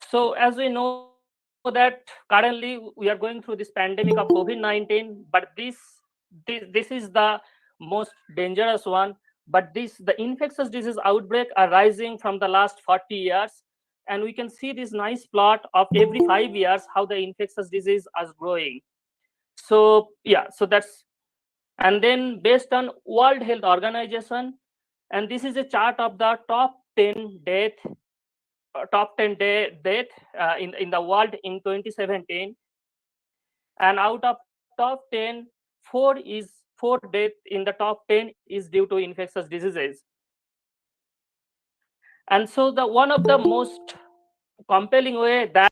So as we know that currently we are going through this pandemic of COVID-19, but this is the most dangerous one. But the infectious disease outbreak are rising from the last 40 years, and we can see this nice plot of every 5 years how the infectious disease is growing. So yeah, so that's, and then based on World Health Organization, and this is a chart of the top 10 death in the world in 2017, and out of top 10, four death in the top 10 is due to infectious diseases. And so the one of the most compelling way that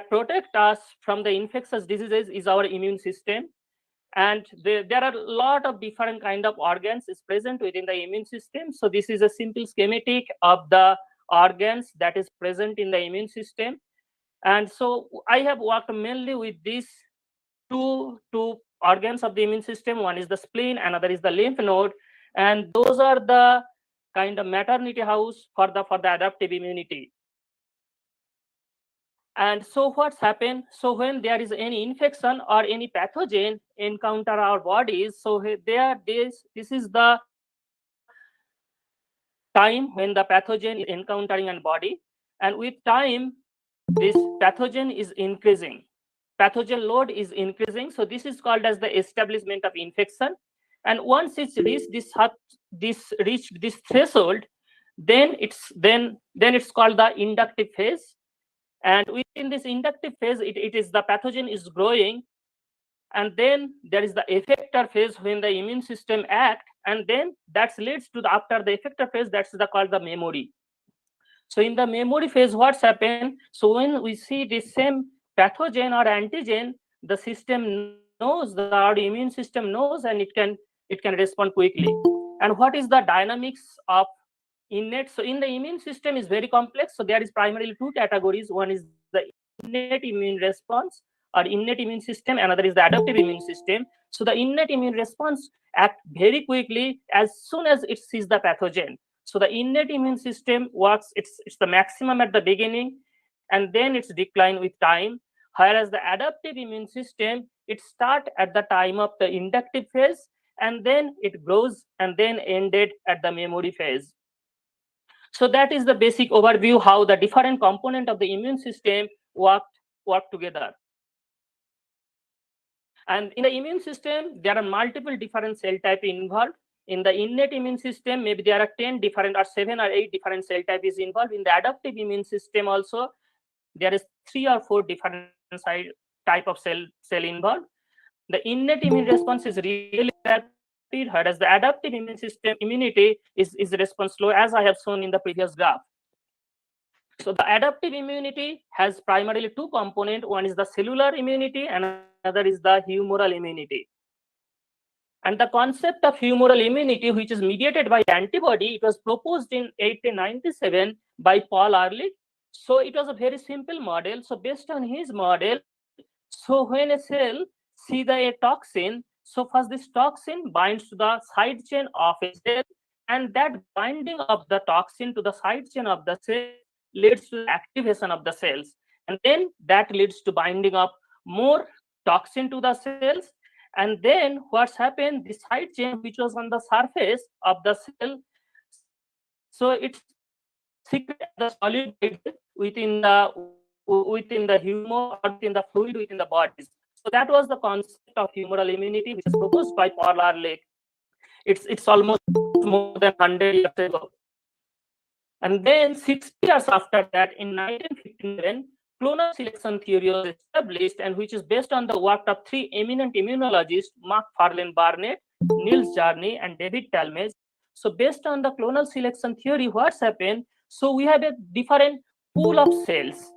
protect us from the infectious diseases is our immune system. And there are a lot of different kind of organs is present within the immune system. So this is a simple schematic of the organs that is present in the immune system. And so I have worked mainly with these two organs of the immune system. One is the spleen, another is the lymph node, and those are the kind of maternity house for the adaptive immunity. And so what's happened? So when there is any infection or any pathogen encounter our bodies, so this is the time when the pathogen is encountering our body, and with time this pathogen is increasing. Pathogen load is increasing. So this is called as the establishment of infection. And once it's reached this threshold, then it's called the inductive phase. And within this inductive phase, it is the pathogen is growing, and then there is the effector phase when the immune system act, and then that leads to the after the effector phase, called the memory. So in the memory phase, what's happened? So when we see the same pathogen or antigen, the system knows, our immune system knows, and it can respond quickly. And what is the dynamics of innate? So in the immune system is very complex. So there is primarily two categories. One is the innate immune response or innate immune system, another is the adaptive immune system. So the innate immune response act very quickly as soon as it sees the pathogen. So the innate immune system works, it's the maximum at the beginning, and then it's decline with time. Whereas the adaptive immune system, it start at the time of the inductive phase, and then it grows and then ended at the memory phase. So that is the basic overview how the different component of the immune system work together. And in the immune system, there are multiple different cell type involved. In the innate immune system, maybe there are 10 different or 7 or 8 different cell type is involved. In the adaptive immune system also, there is 3 or 4 different type of cell involved. The innate immune response is really rapid, whereas the adaptive immune system immunity is response slow, as I have shown in the previous graph. So the adaptive immunity has primarily two components. One is the cellular immunity, another is the humoral immunity. And the concept of humoral immunity, which is mediated by antibody, it was proposed in 1897 by Paul Ehrlich. So it was a very simple model. So based on his model, so when a cell see a toxin, so first this toxin binds to the side chain of a cell, and that binding of the toxin to the side chain of the cell leads to the activation of the cells, and then that leads to binding of more toxin to the cells. And then what's happened, the side chain which was on the surface of the cell, so it's secret the solid within the humor or within the fluid within the bodies. So that was the concept of humoral immunity, which is proposed by Paul Ehrlich. It's almost more than 100 years ago. And then 60 years after that, in 1957, clonal selection theory was established, and which is based on the work of three eminent immunologists, Mark Farlane Barnett, Niels Jarny, and David Talmage. So based on the clonal selection theory, what's happened? So we have a different pool of cells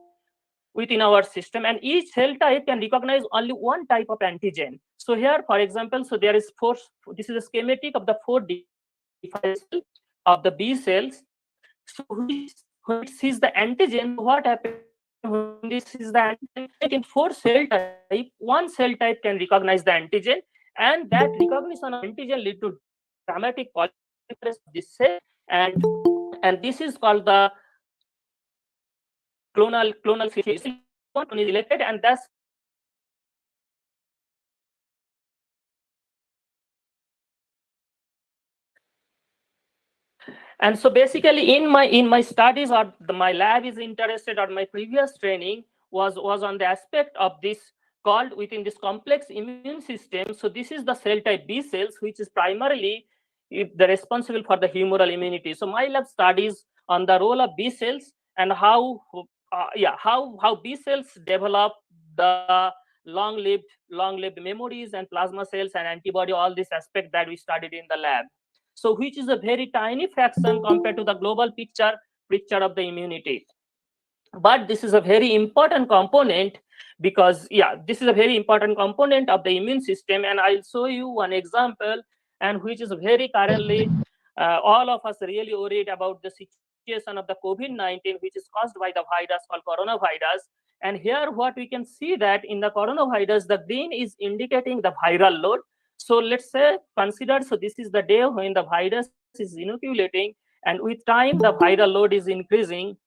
within our system, and each cell type can recognize only one type of antigen. So here, for example, so there is four. This is a schematic of the four different cells of the B cells. So when it sees the antigen, so what happens when this is the antigen? In four cell type, one cell type can recognize the antigen, and that recognition of antigen lead to dramatic polymerization of this cell, and this is called the clonal situation is elected, and that's and so basically in my studies, or my lab is interested, or my previous training was on the aspect of this called within this complex immune system. So this is the cell type B cells, which is primarily the responsible for the humoral immunity. So my lab studies on the role of B cells, and how B cells develop the long lived memories and plasma cells and antibody, all this aspect that we studied in the lab. So which is a very tiny fraction compared to the global picture of the immunity. But this is a very important component, because this is a very important component of the immune system. And I'll show you one example, and which is very currently all of us really worried about the situation of the COVID-19, which is caused by the virus called coronavirus. And here what we can see, that in the coronavirus, the green is indicating the viral load. So let's say consider, so this is the day when the virus is inoculating, and with time the viral load is increasing.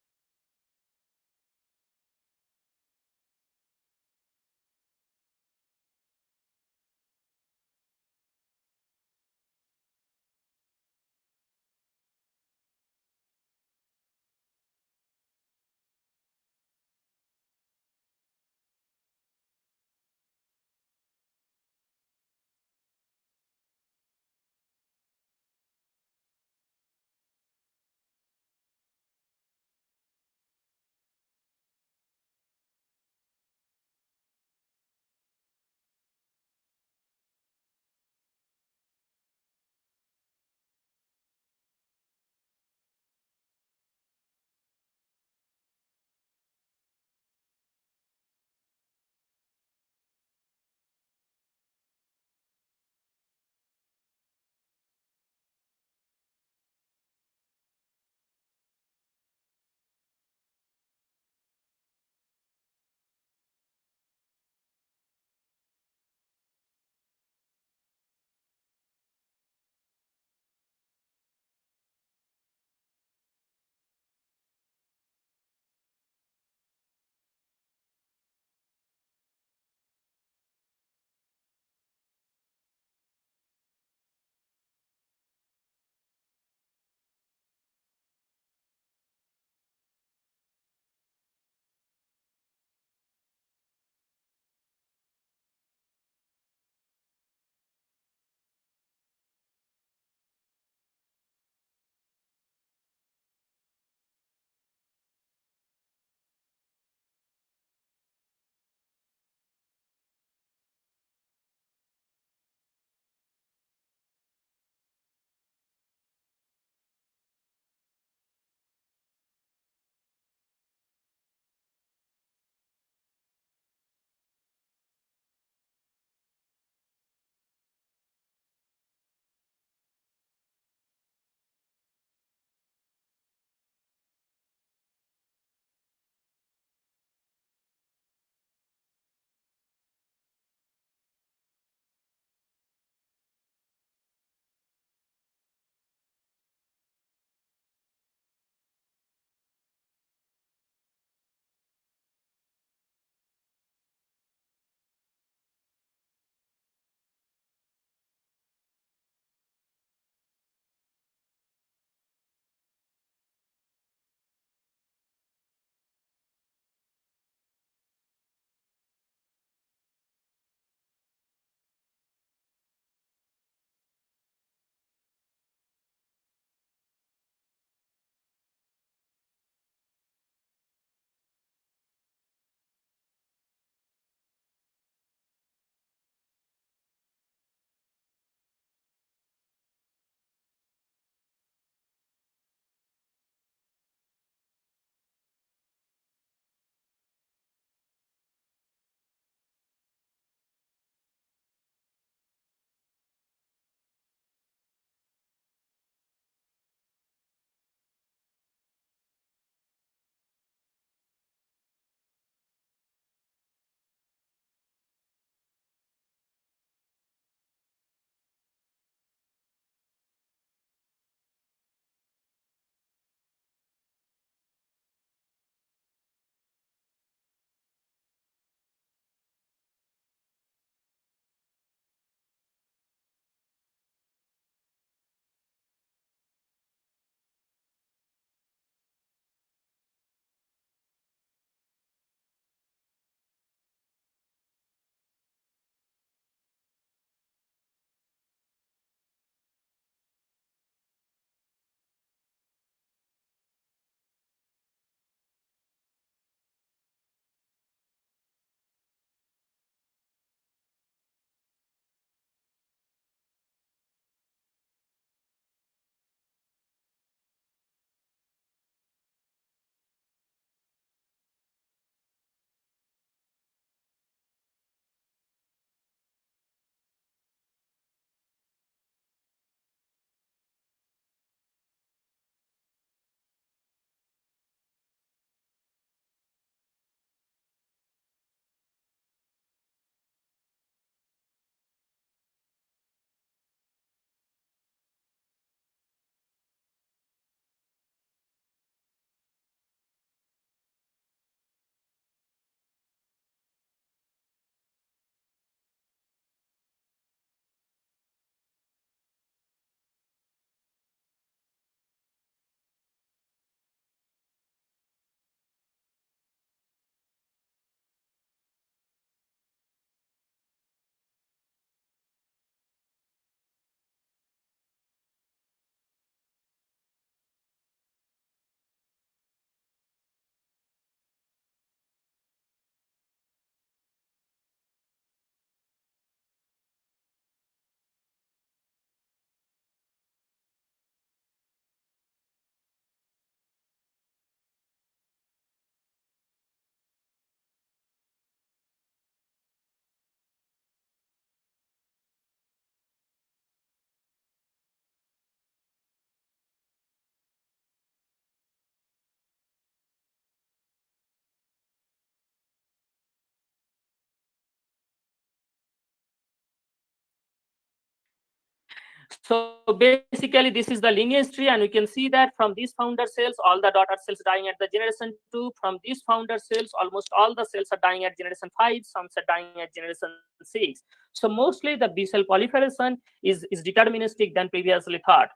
So basically, this is the lineage tree, and we can see that from these founder cells, all the daughter cells dying at the generation 2. From these founder cells, almost all the cells are dying at generation 5. Some are dying at generation 6. So mostly the B cell proliferation is deterministic than previously thought.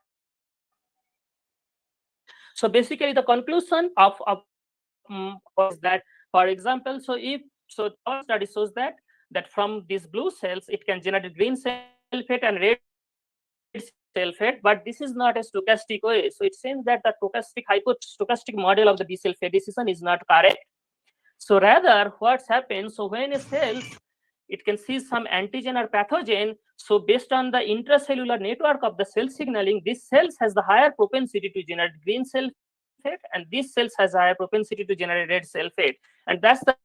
So basically, the conclusion is that, for example, our study shows that from these blue cells, it can generate green cell fate and red cell fate, but this is not a stochastic way. So it seems that the stochastic model of the B cell fate decision is not correct. So rather, what's happened? So when a cells, it can see some antigen or pathogen. So based on the intracellular network of the cell signaling, this cells has the higher propensity to generate green cell fate, and this cells has a higher propensity to generate red cell fate. And that's the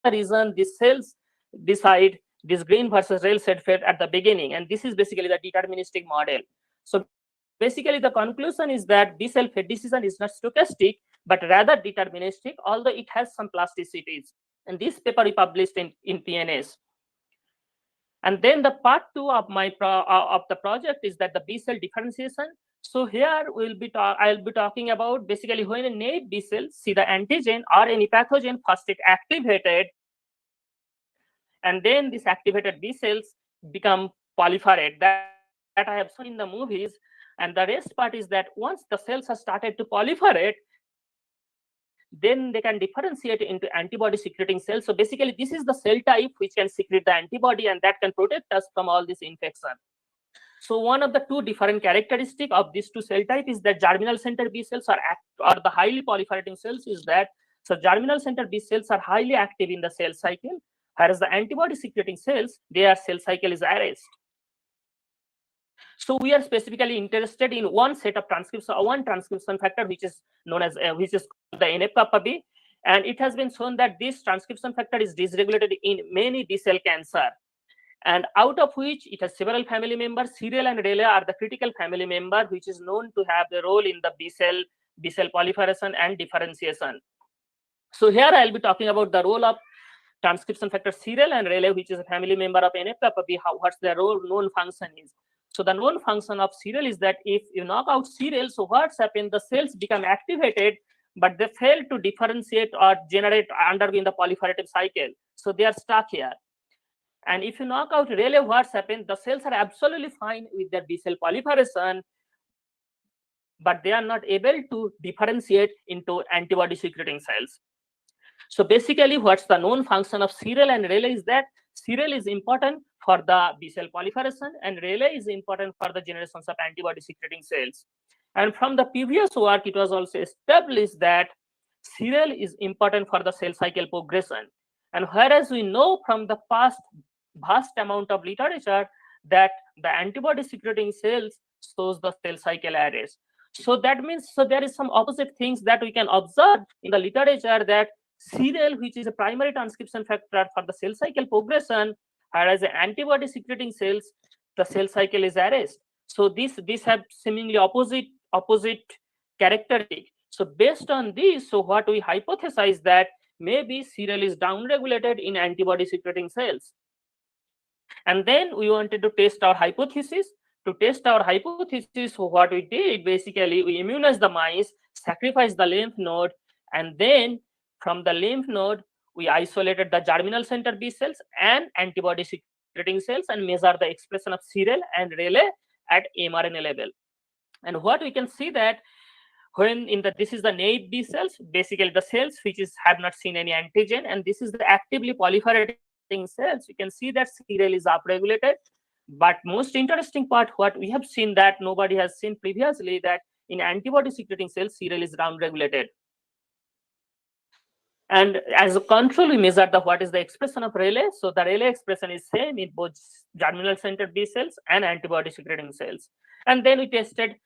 reason these cells decide this green versus red cell fate at the beginning. And this is basically the deterministic model. So basically, the conclusion is that B cell fate decision is not stochastic, but rather deterministic, although it has some plasticities. And this paper we published in PNS. And then the part 2 of of the project is that the B cell differentiation. So here I'll be talking about basically when a naive B cell see the antigen or any pathogen, first it activated, and then these activated B cells become proliferate. That I have shown in the movies. And the rest part is that once the cells are started to proliferate, then they can differentiate into antibody secreting cells. So basically, this is the cell type which can secrete the antibody, and that can protect us from all this infection. So one of the two different characteristics of these two cell type is that germinal center B cells are the highly proliferating cells. Is that so? Germinal center B cells are highly active in the cell cycle, whereas the antibody secreting cells, their cell cycle is arrest. So we are specifically interested in one set of one transcription factor, which is known as which is called the NF-kappa B, and it has been shown that this transcription factor is dysregulated in many B cell cancer, and out of which it has several family members. Serial and relay are the critical family member, which is known to have the role in the B cell proliferation and differentiation. So here I'll be talking about the role of transcription factor serial and relay, which is a family member of NF-kappa B. What's their role, known function is. So the known function of serial is that if you knock out serial, so what's happened? The cells become activated, but they fail to differentiate or generate undergoing the proliferative cycle. So they are stuck here. And if you knock out relay, what's happened? The cells are absolutely fine with their B cell proliferation, but they are not able to differentiate into antibody secreting cells. So basically, what's the known function of serial and relay is that serial is important for the B cell proliferation, and relay is important for the generations of antibody secreting cells. And from the previous work, it was also established that serial is important for the cell cycle progression. And whereas we know from the past vast amount of literature that the antibody secreting cells shows the cell cycle arrest. So that means, so there is some opposite things that we can observe in the literature, that serial, which is a primary transcription factor for the cell cycle progression, whereas the antibody secreting cells, the cell cycle is arrest. So these have seemingly opposite characteristic. So based on this, so what we hypothesize that maybe serial is downregulated in antibody secreting cells. And then we wanted to test our hypothesis. To test our hypothesis, so what we did, basically, we immunized the mice, sacrificed the lymph node, and then from the lymph node, we isolated the germinal center B cells and antibody secreting cells and measured the expression of serial and relay at mRNA level. And what we can see that when this is the naive B cells, basically the cells which have not seen any antigen, and this is the actively proliferating cells. You can see that serial is upregulated. But most interesting part, what we have seen that nobody has seen previously, that in antibody secreting cells, serial is downregulated. And as a control, we measure what is the expression of relay. So the relay expression is same in both germinal center B cells and antibody secreting cells. And then we tested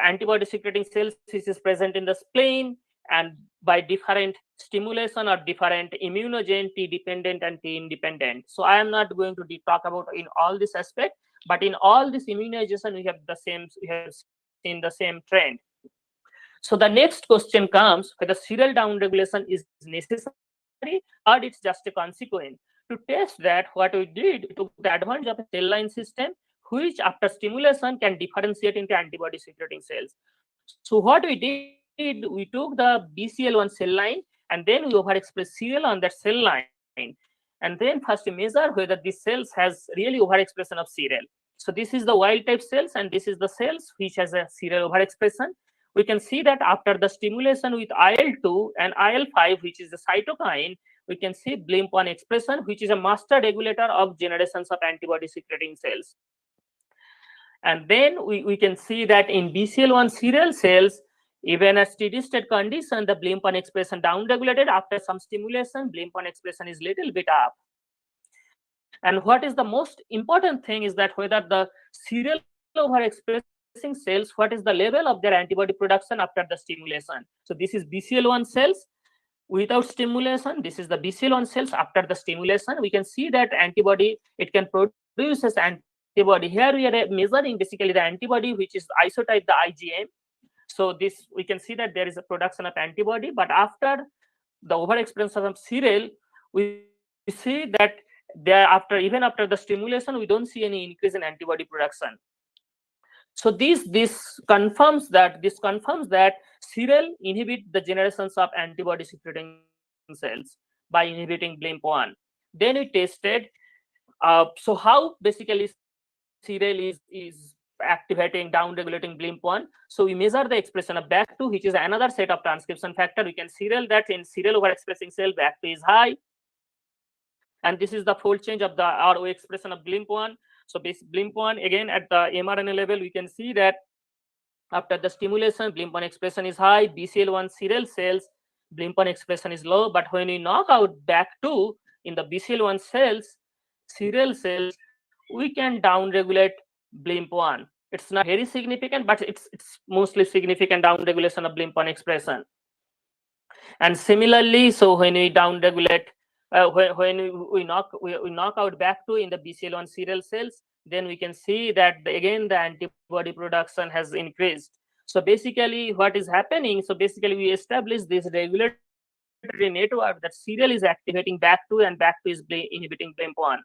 antibody secreting cells which is present in the spleen, and by different stimulation or different immunogen, T dependent and T independent. So I am not going to talk about in all this aspect, but in all this immunization we have seen the same trend. So the next question comes, whether serial downregulation is necessary or it's just a consequence. To test that, what we did, we took the advantage of a cell line system which after stimulation can differentiate into antibody secreting cells. So what we did, we took the BCL1 cell line and then we overexpress serial on that cell line. And then first we measure whether these cells has really overexpression of serial. So this is the wild type cells and this is the cells which has a serial overexpression. We can see that after the stimulation with IL-2 and IL-5, which is the cytokine, we can see BLIMP1 expression, which is a master regulator of generations of antibody secreting cells. And then we can see that in BCL1 serial cells, even at steady state condition, the BLIMP1 expression downregulated. After some stimulation, BLIMP1 expression is little bit up. And what is the most important thing is that whether the serial overexpressing cells, what is the level of their antibody production after the stimulation. So this is BCL1 cells without stimulation. This is the BCL1 cells after the stimulation. We can see that antibody, it can produce as antibody. Here we are measuring basically the antibody, which is isotype the IgM. So this, we can see that there is a production of antibody, but after the overexpression of serial, we see that there after, even after the stimulation, we don't see any increase in antibody production. So this confirms that serial inhibit the generations of antibody secreting cells by inhibiting BLIMP1. Then we tested so how basically serial is activating, down-regulating BLIMP1. So we measure the expression of BAC2, which is another set of transcription factor. We can serial that in serial overexpressing cell, BAC2 is high. And this is the fold change of the RO expression of BLIMP1. So BLIMP1, again, at the mRNA level, we can see that after the stimulation, BLIMP1 expression is high. BCL1 serial cells, BLIMP1 expression is low. But when we knock out BAC2 in the BCL1 cells, serial cells, we can downregulate BLIMP1. It's not very significant, but it's mostly significant downregulation of BLIMP1 expression. And similarly, so when we downregulate, when we knock out BAC2 in the BCL1 serial cells, then we can see that again the antibody production has increased. So basically, what is happening? So basically, we establish this regulatory network that serial is activating BAC2 and BAC2 is inhibiting BLIMP1.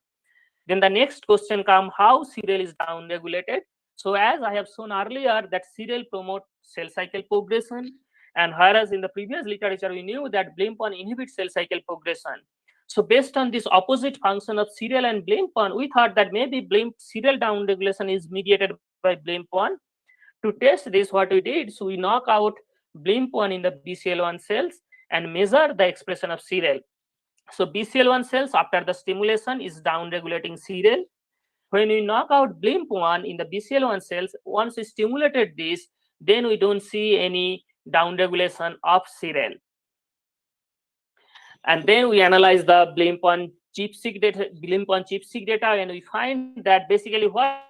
Then the next question comes, how serial is downregulated? So as I have shown earlier, that serial promotes cell cycle progression, and whereas in the previous literature we knew that BLIMP1 inhibits cell cycle progression. So based on this opposite function of serial and BLIMP1, we thought that maybe serial downregulation is mediated by BLIMP1. To test this, what we did, so we knock out BLIMP1 in the BCL1 cells and measure the expression of serial. So BCL1 cells after the stimulation is downregulating serial. When we knock out BLIMP1 in the BCL1 cells, once we stimulated this, then we don't see any downregulation of serial. And then we analyze the BLIMP1 chip-seq data, and we find that basically what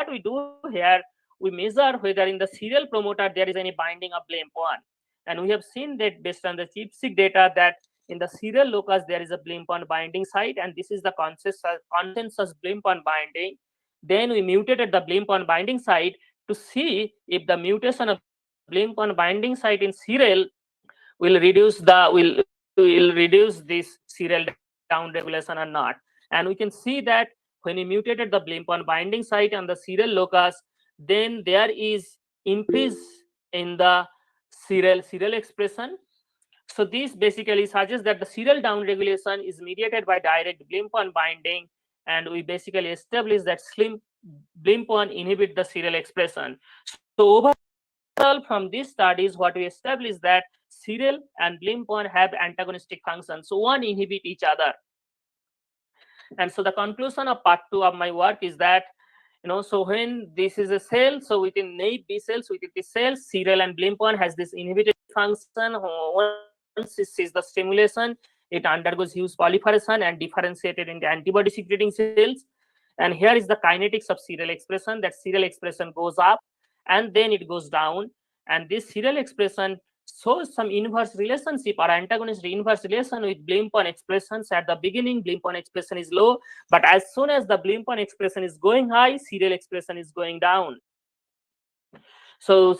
we do here, we measure whether in the serial promoter there is any binding of BLIMP1. And we have seen that based on the chip-seq data that in the serial locus there is a BLIMP1 binding site, and this is the consensus BLIMP1 binding. Then we mutated the BLIMP1 binding site to see if the mutation of BLIMP1 binding site in serial will reduce this serial downregulation or not. And we can see that when we mutated the BLIMP1 binding site on the serial locus, then there is increase in the serial expression. So this basically suggests that the serial downregulation is mediated by direct BLIMP1 binding, and we basically establish that BLIMP1 inhibit the serial expression. So overall, from these studies, what we established that serial and BLIMP1 have antagonistic functions, so one inhibit each other. And so the conclusion of part 2 of my work is that, so when this is a cell, so within naive B cells, within the cells, serial and BLIMP1 has this inhibited function. Once it sees the stimulation, it undergoes huge proliferation and differentiated into antibody secreting cells. And here is the kinetics of serial expression, that serial expression goes up and then it goes down. And this serial expression shows some inverse relationship or antagonist inverse relation with BLIMP1 expressions. At the beginning, BLIMP1 expression is low, but as soon as the BLIMP1 expression is going high, serial expression is going down. So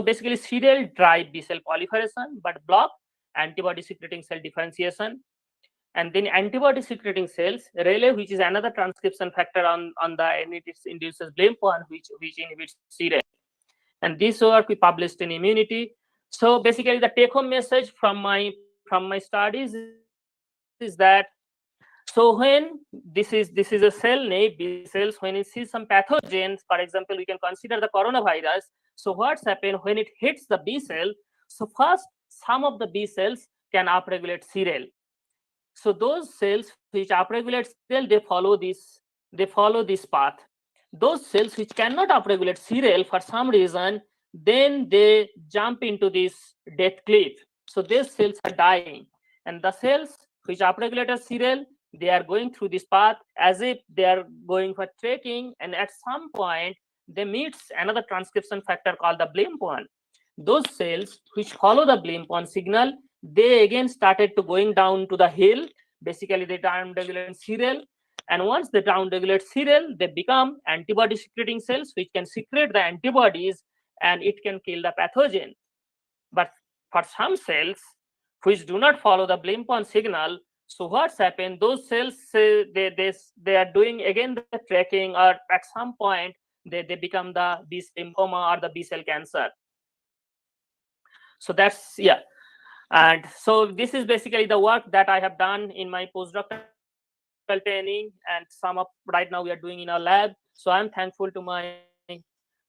basically serial drive B cell proliferation, but block antibody secreting cell differentiation. and then antibody secreting cells, relay, which is another transcription factor on the, and it induces BLIMP1, which inhibits CREL. And this work we published in Immunity. So basically, the take-home message from my studies is that, so when this is a cell, named B cells, when it sees some pathogens, for example, we can consider the coronavirus. So what's happened when it hits the B cell? So first, some of the B cells can upregulate CREL. So those cells which upregulate CREL, they follow this path. Those cells which cannot upregulate CREL for some reason, then they jump into this death cliff. So these cells are dying, and the cells which upregulate CREL, they are going through this path as if they are going for trekking, and at some point they meet another transcription factor called the BLIMP1. Those cells which follow the BLIMP1 signal, they again started to going down to the hill. Basically, they down-regulate CREL, and once they down-regulate CREL, they become antibody-secreting cells, which can secrete the antibodies, and it can kill the pathogen. But for some cells which do not follow the BLIMP1 signal, so what's happened? Those cells, they are doing again the tracking, or at some point they become the B cell lymphoma or the B cell cancer. So that's, yeah. And so this is basically the work that I have done in my postdoctoral training, and some of right now we are doing in our lab. So I'm thankful to my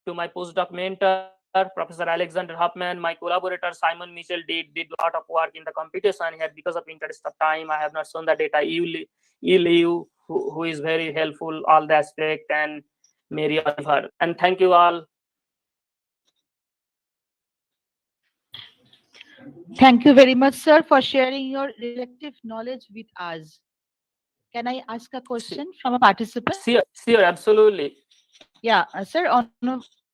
postdoc mentor, Professor Alexander Huffman. My collaborator Simon Mitchell did a lot of work in the computation here. Because of interest of time, I have not shown the data. Liu, who is very helpful, all the aspect, and Mary Oliver. And thank you all. Thank you very much, sir, for sharing your relative knowledge with us. Can I ask a question from a participant? Sure, absolutely. Yeah, sir,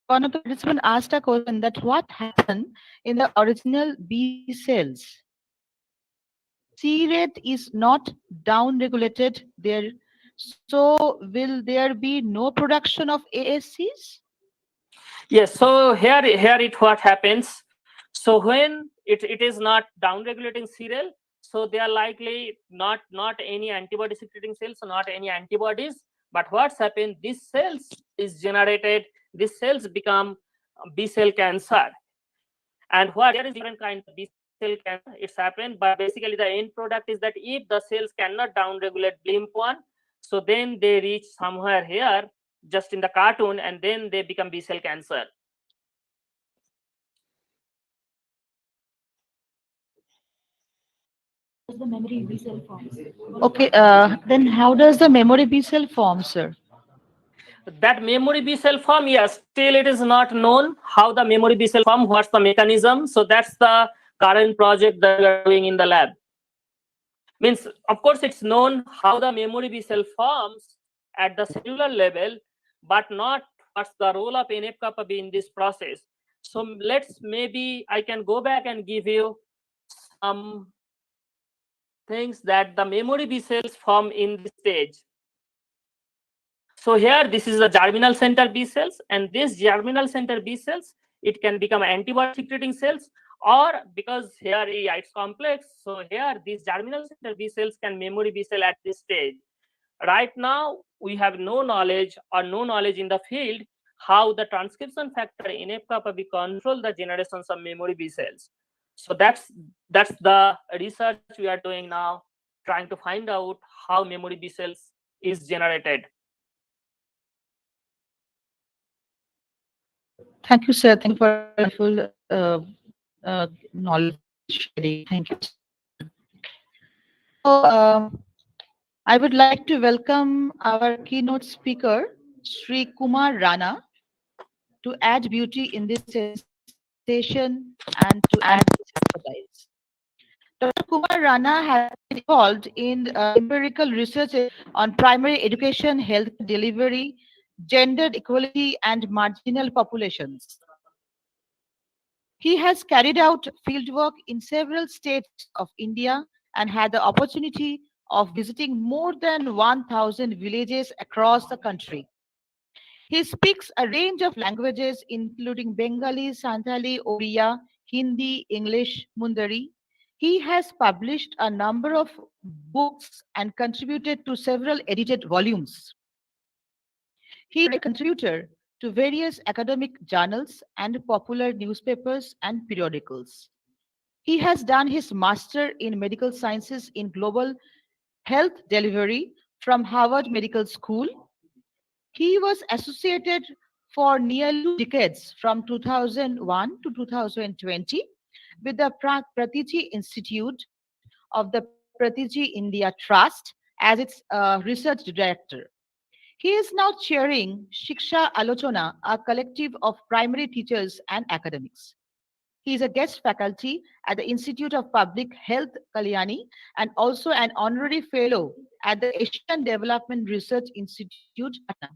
one of the participants asked a question that what happened in the original B cells? C rate is not down regulated there, so will there be no production of ASCs? Yes, so here it what happens. So when it is not down regulating CREL, so they are likely not any antibody secreting cells, so not any antibodies. But what's happened? These cells is generated. These cells become B cell cancer, and what there is different kind of B cell cancer. It's happened, but basically the end product is that if the cells cannot down regulate BLIMP1, so then they reach somewhere here, just in the cartoon, and then they become B cell cancer. The memory B cell forms. Okay, then how does the memory B cell form, sir? That memory B cell form, yes, still it is not known how the memory B cell form, what's the mechanism. So that's the current project that we are doing in the lab. Means, of course, it's known how the memory B cell forms at the cellular level, but not what's the role of NF-kappa B in this process. So let's, maybe I can go back and give you some things that the memory B cells form in this stage. So here, this is the germinal center B cells, and this germinal center B cells, it can become antibody secreting cells, or because here, yeah, it's complex. So here, these germinal center B cells can memory B cell at this stage. Right now, we have no knowledge in the field how the transcription factor NF-kappa B control the generations of memory B cells. So that's the research we are doing now, trying to find out how memory B cells is generated. Thank you, sir. Thank you for your full knowledge sharing. Thank you, sir. So, I would like to welcome our keynote speaker, Sri Kumar Rana, to add beauty in this session and to add his expertise. Dr. Kumar Rana has been involved in empirical research on primary education, healthcare delivery, gender equality, and marginal populations. He has carried out fieldwork in several states of India and had the opportunity of visiting more than 1,000 villages across the country. He speaks a range of languages, including Bengali, Santali, Oriya, Hindi, English, Mundari. He has published a number of books and contributed to several edited volumes. He is a contributor to various academic journals and popular newspapers and periodicals. He has done his master in medical sciences in global health delivery from Harvard Medical School. He was associated for nearly 2 decades from 2001 to 2020 with the Pratiji Institute of the Pratiji India Trust as its research director. He is now chairing Shiksha Alochana, a collective of primary teachers and academics. He is a guest faculty at the Institute of Public Health Kalyani and also an honorary fellow at the Asian Development Research Institute, Patna.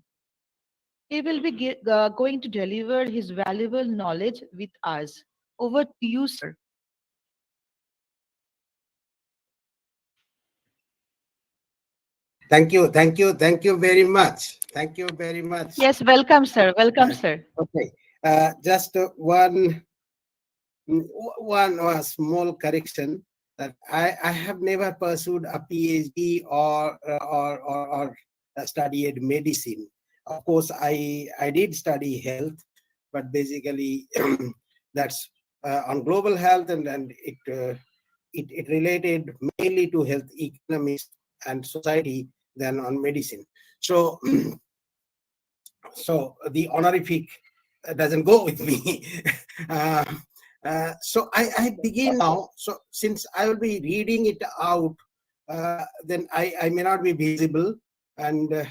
He will be going to deliver his valuable knowledge with us. Over to you, sir. Thank you very much. Thank you very much. Yes, welcome, sir. Welcome, sir. Okay, just one small correction that I have never pursued a PhD or studied medicine. Of course, I did study health, but basically that's on global health and it related mainly to health economics and society than on medicine. So so the honorific doesn't go with me. uh, so I begin now. So since I will be reading it out, then I may not be visible, and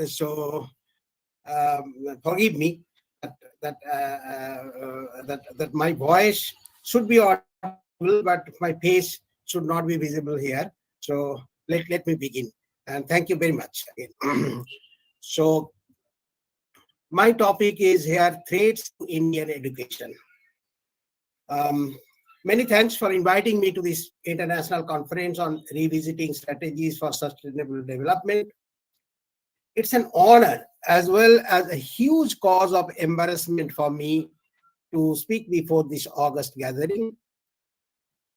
so forgive me that my voice should be audible, but my face should not be visible here. So let me begin, and thank you very much again. So my topic is here: threats to Indian education. Many thanks for inviting me to this international conference on revisiting strategies for sustainable development. It's an honor as well as a huge cause of embarrassment for me to speak before this August gathering.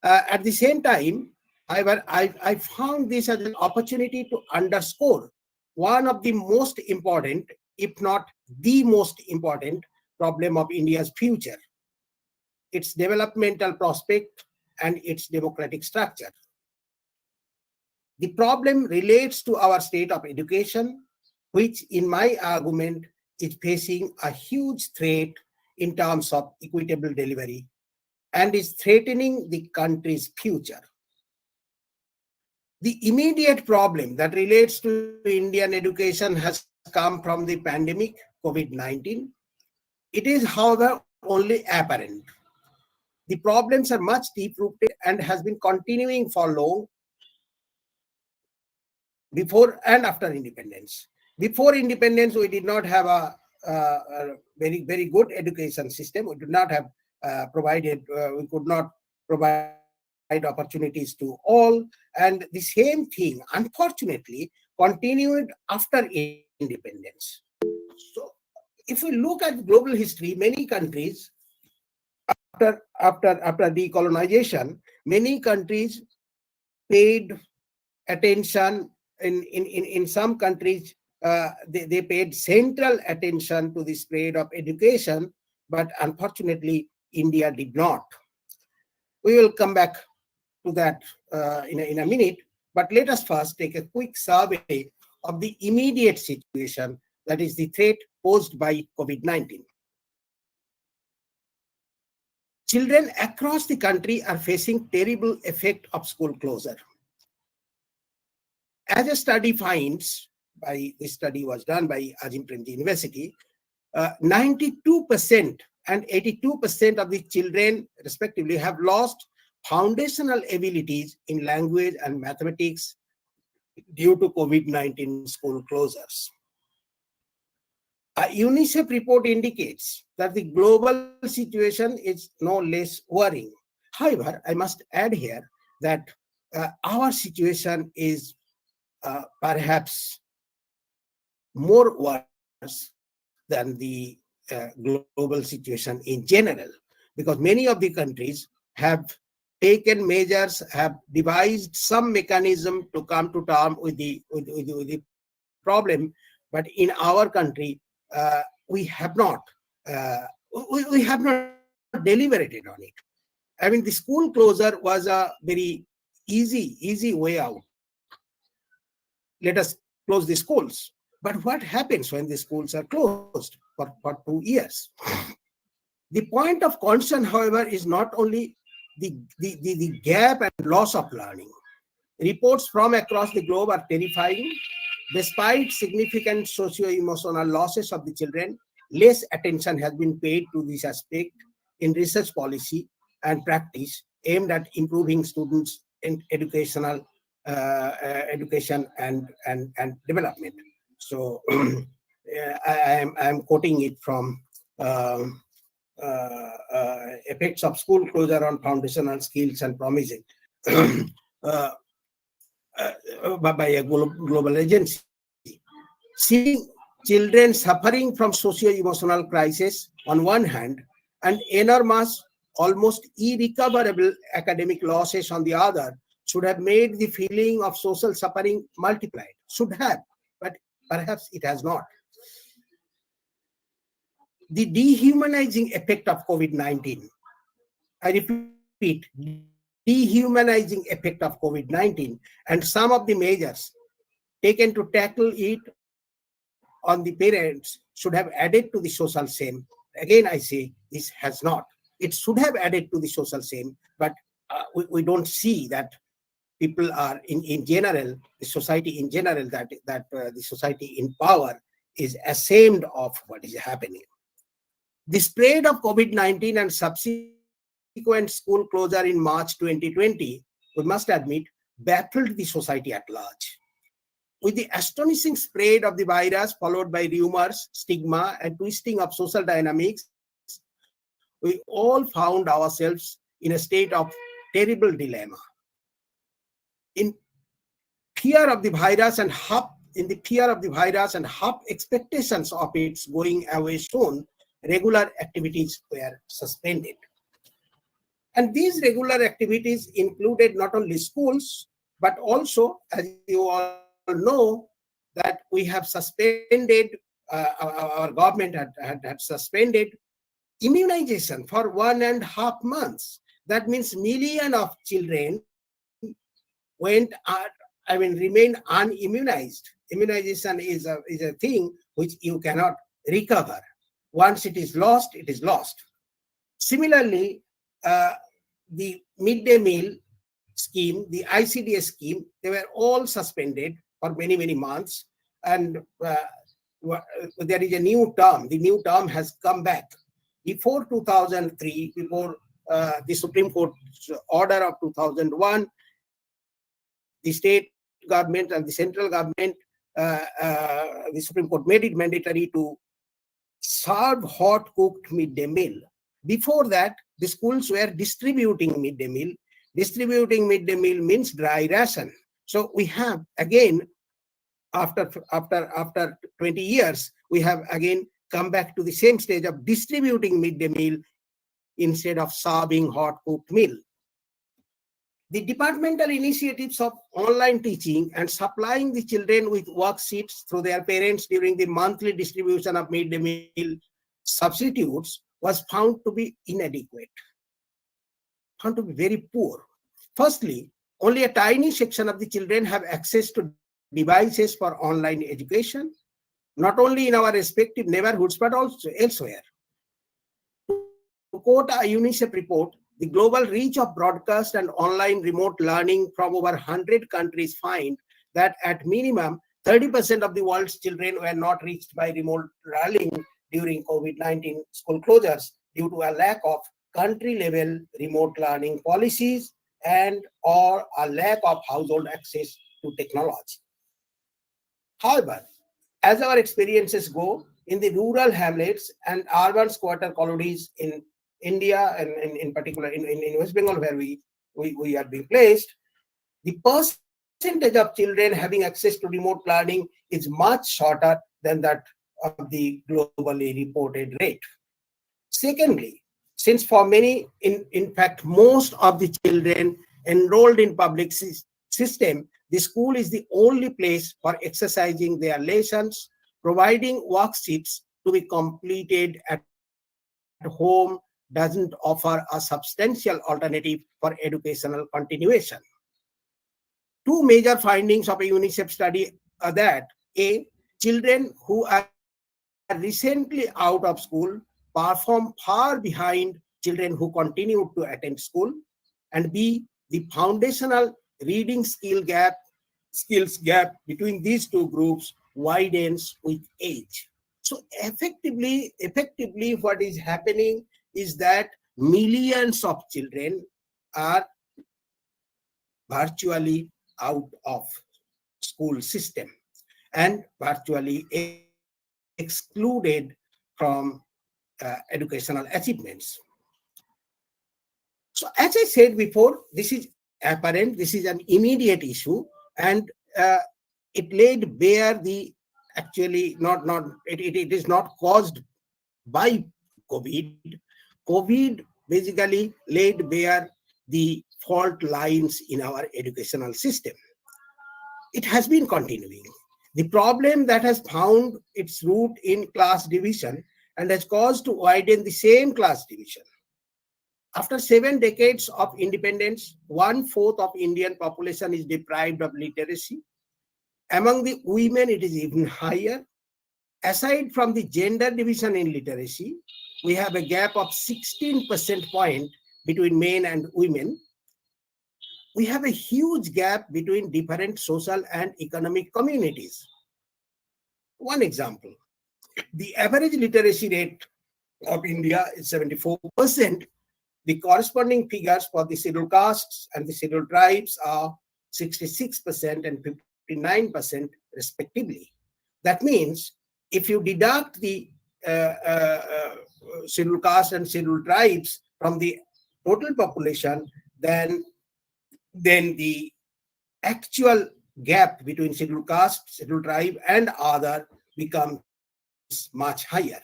At the same time, however, I found this as an opportunity to underscore one of the most important, if not the most important, problem of India's future: its developmental prospect and its democratic structure. The problem relates to our state of education, which, in my argument, is facing a huge threat in terms of equitable delivery and is threatening the country's future. The immediate problem that relates to Indian education has come from the pandemic, COVID-19. It is, however, only apparent. The problems are much deep-rooted and has been continuing for long before and after independence. Before independence, we did not have a very good education system. We did not have we could not provide opportunities to all. And the same thing, unfortunately, continued after independence. So if we look at global history, many countries after decolonization, many countries paid attention. In some countries, they paid central attention to the spread of education, but unfortunately, India did not. We will come back to that in a minute, but let us first take a quick survey of the immediate situation, that is the threat posed by COVID-19. Children across the country are facing terrible effect of school closure. As a study finds, this study was done by Azim Premji University, 92% and 82% of the children, respectively, have lost foundational abilities in language and mathematics due to COVID-19 school closures. A UNICEF report indicates that the global situation is no less worrying. However, I must add here that our situation is perhaps more worse than the global situation in general, because many of the countries have taken measures, have devised some mechanism to come to terms with the problem, but in our country, we have not. Uh, we have not deliberated on it. I mean, the school closure was a very easy way out. Let us close the schools. But what happens when the schools are closed for 2 years? The point of concern, however, is not only the gap and loss of learning. Reports from across the globe are terrifying. Despite significant socio-emotional losses of the children, less attention has been paid to this aspect in research policy and practice aimed at improving students' education and development. So I am quoting it from effects of school closure on foundational skills and promising uh, by a global agency. Seeing children suffering from socio-emotional crisis on one hand and enormous, almost irrecoverable academic losses on the other should have made the feeling of social suffering multiplied. Should have, but perhaps it has not. The dehumanizing effect of COVID-19, I repeat, dehumanizing effect of COVID-19 and some of the measures taken to tackle it on the parents should have added to the social shame. Again, I say this has not. It should have added to the social shame, but we don't see that people are in general, the society in general, that the society in power is ashamed of what is happening. The spread of COVID-19 and subsequent school closure in March 2020, we must admit, baffled the society at large. With the astonishing spread of the virus, followed by rumors, stigma, and twisting of social dynamics, we all found ourselves in a state of terrible dilemma. In fear of the virus and half expectations of its going away soon, regular activities were suspended. And these regular activities included not only schools, but also, as you all know, that we have suspended, our government had suspended immunization for 1.5 months. That means millions of children remained unimmunized. Immunization is a thing which you cannot recover. Once it is lost, it is lost. Similarly, the midday meal scheme, the ICDS scheme, they were all suspended for many months. And there is a new term. The new term has come back. Before 2003, before the Supreme Court's order of 2001, the state government and the central government, the Supreme Court made it mandatory to serve hot cooked midday meal. Before that, the schools were distributing midday meal. Distributing midday meal means dry ration. So we have again, after 20 years, we have again come back to the same stage of distributing midday meal instead of serving hot cooked meal. The departmental initiatives of online teaching and supplying the children with worksheets through their parents during the monthly distribution of midday meal substitutes was found to be inadequate, found to be very poor. Firstly, only a tiny section of the children have access to devices for online education, not only in our respective neighborhoods, but also elsewhere. To quote a UNICEF report, the global reach of broadcast and online remote learning from over 100 countries find that at minimum, 30% of the world's children were not reached by remote learning during COVID-19 school closures due to a lack of country-level remote learning policies and or a lack of household access to technology. However, as our experiences go, in the rural hamlets and urban squatter colonies in India and in particular in West Bengal, where we are being placed, the percentage of children having access to remote learning is much shorter than that of the globally reported rate. Secondly, since for many, in fact, most of the children enrolled in public system, the school is the only place for exercising their lessons, providing worksheets to be completed at home doesn't offer a substantial alternative for educational continuation. Two major findings of a UNICEF study are that A, children who are recently out of school perform far behind children who continue to attend school, and B, the foundational reading skills gap between these two groups widens with age. So effectively, what is happening is that millions of children are virtually out of school system and virtually excluded from educational achievements. So as I said before, this is apparent, this is an immediate issue, and it laid bare the actually it is not caused by COVID. COVID basically laid bare the fault lines in our educational system. It has been continuing. The problem that has found its root in class division and has caused to widen the same class division. After 7 decades of independence, 1/4 of Indian population is deprived of literacy. Among the women, it is even higher. Aside from the gender division in literacy, we have a gap of 16% point between men and women. We have a huge gap between different social and economic communities. One example, the average literacy rate of India is 74%. The corresponding figures for the scheduled castes and the scheduled tribes are 66% and 59% respectively. That means if you deduct the scheduled castes and scheduled tribes from the total population, then the actual gap between scheduled caste, scheduled tribe, and other becomes much higher.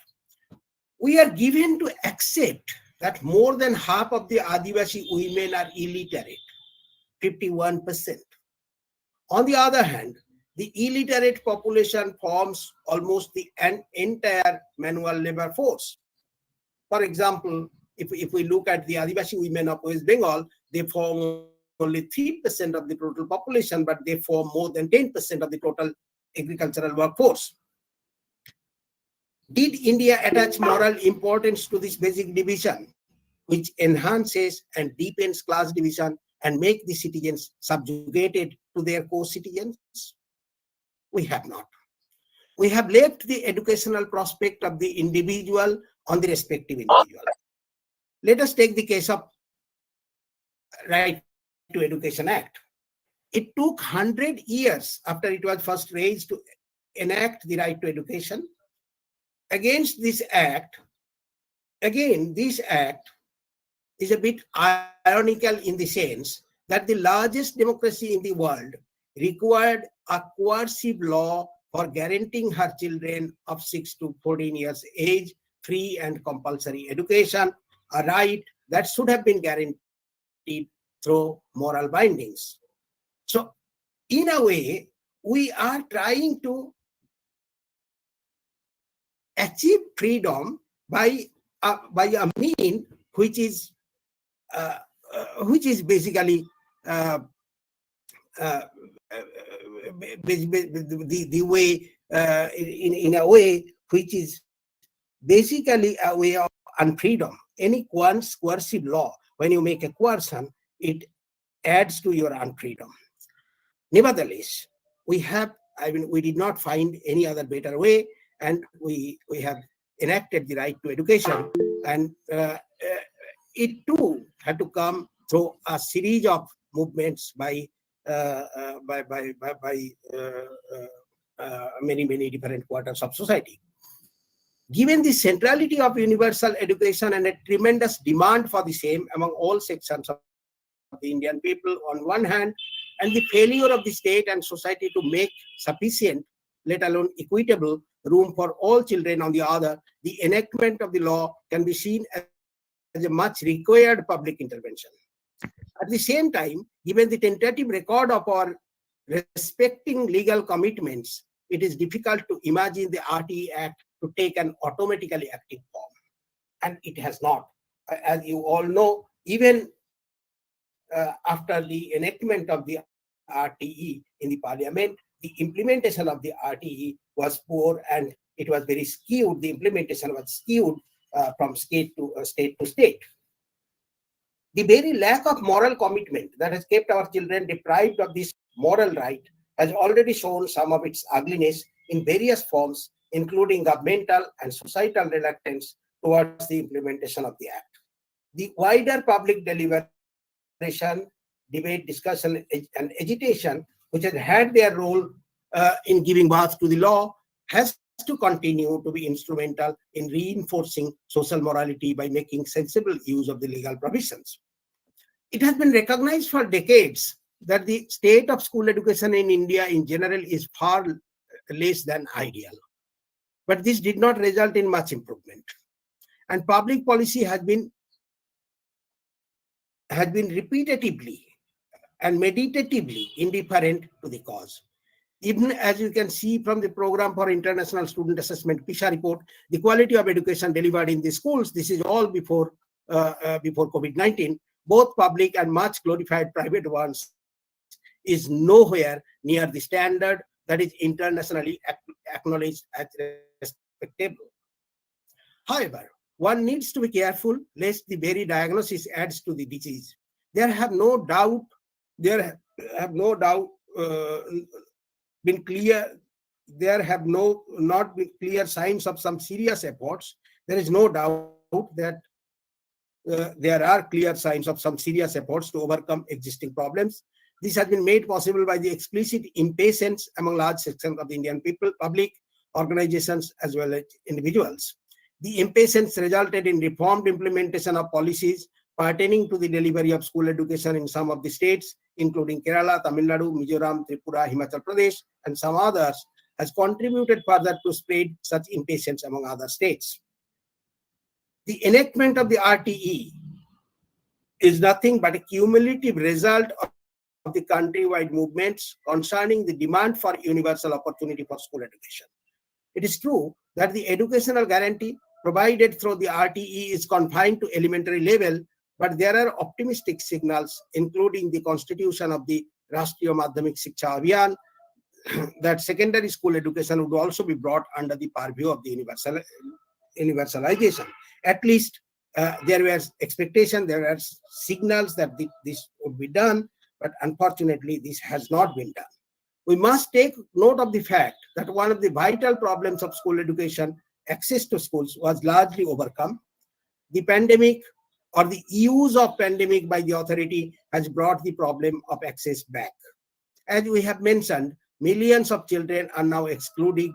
We are given to accept that more than half of the Adivasi women are illiterate, 51%. On the other hand, the illiterate population forms almost the entire manual labor force. For example, if we look at the Adivasi women of West Bengal, they form only 3% of the total population, but they form more than 10% of the total agricultural workforce. Did India attach moral importance to this basic division, which enhances and deepens class division and make the citizens subjugated to their co-citizens? We have not. We have left the educational prospect of the individual on the respective individual. Let us take the case of Right to Education Act. It took 100 years after it was first raised to enact the right to education. Against this act, this act is a bit ironical in the sense that the largest democracy in the world required a coercive law for guaranteeing her children of 6 to 14 years age free and compulsory education, a right that should have been guaranteed through moral bindings. So, in a way, we are trying to achieve freedom by a mean which is basically the way in a way which is basically a way of unfreedom. Any coercive law, when you make a coercion, it adds to your unfreedom. Nevertheless, we did not find any other better way, and we have enacted the right to education, and it too had to come through a series of movements by many different quarters of society. Given the centrality of universal education and a tremendous demand for the same among all sections of the Indian people on one hand, and the failure of the state and society to make sufficient, let alone equitable, room for all children on the other, the enactment of the law can be seen as a means a much required public intervention. At the same time, given the tentative record of our respecting legal commitments, it is difficult to imagine the RTE Act to take an automatically active form. And it has not. As you all know, even after the enactment of the RTE in the parliament, the implementation of the RTE was poor and it was very skewed. The implementation was skewed from state to state. The very lack of moral commitment that has kept our children deprived of this moral right has already shown some of its ugliness in various forms, including governmental and societal reluctance towards the implementation of the Act. The wider public deliberation, debate, discussion, and agitation, which has had their role in giving birth to the law, has to continue to be instrumental in reinforcing social morality by making sensible use of the legal provisions. It has been recognized for decades that the state of school education in India in general is far less than ideal. But this did not result in much improvement. And public policy has been repetitively and meditatively indifferent to the cause. Even as you can see from the Program for International Student Assessment PISA report, the quality of education delivered in the schools, this is all before COVID-19, both public and much glorified private ones, is nowhere near the standard that is internationally acknowledged as respectable. However, one needs to be careful lest the very diagnosis adds to the disease. There have no doubt been clear. There have not been clear signs of some serious efforts. There is no doubt that there are clear signs of some serious efforts to overcome existing problems. This has been made possible by the explicit impatience among large sections of the Indian people, public, organizations, as well as individuals. The impatience resulted in reformed implementation of policies pertaining to the delivery of school education in some of the states, including Kerala, Tamil Nadu, Mizoram, Tripura, Himachal Pradesh, and some others, has contributed further to spread such impatience among other states. The enactment of the RTE is nothing but a cumulative result of the countrywide movements concerning the demand for universal opportunity for school education. It is true that the educational guarantee provided through the RTE is confined to elementary level, but there are optimistic signals, including the constitution of the Rashtriya Madhyamik Shiksha Abhiyan, that secondary school education would also be brought under the purview of the universalization. At least there was expectation, there were signals that this would be done, but unfortunately this has not been done. We must take note of the fact that one of the vital problems of school education, access to schools, was largely overcome. The pandemic or the use of pandemic by the authority has brought the problem of access back. As we have mentioned, millions of children are now excluded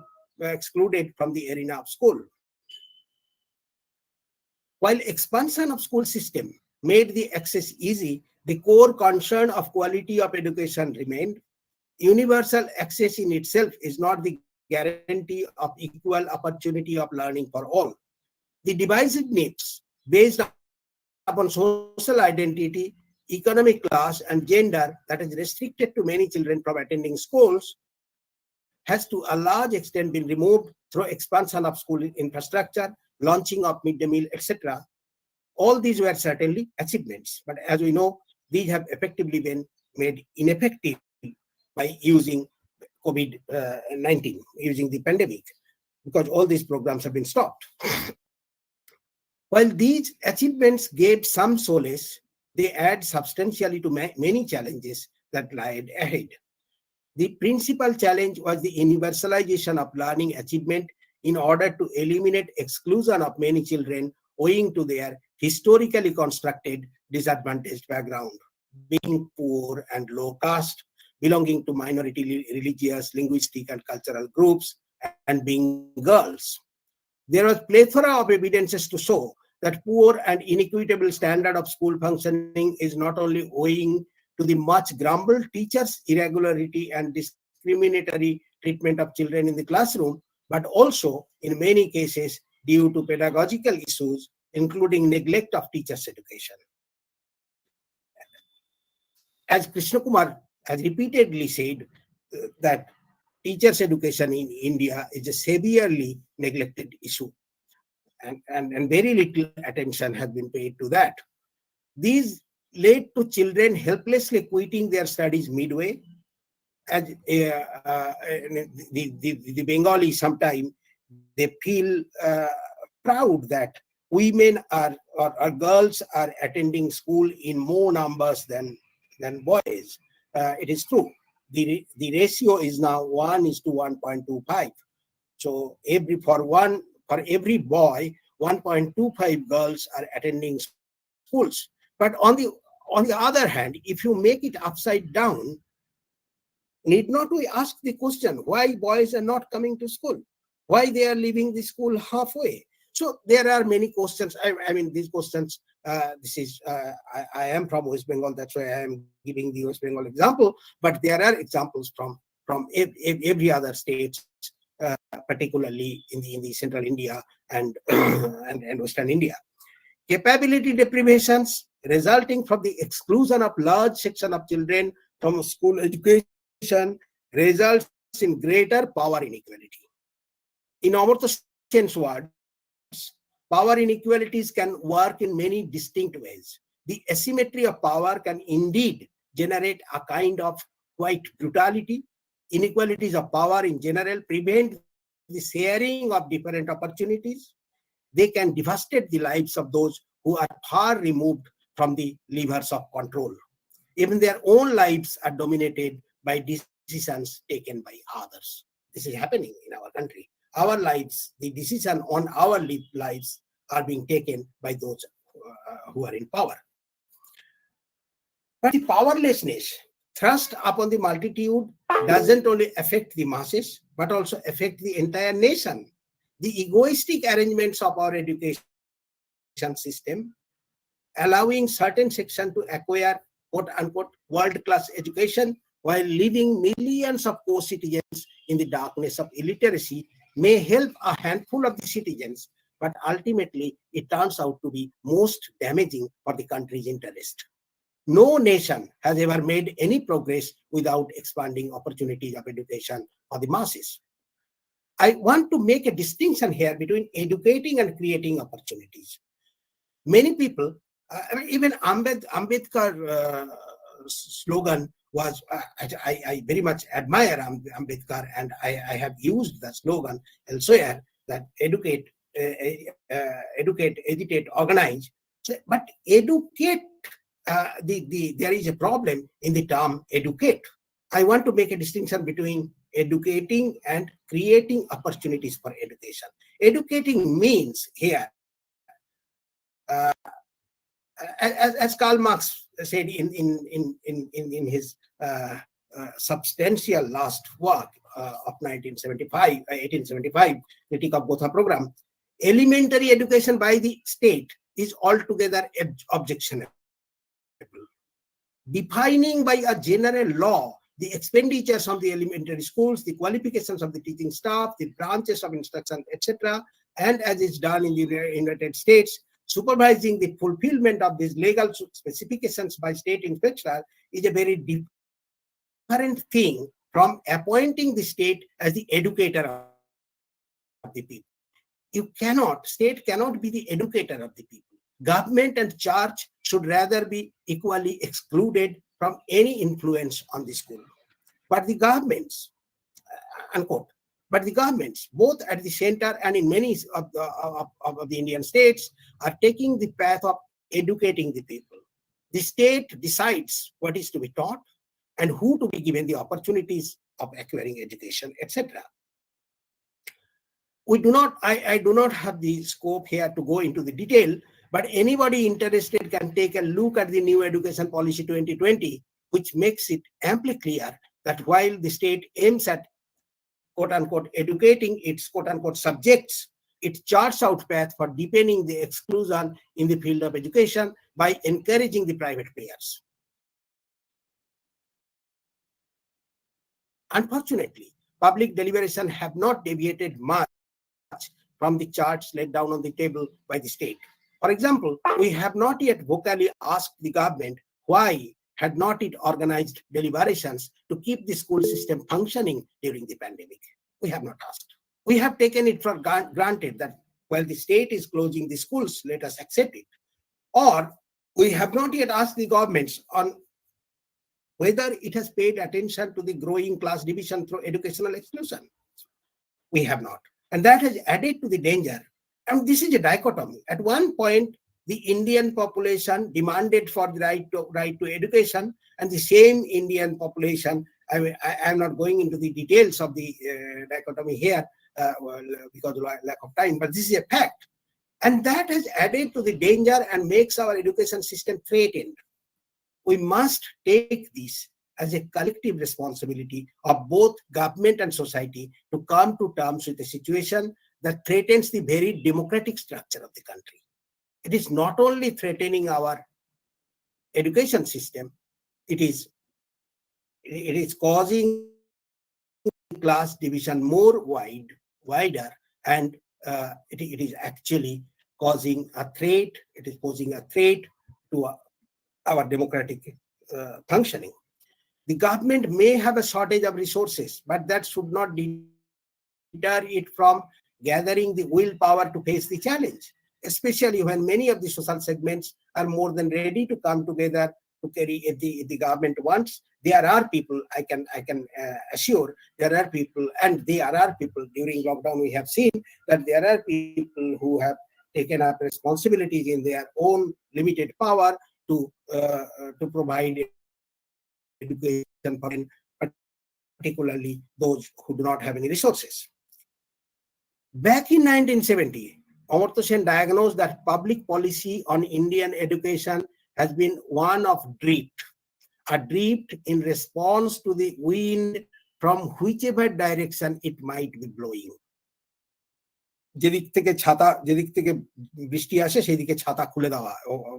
from the arena of school. While expansion of school system made the access easy, the core concern of quality of education remained. Universal access in itself is not the guarantee of equal opportunity of learning for all. The divisive needs based upon social identity, economic class, and gender that is restricted to many children from attending schools has to a large extent been removed through expansion of school infrastructure, launching of midday meal, etc. All these were certainly achievements, but as we know, these have effectively been made ineffective by using COVID-19, using the pandemic, because all these programs have been stopped. While these achievements gave some solace, they add substantially to many challenges that lied ahead. The principal challenge was the universalization of learning achievement in order to eliminate exclusion of many children owing to their historically constructed disadvantaged background, being poor and low caste, belonging to minority religious, linguistic, and cultural groups, and being girls. There was plethora of evidences to show that poor and inequitable standard of school functioning is not only owing to the much grumbled teachers' irregularity and discriminatory treatment of children in the classroom, but also in many cases due to pedagogical issues including neglect of teachers' education. As Krishna Kumar has repeatedly said, that teachers' education in India is a severely neglected issue, and very little attention has been paid to that. These led to children helplessly quitting their studies midway. As the Bengali sometimes they feel proud that women or girls are attending school in more numbers than boys. It is true. The ratio is now 1:1.25. So for every boy, 1.25 girls are attending schools. But on the other hand, if you make it upside down, need not we ask the question why boys are not coming to school, why they are leaving the school halfway? So there are many questions. I mean, these questions. I am from West Bengal, that's why I am giving the West Bengal example. But there are examples from every other state, particularly in the central India and and Western India. Capability deprivations resulting from the exclusion of large section of children from school education results in greater power inequality. In Amartya Sen's words, power inequalities can work in many distinct ways. The asymmetry of power can indeed generate a kind of quite brutality. Inequalities of power in general prevent the sharing of different opportunities. They can devastate the lives of those who are far removed from the levers of control. Even their own lives are dominated by decisions taken by others. This is happening in our country. Our lives, the decision on our lives are being taken by those who are in power. But the powerlessness thrust upon the multitude doesn't only affect the masses, but also affect the entire nation. The egoistic arrangements of our education system, allowing certain section to acquire quote-unquote world-class education while leaving millions of co-citizens in the darkness of illiteracy, may help a handful of the citizens, but ultimately it turns out to be most damaging for the country's interest. No nation has ever made any progress without expanding opportunities of education for the masses. I want to make a distinction here between educating and creating opportunities. Many people, even Ambedkar slogan was, I very much admire Ambedkar, and I have used the slogan elsewhere, that educate, educate, organize. But educate, there is a problem in the term educate. I want to make a distinction between educating and creating opportunities for education. Educating means here, as Karl Marx said in his substantial last work of 1875, Critique of Gotha Program, elementary education by the state is altogether objectionable. Defining by a general law the expenditures of the elementary schools, the qualifications of the teaching staff, the branches of instruction, etc., and as is done in the United States, supervising the fulfillment of these legal specifications by state inspector is a very different thing from appointing the state as the educator of the people. State cannot be the educator of the people. Government and church should rather be equally excluded from any influence on the school. But the governments, unquote, but the governments, both at the center and in many of the Indian states, are taking the path of educating the people. The state decides what is to be taught and who to be given the opportunities of acquiring education, etc. I do not have the scope here to go into the detail, but anybody interested can take a look at the new Education Policy 2020, which makes it amply clear that while the state aims at quote-unquote educating its quote-unquote subjects, it charts out path for deepening the exclusion in the field of education by encouraging the private players. Unfortunately, public deliberation have not deviated much from the charts laid down on the table by the state. For example, we have not yet vocally asked the government why had not it organized deliberations to keep the school system functioning during the pandemic. We have not asked. We have taken it for granted that while the state is closing the schools, let us accept it. Or we have not yet asked the governments on whether it has paid attention to the growing class division through educational exclusion. We have not. And that has added to the danger. And this is a dichotomy. At one point, the Indian population demanded for the right to education, and the same Indian population, I am not going into the details of the dichotomy here because of lack of time, but this is a fact. And that has added to the danger and makes our education system threatened. We must take this as a collective responsibility of both government and society to come to terms with a situation that threatens the very democratic structure of the country. It is not only threatening our education system, it is causing class division more wider, and it is actually causing a threat. It is posing a threat to our democratic functioning. The government may have a shortage of resources, but that should not deter it from gathering the willpower to face the challenge, especially when many of the social segments are more than ready to come together to carry if the government wants. There are people, I can assure, there are people, and there are people during lockdown we have seen that there are people who have taken up responsibilities in their own limited power to provide education for particularly those who do not have any resources. Back in 1970, Amartya Sen diagnosed that public policy on Indian education has been one of drift, a drift in response to the wind from whichever direction it might be blowing. যেদিক থেকে বৃষ্টি আসে সেদিকে ছাতা খুলে দেওয়া,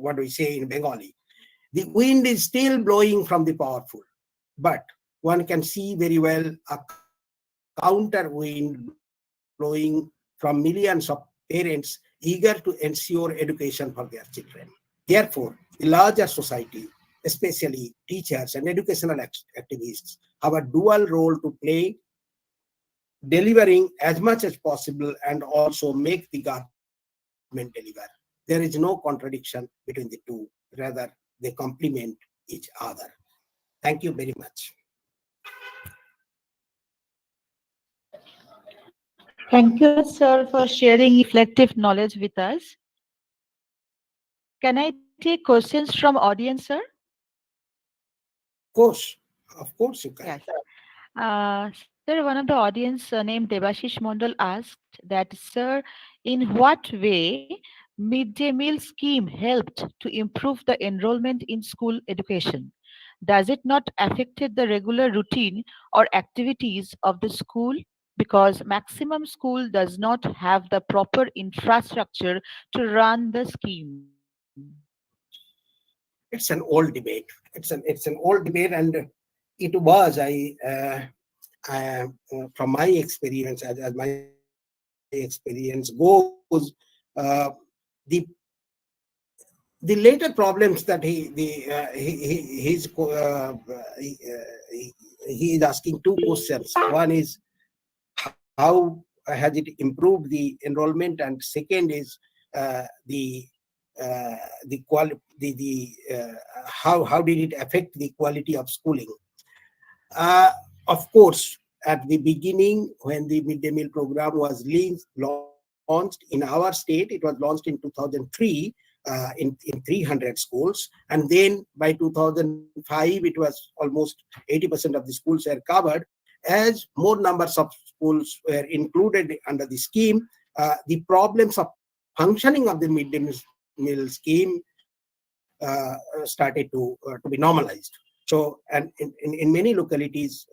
what we say in Bengali. The wind is still blowing from the powerful, but one can see very well a counter wind blowing from millions of parents eager to ensure education for their children. Therefore, the larger society, especially teachers and educational activists, have a dual role to play, delivering as much as possible and also make the government deliver. There is no contradiction between the two. Rather, they complement each other. Thank you very much. Thank you, sir, for sharing reflective knowledge with us. Can I take questions from audience, sir? Of course you can. Yes. Sir, one of the audience named Debashish Mondal asked that, sir, in what way mid-day meal scheme helped to improve the enrollment in school education? Does it not affected the regular routine or activities of the school? Because maximum school does not have the proper infrastructure to run the scheme. It's an old debate. It's an old debate, and it was from my experience, as my experience goes, the later problems that he is asking two questions. One is how has it improved the enrollment, and second is how did it affect the quality of schooling? Of course, at the beginning, when the midday meal program was launched in our state, it was launched in 2003 in 300 schools, and then by 2005 it was almost 80% of the schools were covered. As more numbers of schools were included under the scheme, the problems of functioning of the midday meal scheme started to be normalized. So, and in many localities,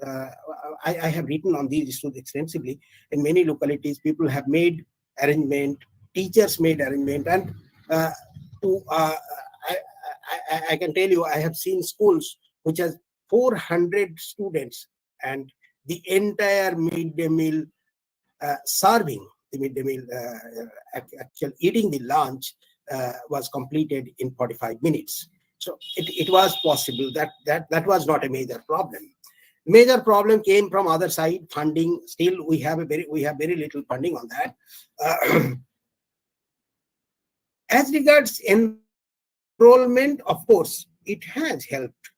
I have written on these issues extensively. In many localities, people have made arrangement, teachers made arrangement, and I can tell you, I have seen schools which has 400 students, and the entire midday meal serving, the midday meal, actual eating the lunch, was completed in 45 minutes. So it was possible. That was not a major problem. Major problem came from other side, funding. Still, we have very little funding on that. As regards enrollment, of course, it has helped.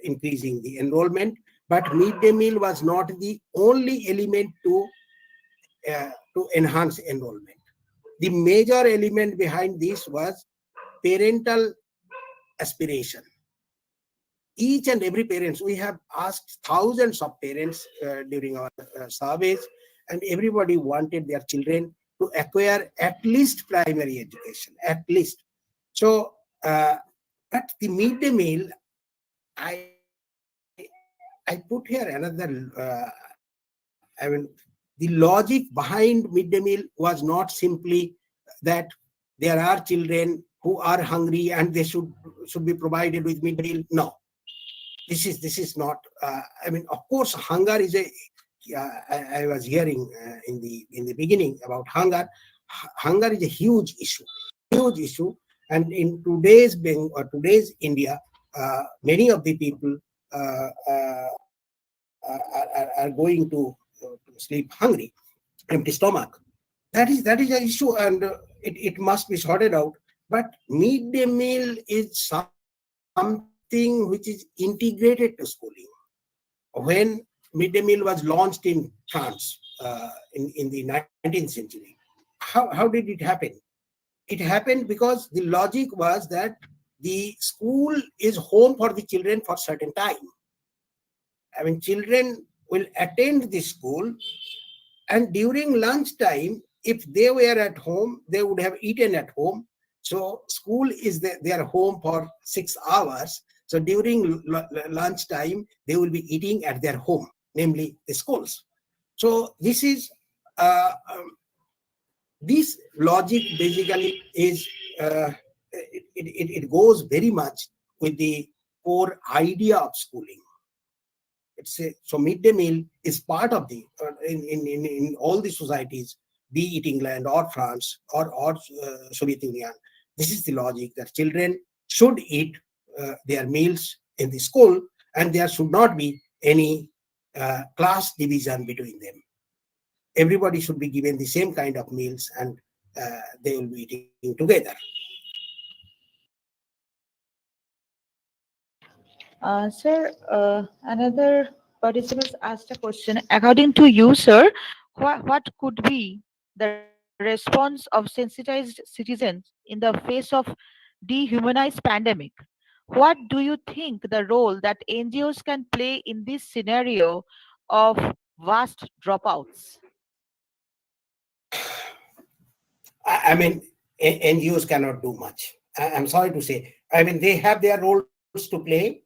Increasing the enrollment, but midday meal was not the only element to enhance enrollment. The major element behind this was parental aspiration. Each and every parents, we have asked thousands of parents during our surveys, and everybody wanted their children to acquire at least primary education, at least. So, but the midday meal, I put here another. The logic behind midday meal was not simply that there are children who are hungry and they should be provided with midday meal. No, this is not. Of course, hunger is a. I was hearing in the beginning about hunger. Hunger is a huge issue, and in today's India, many of the people are going to sleep hungry, empty stomach. That is an issue, and it must be sorted out. But midday meal is something which is integrated to schooling. When midday meal was launched in France in the 19th century, how did it happen? It happened because the logic was that the school is home for the children for certain time. Children will attend the school, and during lunchtime, if they were at home, they would have eaten at home. So school is their home for 6 hours. So during lunchtime, they will be eating at their home, namely the schools. So this is this logic basically is it goes very much with the core idea of schooling. So midday meal is part of the in all the societies, be it England or France or Soviet Union. This is the logic that children should eat their meals in the school, and there should not be any class division between them. Everybody should be given the same kind of meals, and they will be eating together. Sir, another participant asked a question. According to you, sir, what could be the response of sensitized citizens in the face of dehumanized pandemic? What do you think the role that NGOs can play in this scenario of vast dropouts? NGOs cannot do much. I'm sorry to say. They have their roles to play.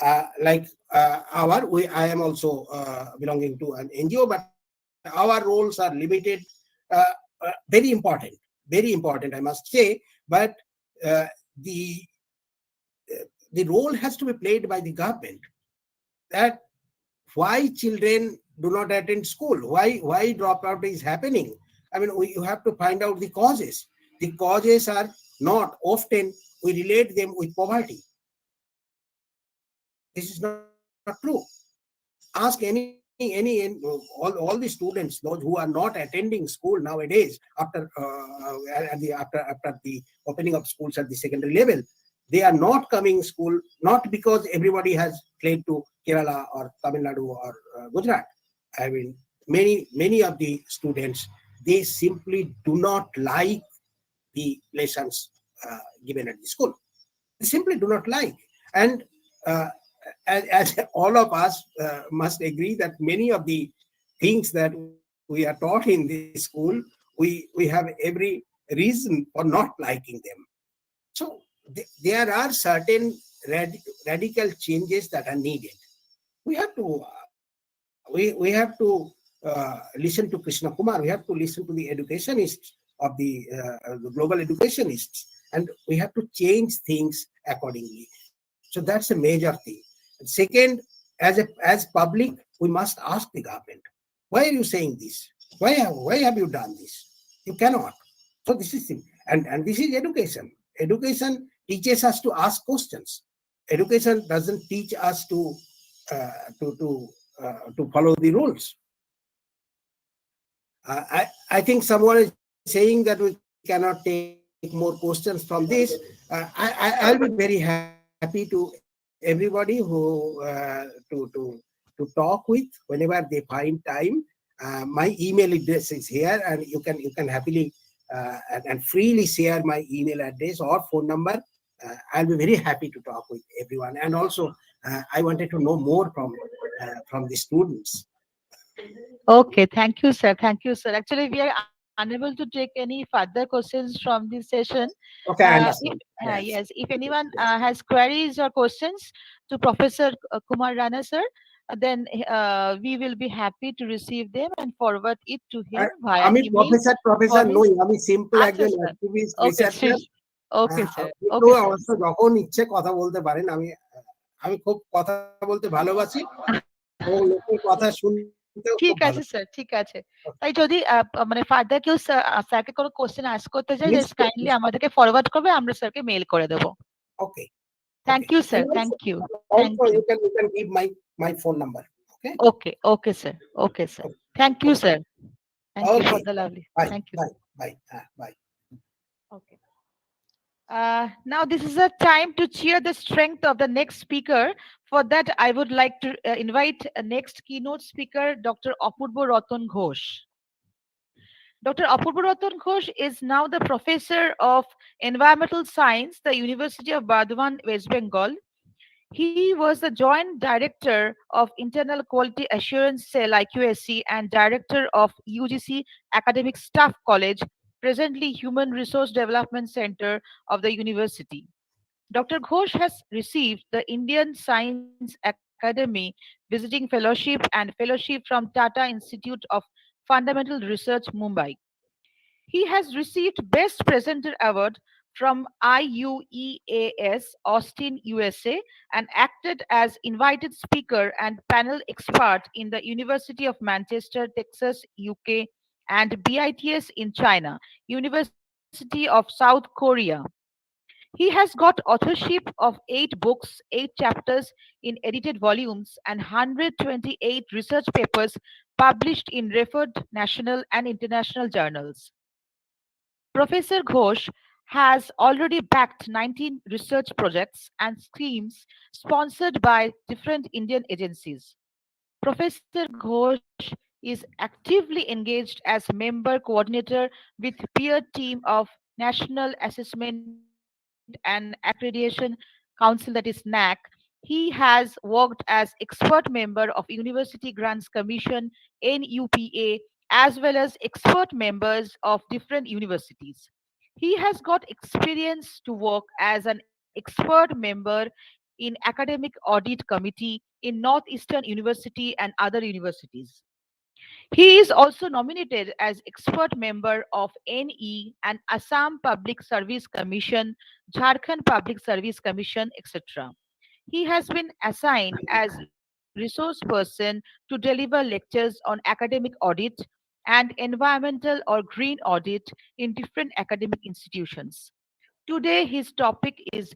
I am also belonging to an NGO, but our roles are limited. Very important, I must say. But the the role has to be played by the government. That why children do not attend school, why dropout is happening. You have to find out the causes. The causes are not often we relate them with poverty. This is not true. Ask all the students, those who are not attending school nowadays after the opening of schools at the secondary level. They are not coming school not because everybody has fled to Kerala or Tamil Nadu or Gujarat. Many of the students, they simply do not like the lessons given at the school. They simply do not like. And as all of us must agree that many of the things that we are taught in the school, we have every reason for not liking them. So there are certain radical changes that are needed. We have to listen to Krishna Kumar. We have to listen to the educationists of the global educationists, and we have to change things accordingly. So that's a major thing. And second, as public, we must ask the government, why are you saying this? Why have you done this? You cannot. So this is thing, and this is education. Education teaches us to ask questions. Education doesn't teach us uh, to to to follow the rules. I think someone is saying that we cannot take more questions from this. I'll be very happy to everybody who to talk with whenever they find time. My email address is here, and you can happily and freely share my email address or phone number. I'll be very happy to talk with everyone. And also, I wanted to know more from the students. Okay, thank you, sir. Thank you, sir. Actually, we are unable to take any further questions from this session. Okay, I If, understand. yes, Yes. if anyone has queries or questions to Professor Kumar Rana, sir, then we will be happy to receive them and forward it to him via আমি email professor for his. নই, আমি simple আচ্ছা, একজন sir. Activist Okay, researcher. okay, sir. কিন্তু Okay, sir. অবশ্য যখন ইচ্ছে কথা বলতে পারেন। আমি আমি খুব কথা বলতে ভালোবাসি এবং লোকের কথা শুনতেও খুব ঠিক ভালো। আছে স্যার, ঠিক আছে। তাই যদি মানে ফার্দার কেউ স্যারকে কোনো কোশ্চেন আস্ক করতে চাই, জাস্ট নিশ্চয়ই, কাইন্ডলি আমাদেরকে ফরওয়ার্ড করবে, আমরা স্যারকে মেইল করে দেবো। Okay, thank okay. You sir, And thank you, thank also you. you can give my phone number. Okay. Okay, okay sir, okay sir. Thank you sir, thank you for Okay. The lovely, Bye. Thank you. Bye. Bye. Bye. Okay. Now this is a time to cheer the strength of the next speaker. For that, I would like to invite next keynote speaker, Dr. Apurva Ratan Ghosh. Dr. Apurva Ratan Ghosh is now the professor of environmental science, the University of Bardhaman, West Bengal. He was the joint director of Internal Quality Assurance Cell IQSC and director of UGC Academic Staff College, presently Human Resource Development Center of the university. Dr. Ghosh has received the Indian Science Academy Visiting Fellowship and Fellowship from Tata Institute of Fundamental Research, Mumbai. He has received Best Presenter Award from IUEAS Austin, USA, and acted as invited speaker and panel expert in the University of Manchester, Texas, UK, and BITS in China, University of South Korea. He has got authorship of 8 books, 8 chapters in edited volumes, and 128 research papers published in referred national and international journals. Professor Ghosh has already backed 19 research projects and schemes sponsored by different Indian agencies. Professor Ghosh is actively engaged as member coordinator with peer team of National Assessment and Accreditation Council, that is NAC. He has worked as expert member of University Grants Commission, NUPA, as well as expert members of different universities. He has got experience to work as an expert member in academic audit committee in Northeastern University and other universities. He is also nominated as expert member of NE and Assam Public Service Commission, Jharkhand Public Service Commission, etc. He has been assigned as resource person to deliver lectures on academic audit and environmental or green audit in different academic institutions. Today, his topic is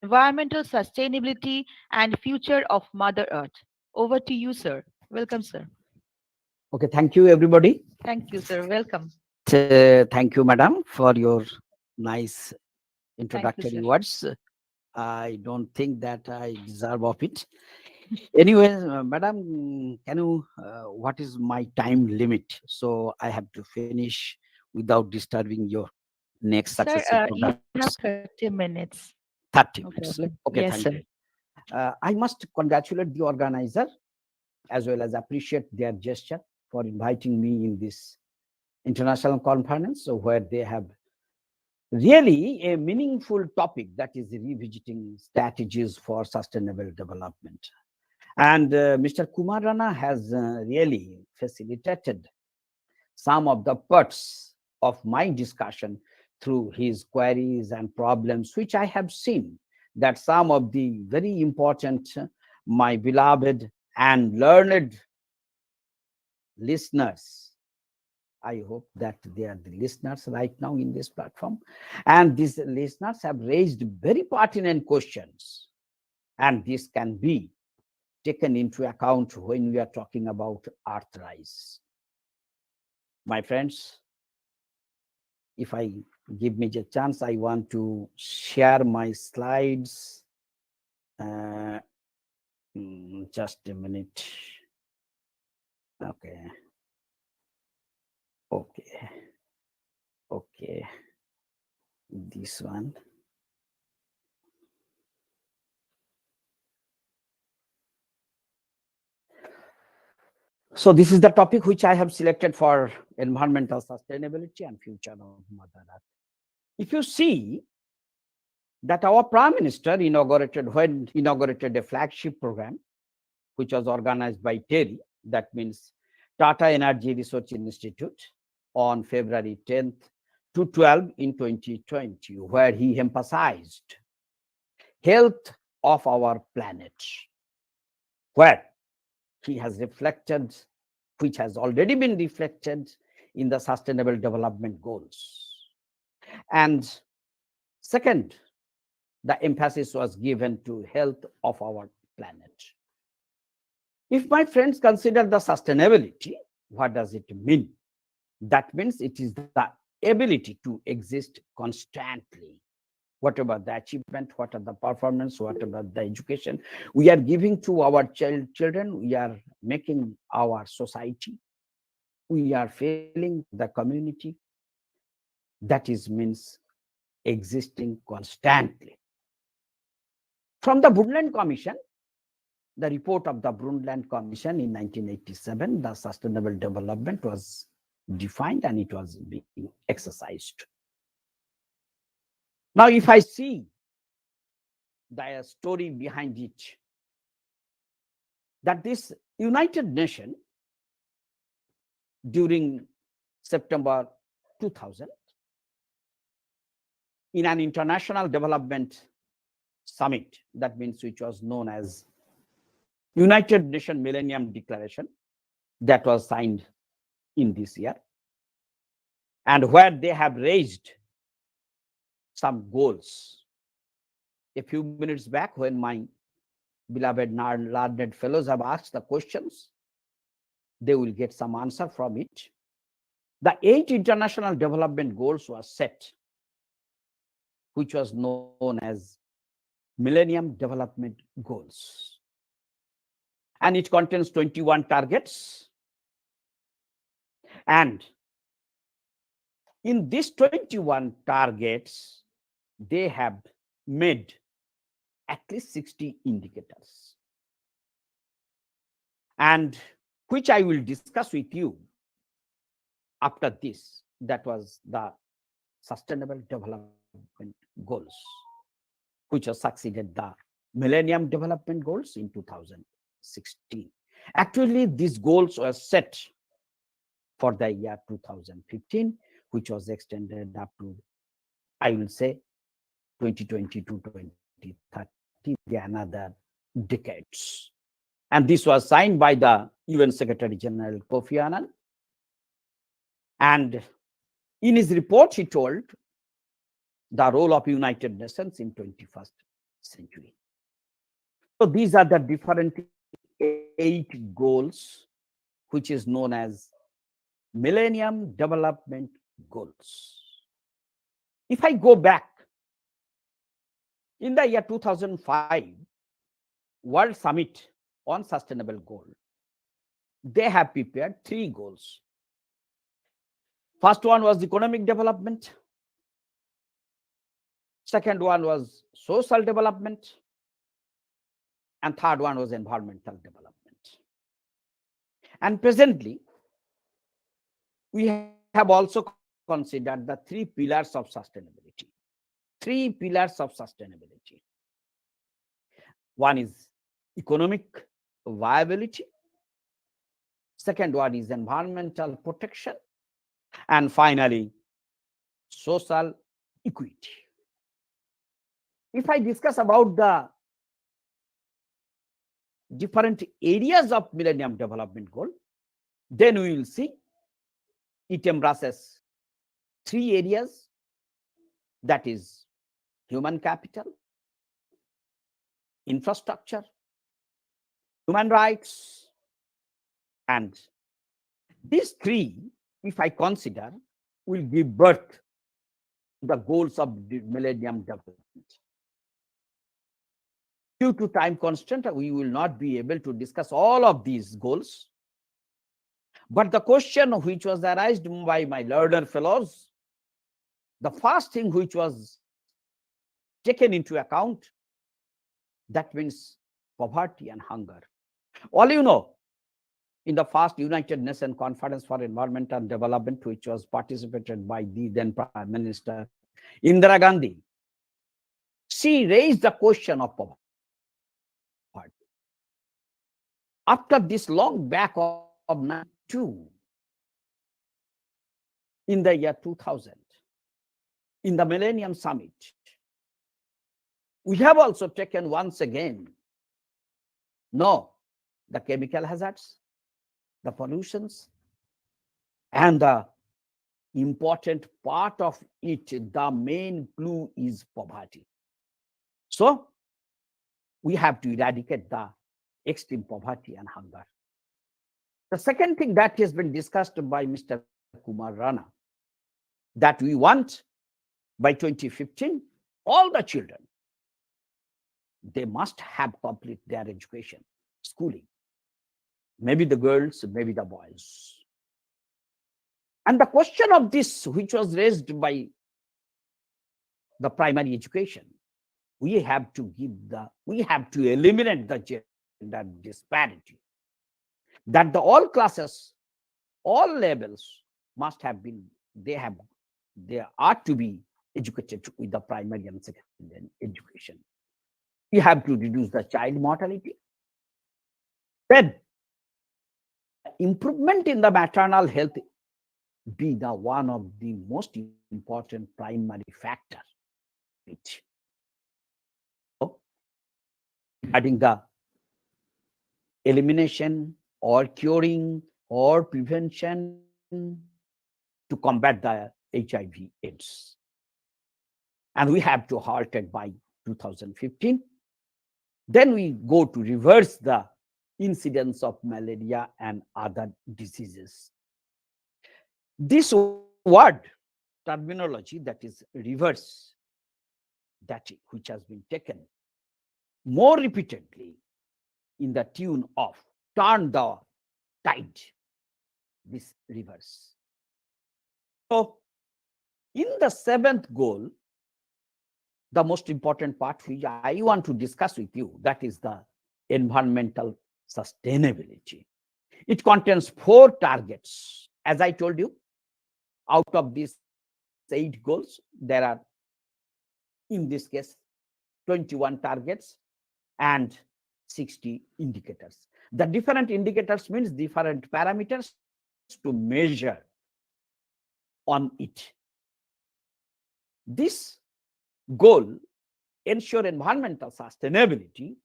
environmental sustainability and future of Mother Earth. Over to you, sir. Welcome, sir. Okay, thank you, everybody. Thank you, sir. Welcome. Thank you, madam, for your nice introductory sir. words. I don't think that I deserve of it. Anyway, madam, can you, what is my time limit? So I have to finish without disturbing your next Sir, successive you have programs. 30 minutes. 30 No minutes. problem. Okay, Yes, thank sir. you. I must congratulate the organizer as well as appreciate their gesture for inviting me in this international conference, so where they have really a meaningful topic, that is revisiting strategies for sustainable development. And Mr. Kumar Rana has really facilitated some of the parts of my discussion through his queries and problems, which I have seen that some of the very important, my beloved and learned listeners I hope that they are the listeners right now in this platform. And these listeners have raised very pertinent questions. And this can be taken into account when we are talking about Earthrise. My friends, if I give me the chance, I want to share my slides. Just a minute. Okay. Okay. Okay. This one. So this is the topic which I have selected for environmental sustainability and future of Mother Earth. If you see that our Prime Minister inaugurated a flagship program, which was organized by TERI, that means Tata Energy Research Institute, on February 10th to 12 in 2020, where he emphasized health of our planet, where he has reflected, which has already been reflected in the Sustainable Development Goals. And second, the emphasis was given to health of our planet. If my friends consider the sustainability, what does it mean? That means it is the ability to exist constantly. Whatever the achievement, whatever the performance, whatever the education we are giving to our children, we are making our society, we are failing the community. That is means existing constantly. From the Brundtland Commission, the report of the Brundtland Commission in 1987, the sustainable development was defined and it was being exercised. Now, if I see the story behind it, that this United Nations during September 2000, in an international development summit, that means which was known as United Nations Millennium Declaration, that was signed in this year, and where they have raised some goals. A few minutes back, when my beloved learned fellows have asked the questions, they will get some answer from it. The 8 international development goals were set, which was known as Millennium Development Goals. And it contains 21 targets. And in these 21 targets, they have made at least 60 indicators, and which I will discuss with you after this. That was the Sustainable Development Goals, which has succeeded the Millennium Development Goals in 2016. Actually, these goals were set for the year 2015, which was extended up to, I will say, 2020 to 2030, another decades. And this was signed by the UN Secretary General Kofi Annan. And in his report, he told the role of United Nations in 21st century. So these are the different 8 goals, which is known as Millennium Development Goals. If I go back, in the year 2005, World Summit on Sustainable Goal, they have prepared 3 goals. First one was economic development. Second one was social development. And third one was environmental development. And presently, we have also considered the 3 pillars of sustainability. 3 pillars of sustainability. One is economic viability. Second one is environmental protection. And finally, social equity. If I discuss about the different areas of Millennium Development Goal, then we will see it embraces three areas, that is human capital, infrastructure, human rights, and these three, if I consider, will give birth to the goals of the Millennium Development. Due to time constraint, we will not be able to discuss all of these goals. But the question which was raised by my learner fellows, the first thing which was taken into account, that means poverty and hunger. All you know, in the first United Nations Conference for Environment and Development, which was participated by the then Prime Minister Indira Gandhi, she raised the question of poverty. After this long back of 92, in the year 2000, in the Millennium Summit, we have also taken once again, no, the chemical hazards, the pollutions, and the important part of it, the main clue is poverty. So we have to eradicate the extreme poverty and hunger. The second thing that has been discussed by Mr. Kumar Rana, that we want by 2015, all the children, they must have complete their education, schooling. Maybe the girls, maybe the boys. And the question of this, which was raised by the primary education, we have to eliminate the gender disparity. That all classes, all levels must have been, they are to be educated with the primary and secondary education. We have to reduce the child mortality. Then improvement in the maternal health be the one of the most important primary factor, which regarding the elimination or curing or prevention to combat the HIV/AIDS. And we have to halt it by 2015. Then we go to reverse the incidence of malaria and other diseases. This word terminology, that is reverse, that which has been taken more repeatedly in the tune of turn the tide, this reverse. So in the seventh goal, the most important part which I want to discuss with you, that is the environmental sustainability. It contains 4 targets. As I told you, out of these 8 goals, there are, in this case, 21 targets and 60 indicators. The different indicators means different parameters to measure on it. This goal, ensure environmental sustainability,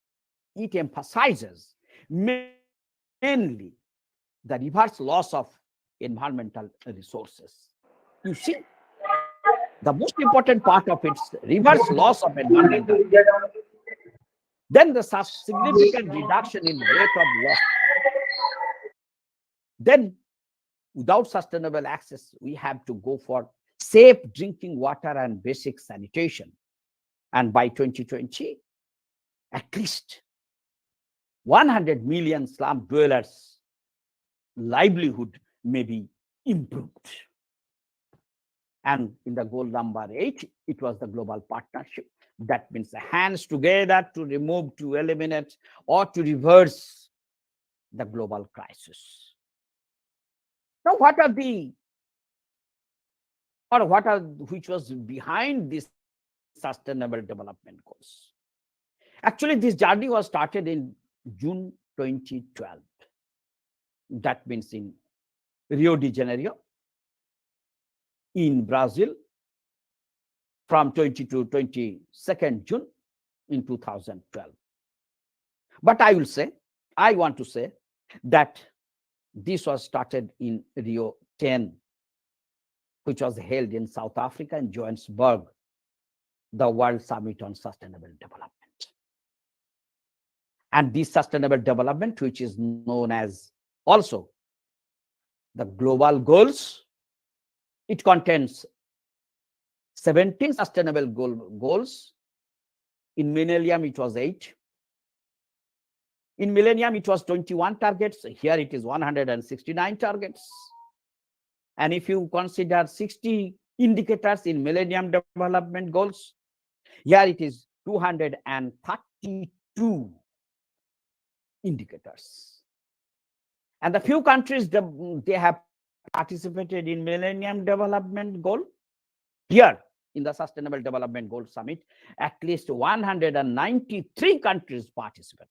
it emphasizes mainly the reverse loss of environmental resources. You see, the most important part of its reverse loss of environmental, then the significant reduction in rate of loss. Then, without sustainable access, we have to go for safe drinking water and basic sanitation. And by 2020, at least 100 million slum dwellers' livelihood may be improved. And in the goal number 8, it was the global partnership. That means the hands together to remove, to eliminate, or to reverse the global crisis. Now, which was behind this sustainable development goals? Actually, this journey was started in June 2012. That means in Rio de Janeiro, in Brazil, from 20 to 22nd June in 2012. But I want to say that this was started in Rio 10 which was held in South Africa in Johannesburg, the World Summit on Sustainable Development. And this sustainable development, which is known as also the global goals, it contains 17 sustainable goals. In millennium, it was 8. In millennium, it was 21 targets. Here it is 169 targets. And if you consider 60 indicators in millennium development goals, here it is 232 indicators. And the few countries they have participated in Millennium Development Goal, here in the Sustainable Development Goal Summit, at least 193 countries participated.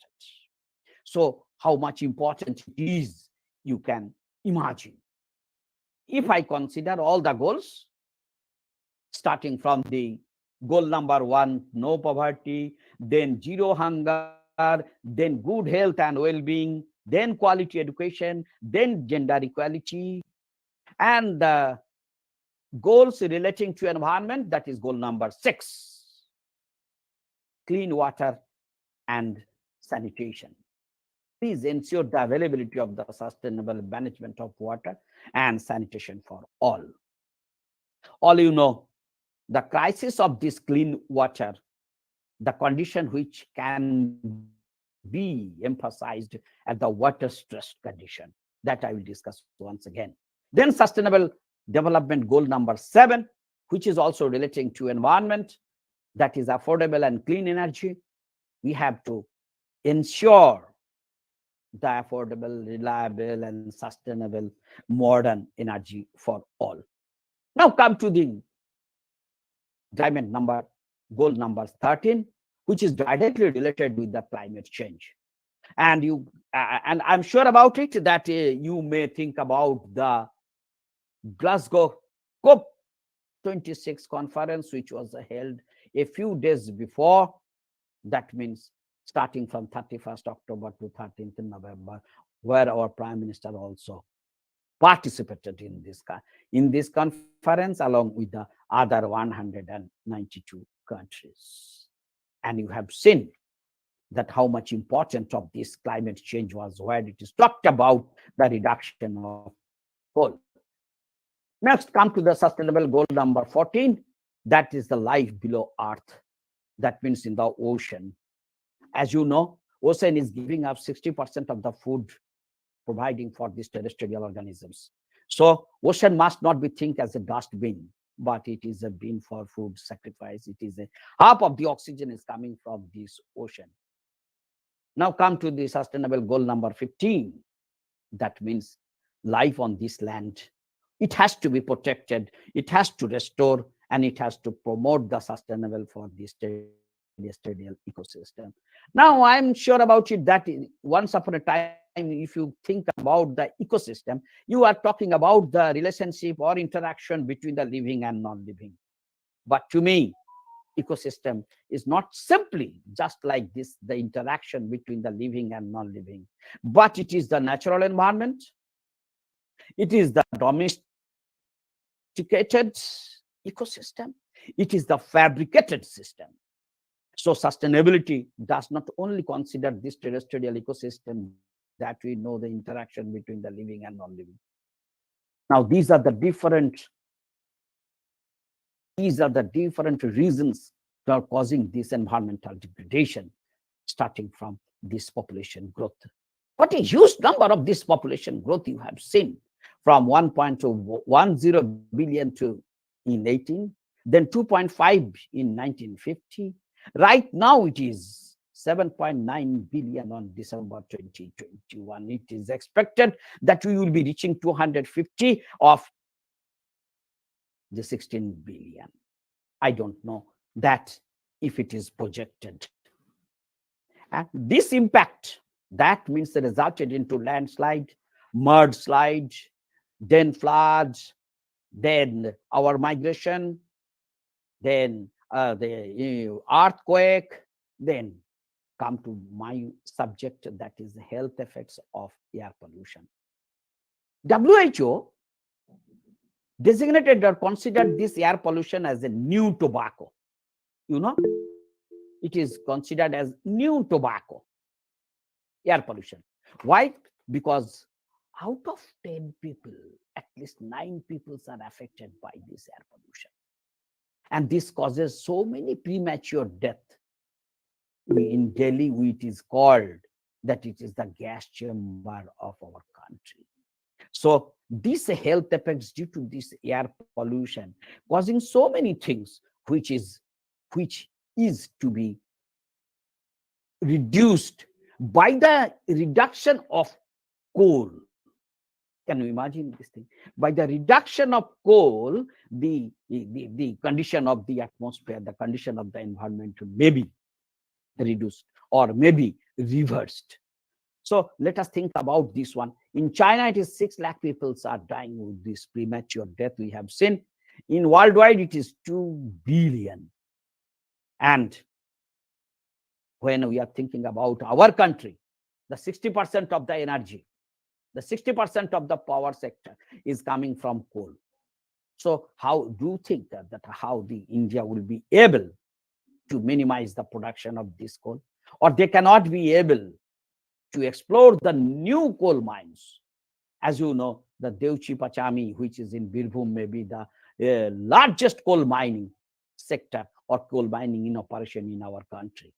So how much important it is, you can imagine. If I consider all the goals, starting from the goal number 1, no poverty, then zero hunger, then good health and well-being, then quality education, then gender equality, and the goals relating to environment, that is goal number 6, clean water and sanitation. Please ensure the availability of the sustainable management of water and sanitation for all. All you know, the crisis of this clean water, the condition which can be emphasized as the water stress condition, that I will discuss once again. Then sustainable development goal number 7, which is also relating to environment, that is affordable and clean energy. We have to ensure the affordable, reliable, and sustainable modern energy for all. Now come to the goal number 13, which is directly related with the climate change. And I'm sure about it that you may think about the Glasgow COP26 conference, which was held a few days before. That means starting from 31st October to 13th November, where our Prime Minister also participated in this conference along with the other 192 countries. And you have seen that how much important of this climate change was, where it is talked about the reduction of coal. Next, come to the sustainable goal number 14, that is the life below earth. That means in the ocean. As you know, ocean is giving up 60% of the food providing for these terrestrial organisms. So ocean must not be think as a dustbin, but it is a bin for food sacrifice. It is half of the oxygen is coming from this ocean. Now come to the sustainable goal number 15. That means life on this land. It has to be protected, it has to restore, and it has to promote the sustainable for this terrestrial ecosystem. Now I'm sure about it that once upon a time, if you think about the ecosystem, you are talking about the relationship or interaction between the living and non-living. But to me, ecosystem is not simply just like this, the interaction between the living and non-living, but it is the natural environment, it is the domesticated ecosystem, it is the fabricated system. So sustainability does not only consider this terrestrial ecosystem that we know the interaction between the living and non-living. Now these are the different reasons that are causing this environmental degradation, starting from this population growth. What a huge number of this population growth you have seen, from 1.10 billion in 18, then 2.5 in 1950. Right now it is 7.9 billion on December 2021. It is expected that we will be reaching 250 of the 16 billion. I don't know that if it is projected. And this impact, that means the resulted into landslide, mudslide, then floods, then our migration, then the earthquake, then come to my subject, that is the health effects of air pollution. WHO designated or considered this air pollution as a new tobacco. You know, it is considered as new tobacco, air pollution. Why? Because out of 10 people, at least 9 people are affected by this air pollution. And this causes so many premature death. In Delhi, it is called that it is the gas chamber of our country. So these health effects due to this air pollution causing so many things, which is to be reduced by the reduction of coal. Can you imagine this thing? By the reduction of coal, the condition of the atmosphere, the condition of the environment may be reduced or maybe reversed. So let us think about this one. In China, it is 6 lakh people are dying with this premature death we have seen. In worldwide, it is 2 billion. And when we are thinking about our country, the 60% of the energy, the 60% of the power sector is coming from coal. So how do you think that how the India will be able to minimize the production of this coal? Or they cannot be able to explore the new coal mines? As you know, the Deutsche Pachami, which is in Birbhum, may be the largest coal mining sector or coal mining in operation in our country.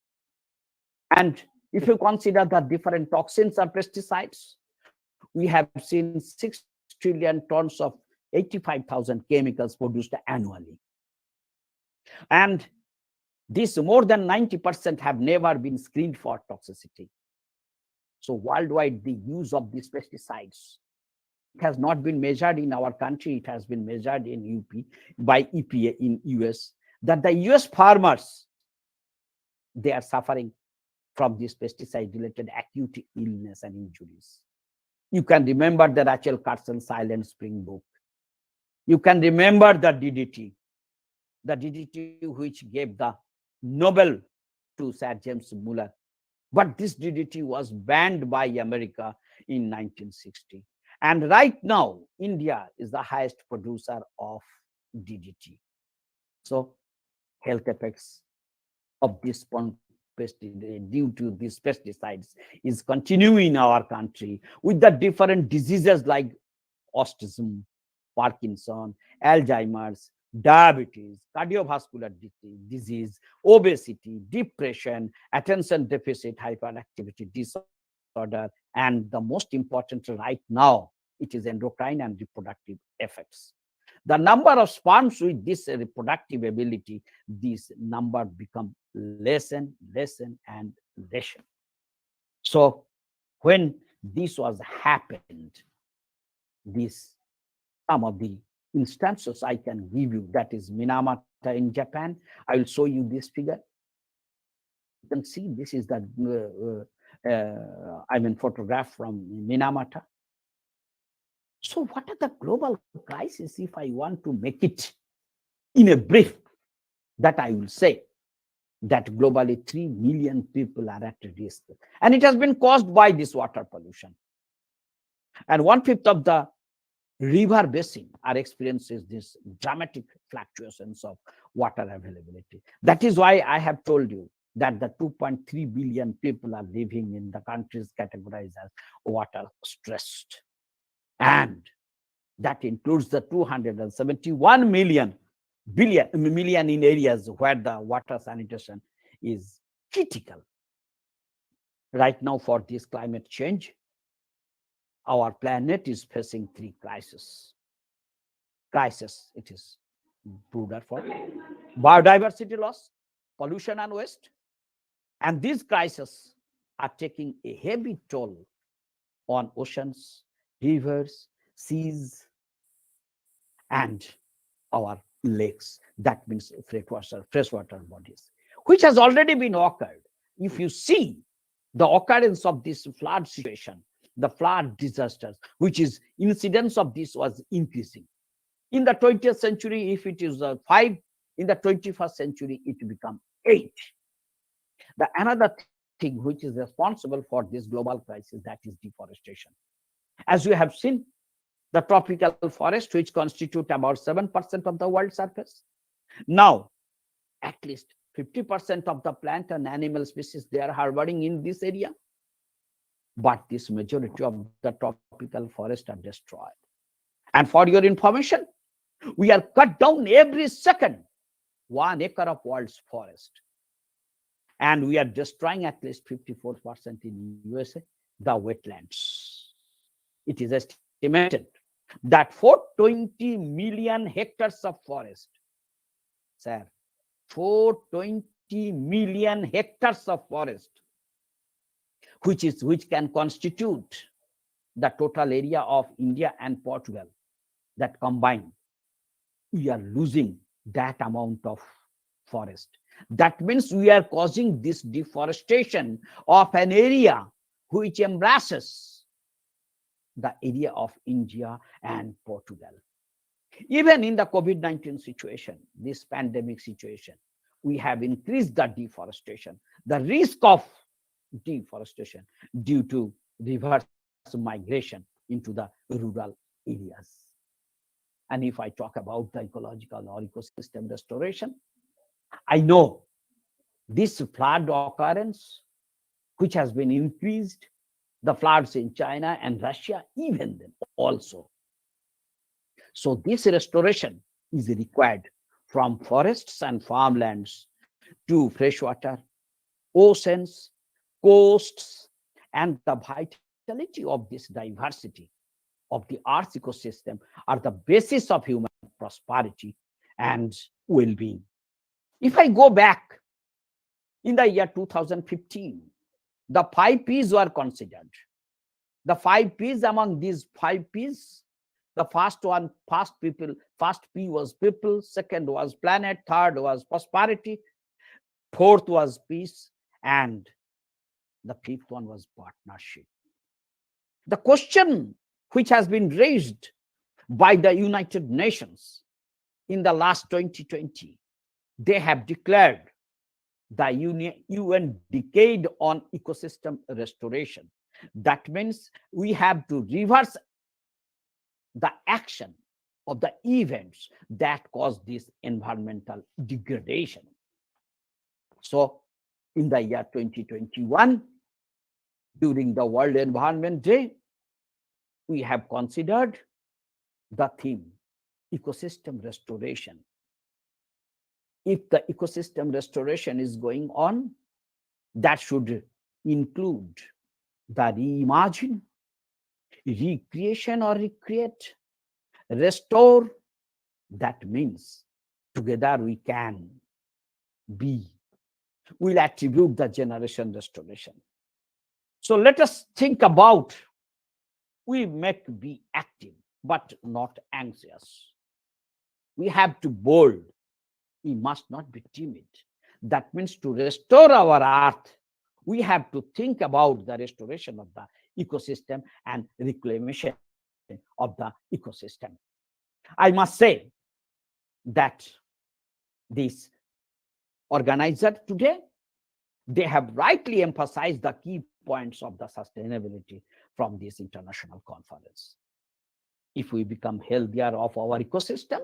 And if you consider the different toxins or pesticides, we have seen 6 trillion tons of 85,000 chemicals produced annually. And this more than 90% have never been screened for toxicity. So worldwide, the use of these pesticides, it has not been measured in our country. It has been measured in UP by EPA in US, that the US farmers, they are suffering from this pesticide-related acute illness and injuries. You can remember the Rachel Carson Silent Spring book. You can remember the DDT which gave the Nobel to Sir James Muller. But this DDT was banned by America in 1960. And right now, India is the highest producer of DDT. So health effects of this due to these pesticides is continuing in our country with the different diseases like autism, Parkinson, Alzheimer's, diabetes, cardiovascular disease, obesity, depression, attention deficit hyperactivity disorder, and the most important right now, it is endocrine and reproductive effects. The number of sperms with this reproductive ability, this number become lessen and lessen. So when this was happened, this some of the instances I can give you, that is Minamata in Japan. I will show you this figure. You can see this is the photograph from Minamata. So what are the global crises? If I want to make it in a brief, that I will say that globally 3 million people are at risk. And it has been caused by this water pollution. And 1/5 of the river basin are experiencing this dramatic fluctuations of water availability. That is why I have told you that the 2.3 billion people are living in the countries categorized as water stressed. And that includes the 271 million in areas where the water sanitation is critical. Right now, for this climate change, our planet is facing 3 crises. It is broader for biodiversity loss, pollution and waste. And these crises are taking a heavy toll on oceans, rivers, seas, and our lakes. That means freshwater bodies, which has already been occurred. If you see the occurrence of this flood situation, the flood disasters, which is incidence of this was increasing. In the 20th century, if it is 5, in the 21st century, it will become 8. The another thing which is responsible for this global crisis, that is deforestation. As you have seen, the tropical forest, which constitute about 7% of the world surface. Now, at least 50% of the plant and animal species, they are harboring in this area. But this majority of the tropical forest are destroyed. And for your information, we are cut down every second 1 acre of world's forest. And we are destroying at least 54% in USA, the wetlands. It is estimated that 420 million hectares of forest, sir, 420 million hectares of forest, which can constitute the total area of India and Portugal, that combined, we are losing that amount of forest. That means we are causing this deforestation of an area which embraces the area of India and Portugal. Even in the COVID-19 situation, this pandemic situation, we have increased the deforestation, the risk of deforestation due to reverse migration into the rural areas. And if I talk about the ecological or ecosystem restoration, I know this flood occurrence, which has been increased, the floods in China and Russia, even then also. So this restoration is required from forests and farmlands to freshwater, oceans, coasts, and the vitality of this diversity of the Earth's ecosystem are the basis of human prosperity and well-being. If I go back in the year 2015, the 5 P's were considered. The 5 P's, among these 5 P's, the first P was people, second was planet, third was prosperity, fourth was peace, and the fifth one was partnership. The question which has been raised by the United Nations in the last 2020, they have declared the UN Decade on Ecosystem Restoration. That means we have to reverse the action of the events that cause this environmental degradation. So in the year 2021, during the World Environment Day, we have considered the theme ecosystem restoration. If the ecosystem restoration is going on, that should include the reimagine, recreation or recreate, restore. That means together we can be. We'll attribute the generation restoration. So let us think about, we make be active, but not anxious. We have to bold. We must not be timid. That means to restore our earth, we have to think about the restoration of the ecosystem and reclamation of the ecosystem. I must say that this organizer today, they have rightly emphasized the key points of the sustainability from this international conference. If we become healthier of our ecosystem,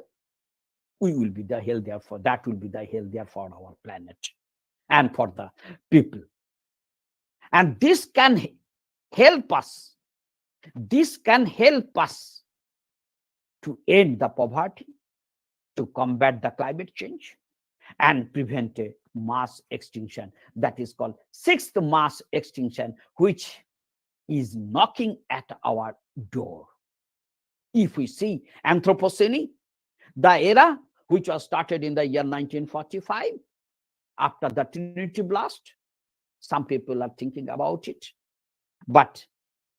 we will be the healthier for that, will be the healthier for our planet and for the people. And this can help us. This can help us to end the poverty, to combat the climate change, and prevent a mass extinction that is called sixth mass extinction, which is knocking at our door. If we see Anthropocene, the era which was started in the year 1945, after the Trinity blast, some people are thinking about it, but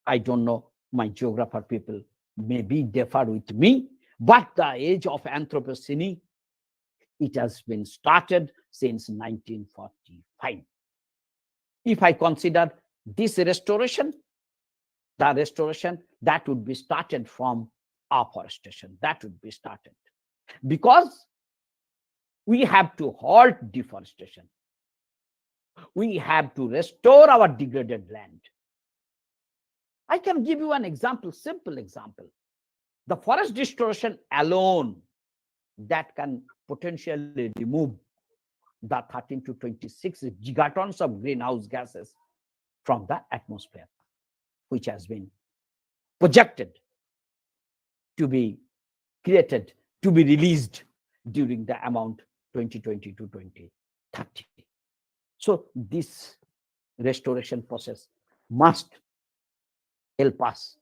I don't know, my geographer people maybe differ with me, but the age of Anthropocene, it has been started since 1945. If I consider this restoration, the restoration that would be started from afforestation, that would be started. Because we have to halt deforestation. We have to restore our degraded land. I can give you an example, simple example. The forest restoration alone that can potentially remove the 13 to 26 gigatons of greenhouse gases from the atmosphere, which has been projected to be created, to be released during the amount 2020 to 2030. So this restoration process must help us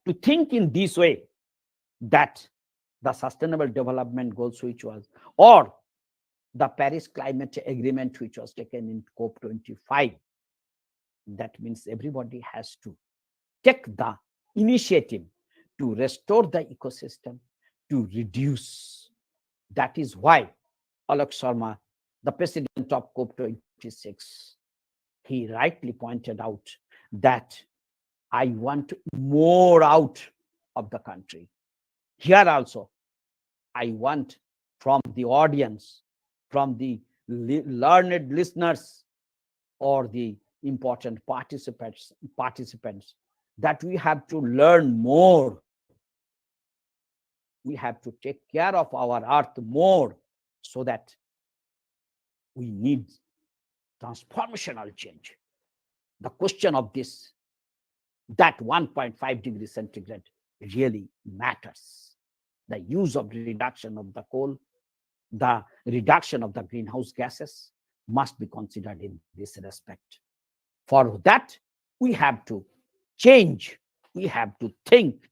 to think in this way, that the sustainable development goals, which was, or the Paris Climate Agreement, which was taken in COP25, that means everybody has to take the initiative to restore the ecosystem, to reduce. That is why Alok Sharma, the president of COP26, he rightly pointed out that I want more out of the country. Here also, I want from the audience, from the learned listeners or the important participants, that we have to learn more. We have to take care of our earth more, so that we need transformational change. The question of this, that 1.5 degrees centigrade really matters. The use of reduction of the coal, the reduction of the greenhouse gases must be considered in this respect. For that, we have to change. We have to think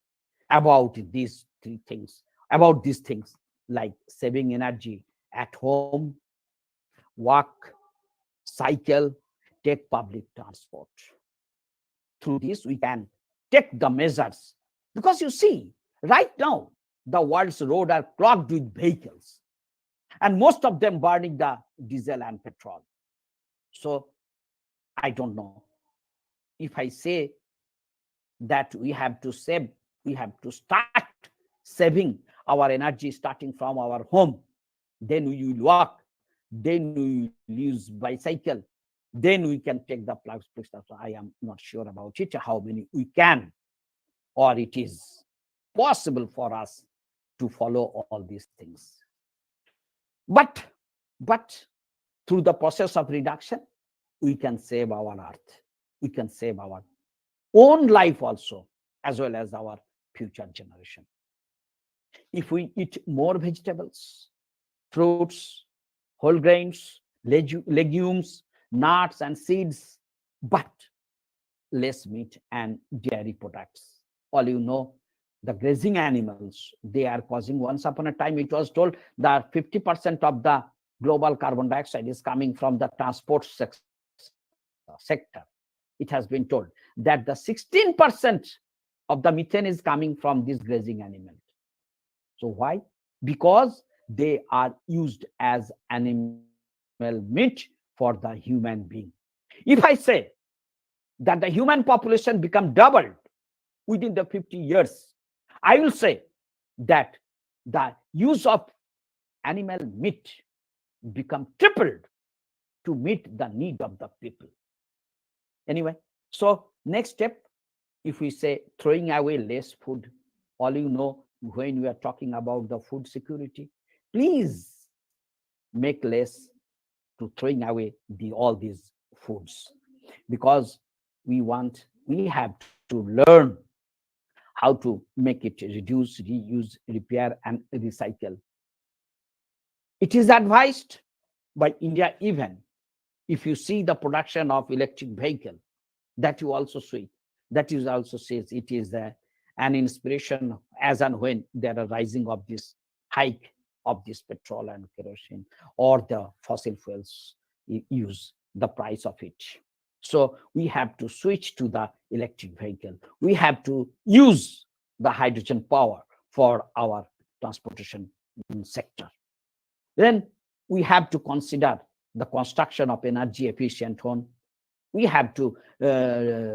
about these things, like saving energy at home, walk, cycle, take public transport. Through this, we can take the measures. Because you see, right now, the world's roads are clogged with vehicles, and most of them burning the diesel and petrol. So I don't know. If I say that we have to save, we have to start saving our energy starting from our home, then we will walk, then we will use bicycle, then we can take the public stuff. I am not sure about it, how many we can, or it is possible for us to follow all these things. But through the process of reduction, we can save our earth. We can save our own life also, as well as our future generation. If we eat more vegetables, fruits, whole grains, legumes, nuts and seeds, but less meat and dairy products. All you know, the grazing animals, they are causing, once upon a time it was told that 50% of the global carbon dioxide is coming from the transport sector. It has been told that the 16% of the methane is coming from these grazing animals. So why? Because they are used as animal meat for the human being. If I say that the human population become doubled within the 50 years, I will say that the use of animal meat become tripled to meet the need of the people. Anyway, so next step, if we say throwing away less food, all you know, when we are talking about the food security, please make less to throwing away all these foods, because we have to learn how to make it reduce, reuse, repair, and recycle. It is advised by India. Even if you see the production of electric vehicle, that you also see, that is also says it is an inspiration as and when there are rising of this hike of this petrol and kerosene or the fossil fuels use, the price of it. So we have to switch to the electric vehicle. We have to use the hydrogen power for our transportation sector. Then we have to consider the construction of energy efficient home. We have to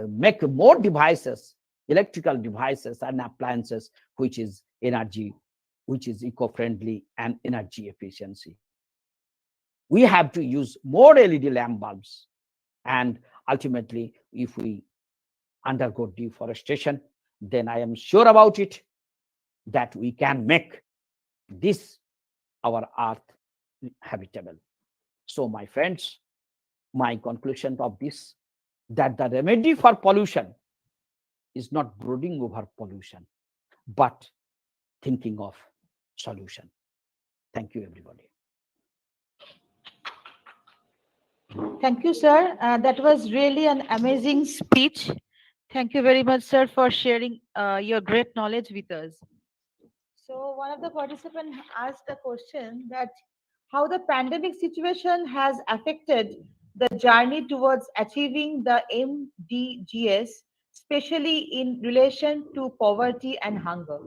make more devices, electrical devices and appliances, which is eco-friendly and energy efficiency. We have to use more LED lamp bulbs. And ultimately, if we undergo deforestation, then I am sure about it, that we can make this our earth habitable. So my friends, my conclusion of this, that the remedy for pollution is not brooding over pollution, but thinking of solution. Thank you, everybody. Thank you, sir. That was really an amazing speech. Thank you very much, sir, for sharing your great knowledge with us. So, one of the participants asked a question that how the pandemic situation has affected the journey towards achieving the MDGs, especially in relation to poverty and hunger.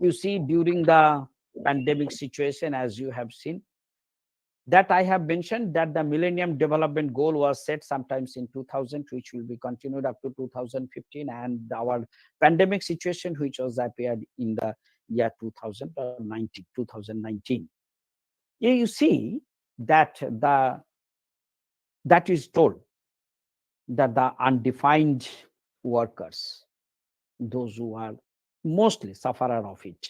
You see, during the pandemic situation, as you have seen, that I have mentioned that the Millennium Development Goal was set sometimes in 2000, which will be continued up to 2015, and our pandemic situation, which was appeared in the year 2019. Here you see that that is told that the undefined workers, those who are mostly sufferer of it,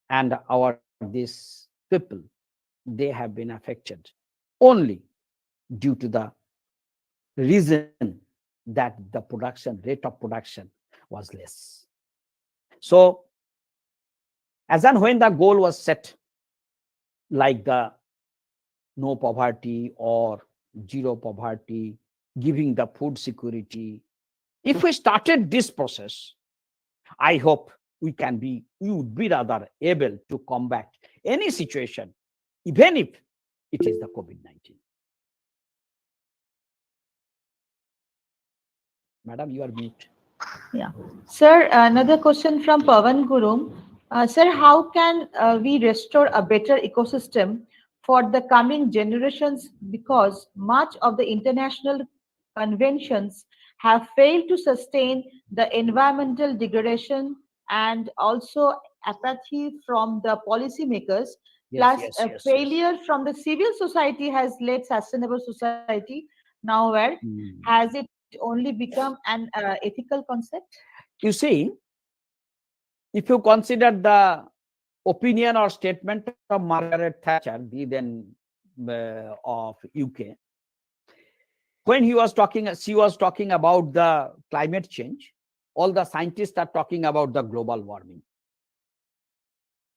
and our these people, they have been affected only due to the reason that the rate of production was less. So as and when the goal was set, like the no poverty or zero poverty, giving the food security, if we started this process, I hope we would be rather able to combat any situation, even if it is the COVID-19. Madam, you are mute. Yeah. Sir, another question from Pavan Gurum. Sir, how can we restore a better ecosystem for the coming generations because much of the international conventions have failed to sustain the environmental degradation and also apathy from the policymakers, Yes, plus yes, a yes, yes. failure from the civil society has led sustainable society nowhere. Has it only become an ethical concept? You see, if you consider the opinion or statement of Margaret Thatcher, the then of UK, when she was talking about the climate change, all the scientists are talking about the global warming.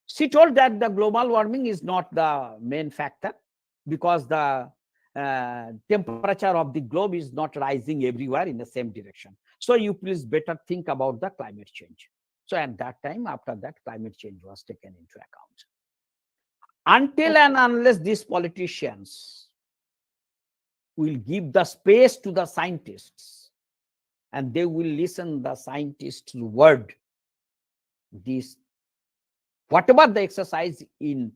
She told that the global warming is not the main factor because the temperature of the globe is not rising everywhere in the same direction. So you please better think about the climate change. So at that time, after that, climate change was taken into account. Until and unless these politicians will give the space to the scientists and they will listen the scientists' word, this whatever the exercise in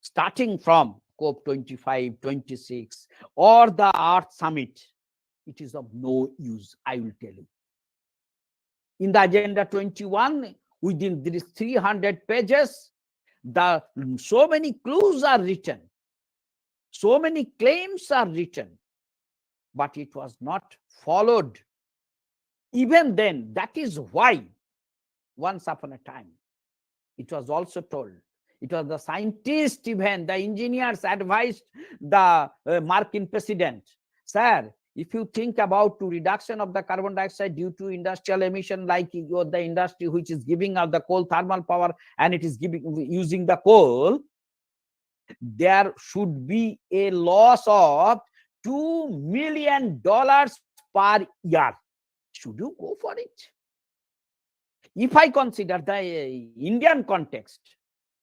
starting from COP25, 26, or the Earth Summit, it is of no use, I will tell you. In the Agenda 21, within these 300 pages, so many clues are written, so many claims are written, but it was not followed. Even then, that is why, once upon a time, it was also told, it was the scientists, even the engineers advised the Markin president, sir, if you think about to reduction of the carbon dioxide due to industrial emission, like the industry which is giving out the coal thermal power and it is using the coal, there should be a loss of $2 million per year. Should you go for it? If I consider the Indian context,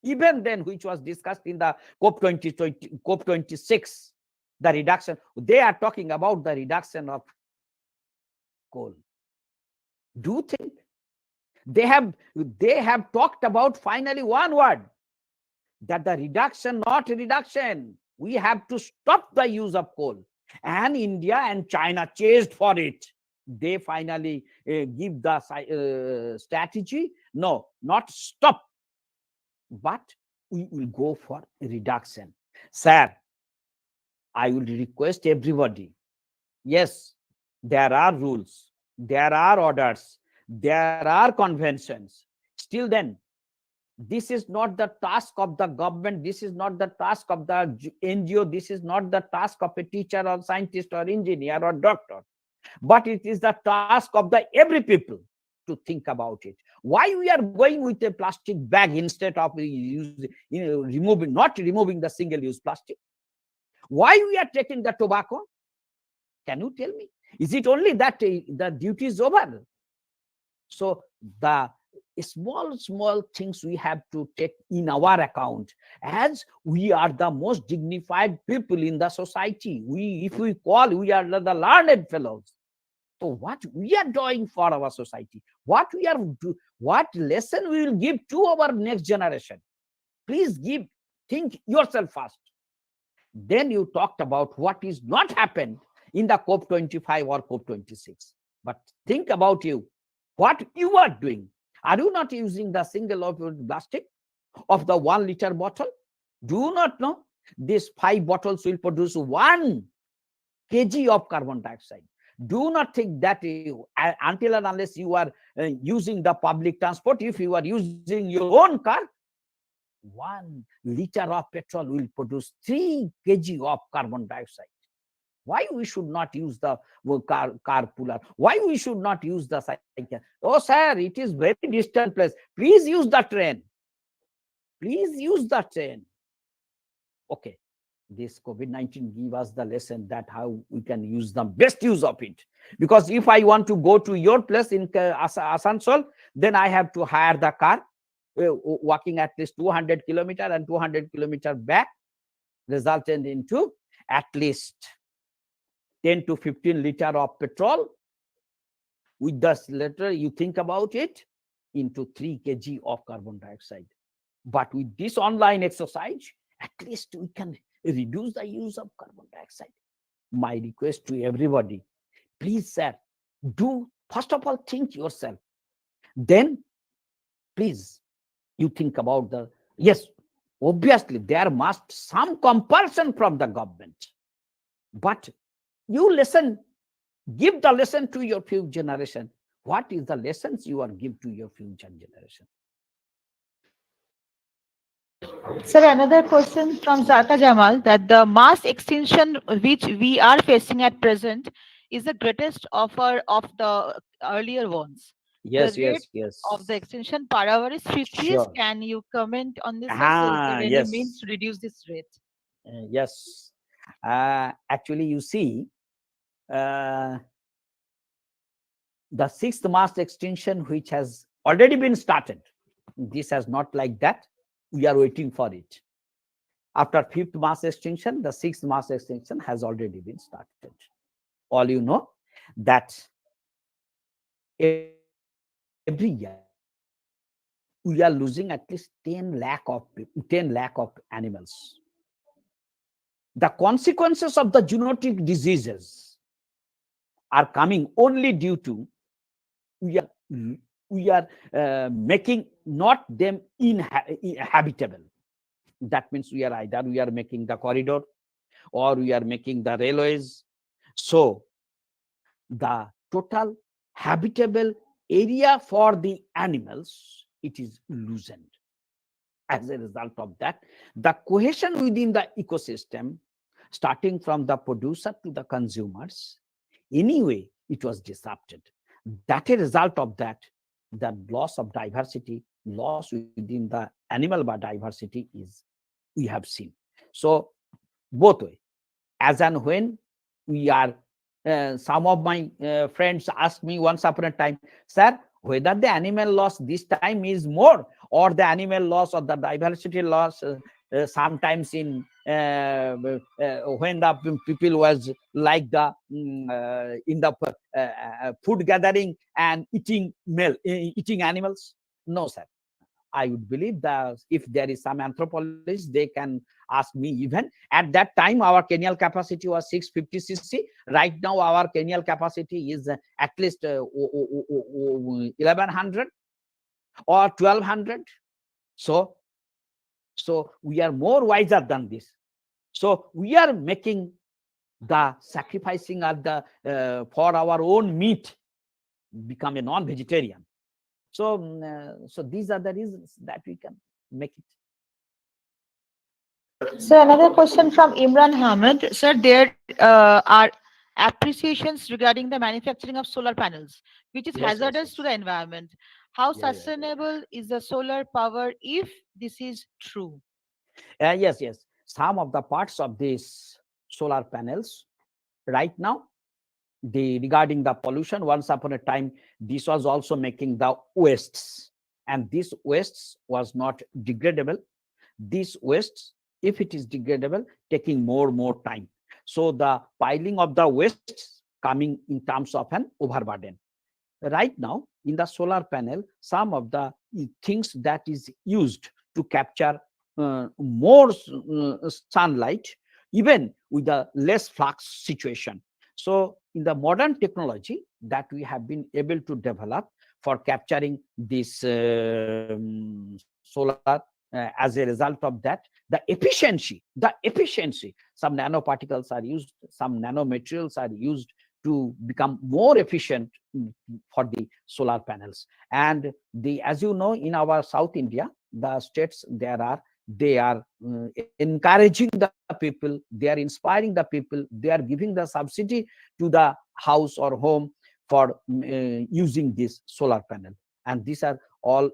even then, which was discussed in the COP26, the reduction, they are talking about the reduction of coal. Do you think they have talked about finally one word, that the reduction, not reduction, we have to stop the use of coal. And India and China chased for it. They finally give the strategy, no, not stop, but we will go for reduction. Sir, I will request everybody, yes, there are rules, there are orders, there are conventions, Still then, this is not the task of the government. This is not the task of the NGO. This is not the task of a teacher or scientist or engineer or doctor. But it is the task of the every people to think about it. Why we are going with a plastic bag instead of not removing the single-use plastic? Why we are taking the tobacco? Can you tell me? Is it only that the duty is over? So the small things we have to take in our account, as we are the most dignified people in the society. If we call, we are the learned fellows. So what we are doing for our society, what lesson we will give to our next generation? Please think yourself first. Then you talked about what is not happened in the COP25 or COP26. But think about what you are doing. Are you not using the single-use plastic of the 1 liter bottle? Do you not know these 5 bottles will produce 1 kg of carbon dioxide? Do not think that until and unless you are using the public transport, if you are using your own car, 1 liter of petrol will produce 3 kg of carbon dioxide. Why we should not use the carpooler? Why we should not use the cycle? Oh, sir, it is very distant place. Please use the train. Please use the train. Okay. This COVID-19 give us the lesson that how we can use the best use of it. Because if I want to go to your place in Asansol, then I have to hire the car, walking at least 200 kilometer and 200 kilometer back, resulting into at least 10 to 15 liter of petrol. With this letter, you think about it, into 3 kg of carbon dioxide. But with this online exercise, at least we can reduce the use of carbon dioxide. My request to everybody, please, sir, do first of all think yourself. Then, please, you think about yes, obviously there must some compulsion from the government. But you give the lesson to your future generation. What is the lessons you are give to your future generation? Sir, another question from Zaka Jamal, that the mass extinction which we are facing at present is the greatest offer of the earlier ones. Yes, the rate yes. of the extinction per hour is 50. Sure. Can you comment on this? Is there any Yes. means to reduce this rate? Yes. Actually, you see, the 6th mass extinction, which has already been started. This has not like that. We are waiting for it. After 5th mass extinction, the 6th mass extinction has already been started. All you know that every year we are losing at least 10 lakh of animals. The consequences of the zoonotic diseases are coming only due to we are making not them inhabitable. That means we are making the corridor or we are making the railways. So the total habitable area for the animals, it is loosened. As a result of that, the cohesion within the ecosystem, starting from the producer to the consumers, anyway, it was disrupted. That a result of that, the loss of diversity, loss within the animal biodiversity is we have seen. So both way, as and when we are, some of my friends asked me once upon a time, sir, whether the animal loss this time is more or the animal loss or the diversity loss sometimes in when the people was like the in the food gathering and eating animals. No, sir. I would believe that if there is some anthropologist, they can ask me even. At that time, our Kenyan capacity was 650 cc. Right now, our Kenyan capacity is at least 1100 or 1200. So we are more wiser than this. So we are making the sacrificing of the for our own meat become a non-vegetarian. So, so these are the reasons that we can make it. So another question from Imran Hamid. Sir, there are appreciations regarding the manufacturing of solar panels, which is Yes, yes, hazardous to yes. the environment. How Yeah, yeah, yeah. sustainable is the solar power if this is true? Yes, yes. Some of the parts of these solar panels right now, the regarding the pollution, once upon a time, this was also making the wastes, and this wastes was not degradable. This wastes, if it is degradable, taking more time. So the piling of the wastes coming in terms of an overburden. Right now, in the solar panel, some of the things that is used to capture more sunlight, even with a less flux situation. So in the modern technology that we have been able to develop for capturing this solar, as a result of that, the efficiency, some nanoparticles are used, some nanomaterials are used to become more efficient for the solar panels. And the, as you know, in our South India, the states there are, they are encouraging the people, they are inspiring the people, they are giving the subsidy to the house or home for using this solar panel. And these are all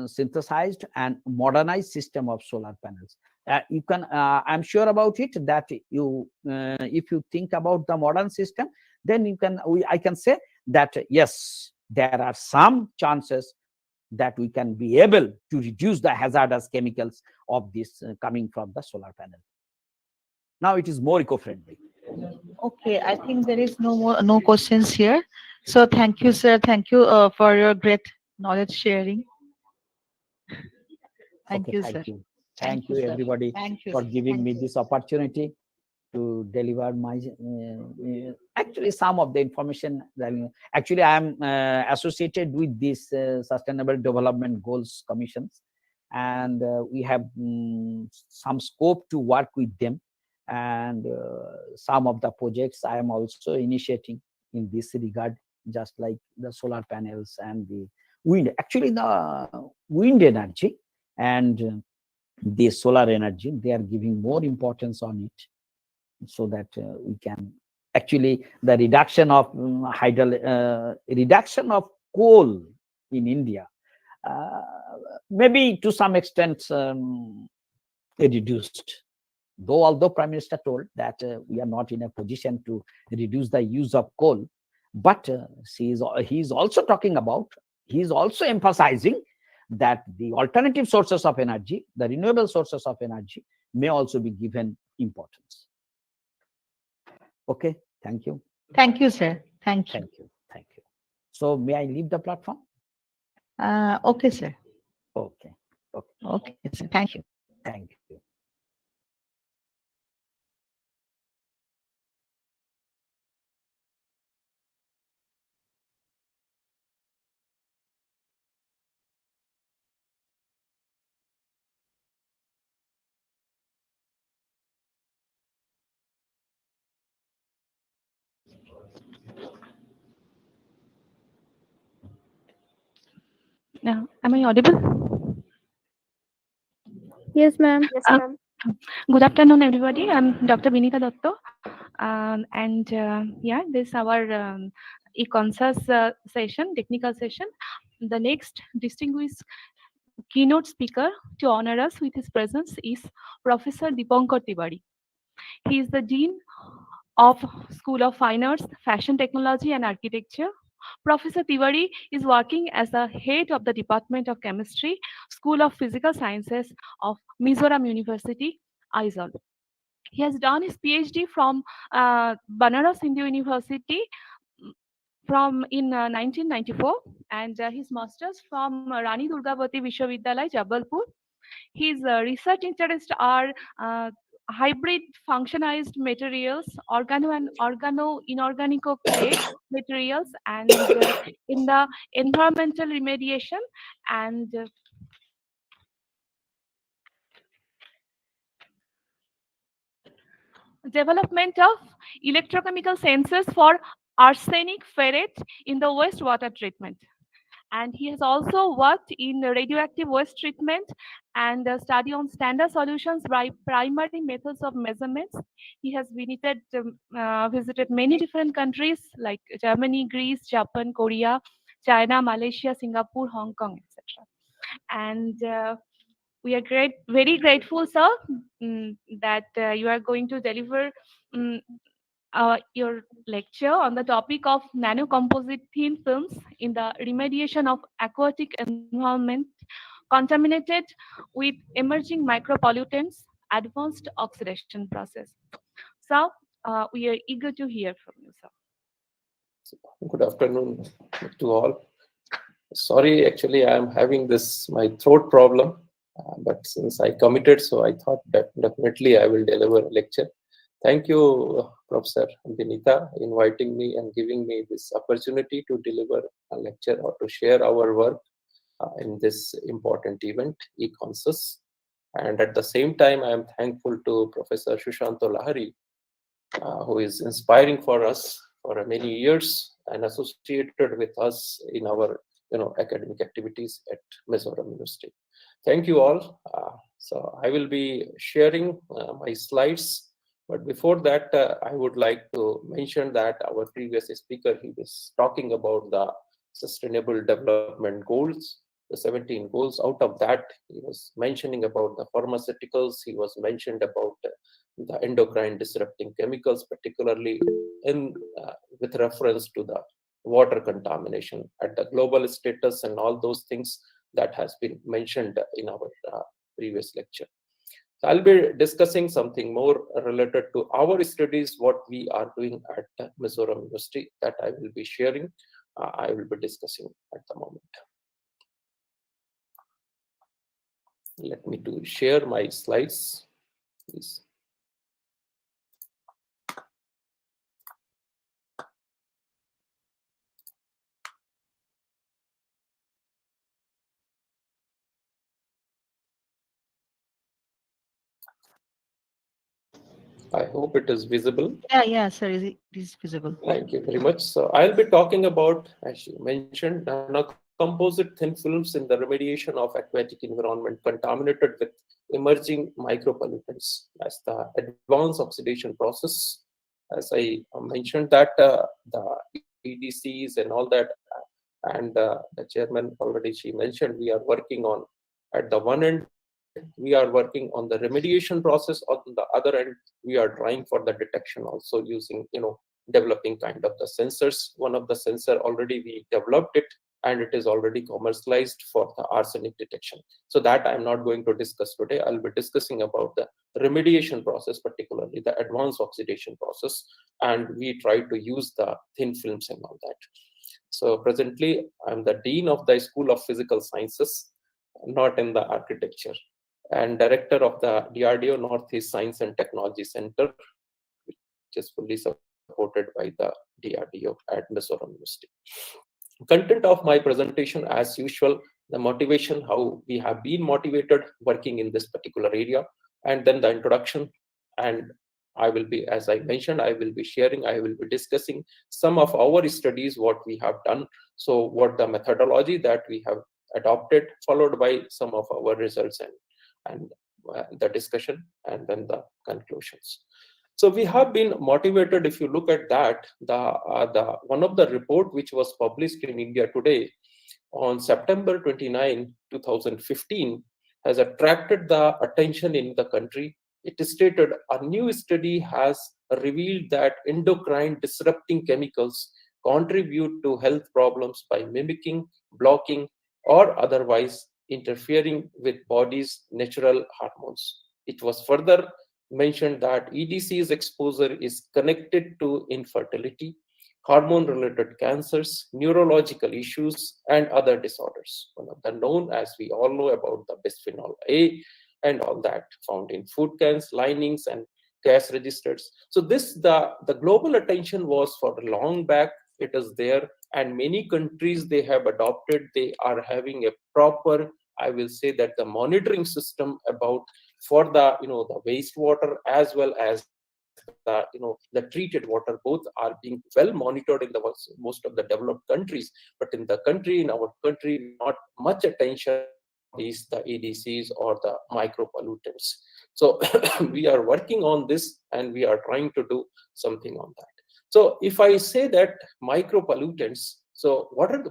synthesized and modernized system of solar panels. You can, I'm sure about it that you, if you think about the modern system, then you can, I can say that yes, there are some chances that we can be able to reduce the hazardous chemicals of this coming from the solar panel. Now it is more eco-friendly. Okay, I think there is no questions here. So thank you, sir. Thank you for your great knowledge sharing. Thank Okay, you, thank sir. you. Thank Thank you, you, sir. everybody, Thank you, for sir. giving Thank me you. this opportunity to deliver my actually some of the information that actually I am associated with this sustainable development goals commissions, and we have some scope to work with them, and some of the projects I am also initiating in this regard, just like the solar panels and the wind, actually the wind energy and the solar energy, they are giving more importance on it, so that we can actually the reduction of reduction of coal in India, uh, maybe to some extent reduced. Though, although Prime Minister told that we are not in a position to reduce the use of coal, but he is also talking about, he is also emphasizing that the alternative sources of energy, the renewable sources of energy, may also be given importance. Okay, thank you. Thank you, sir. Thank you. Thank you. Thank you. So may I leave the platform? Okay, sir. Okay. Okay. Okay, sir. Thank you. Thank you. Now, am I audible? Yes, ma'am. Good afternoon, everybody. I'm Dr. Vinita Dotto, and yeah, this is our e-Cosus session, technical session. The next distinguished keynote speaker to honor us with his presence is Professor Dipankar Tiwari. He is the Dean of School of Fine Arts, Fashion Technology and Architecture. Professor Tiwari is working as the head of the Department of Chemistry, School of Physical Sciences of Mizoram University, Aizawl. He has done his PhD from Banaras Hindu University from in 1994, and his masters from Rani Durgavati Vishwavidyalaya, Jabalpur. His research interests are hybrid functionized materials, organo and organo-inorganic clay materials, and in the environmental remediation and development of electrochemical sensors for arsenic ferrate in the wastewater treatment. And he has also worked in radioactive waste treatment and study on standard solutions by primary methods of measurements. He has visited many different countries like Germany, Greece, Japan, Korea, China, Malaysia, Singapore, Hong Kong, etc. And we are very grateful, sir, that you are going to deliver mm, your lecture on the topic of nanocomposite thin films in the remediation of aquatic environment contaminated with emerging micropollutants, advanced oxidation process. So, we are eager to hear from you, sir. Good afternoon to all. Sorry, actually, I am having my throat problem, but since I committed, so I thought that definitely I will deliver a lecture. Thank you, Professor Vinita, inviting me and giving me this opportunity to deliver a lecture or to share our work in this important event, e-Cosus. And at the same time, I am thankful to Professor Shushanto Lahari, who is inspiring for us for many years and associated with us in our academic activities at Mizoram University. Thank you all. So I will be sharing my slides, but before that, I would like to mention that our previous speaker, he was talking about the Sustainable Development Goals, the 17 goals. Out of that, he was mentioning about the pharmaceuticals. He was mentioned about the endocrine disrupting chemicals, particularly with reference to the water contamination at the global status and all those things that has been mentioned in our previous lecture. So I'll be discussing something more related to our studies, what we are doing at Mizoram University, that I will be sharing. I will be discussing at the moment. Let me share my slides, please. I hope it is visible. Yeah, sir, it is visible. Thank you very much. So I'll be talking about, as you mentioned, nanocomposite thin films in the remediation of aquatic environment contaminated with emerging micropollutants as the advanced oxidation process. As I mentioned that the EDCs and all that, and the chairman already she mentioned, we are working on, at the one end, we are working on the remediation process. On the other end, we are trying for the detection also using, developing kind of the sensors. One of the sensor already we developed it, and it is already commercialized for the arsenic detection. So that I'm not going to discuss today. I'll be discussing about the remediation process, particularly the advanced oxidation process, and we try to use the thin films and all that. So presently, I'm the Dean of the School of Physical Sciences, not in the architecture, and director of the DRDO Northeast Science and Technology Center, which is fully supported by the DRDO at Mizoram University. Content of my presentation, as usual, the motivation, how we have been motivated working in this particular area, and then the introduction. And I will be, as I mentioned, I will be discussing some of our studies, what we have done. So what the methodology that we have adopted, followed by some of our results and the discussion, and then the conclusions. So we have been motivated. If you look at that, the one of the report which was published in India Today on September 29, 2015, has attracted the attention in the country. It stated a new study has revealed that endocrine disrupting chemicals contribute to health problems by mimicking, blocking, or otherwise interfering with body's natural hormones. It was further mentioned that EDC's exposure is connected to infertility, hormone-related cancers, neurological issues, and other disorders. One of the known, as we all know, about the bisphenol A and all that found in food cans, linings, and cash registers. So the global attention was for long back. It is there, and many countries they have adopted. They are having a proper, I will say that, the monitoring system about for the the wastewater as well as the the the treated water, both are being well monitored in the most of the developed countries. But in our country, not much attention these the ADCs or the micropollutants. So we are working on this, and we are trying to do something on that. So if I say that micropollutants, so what are the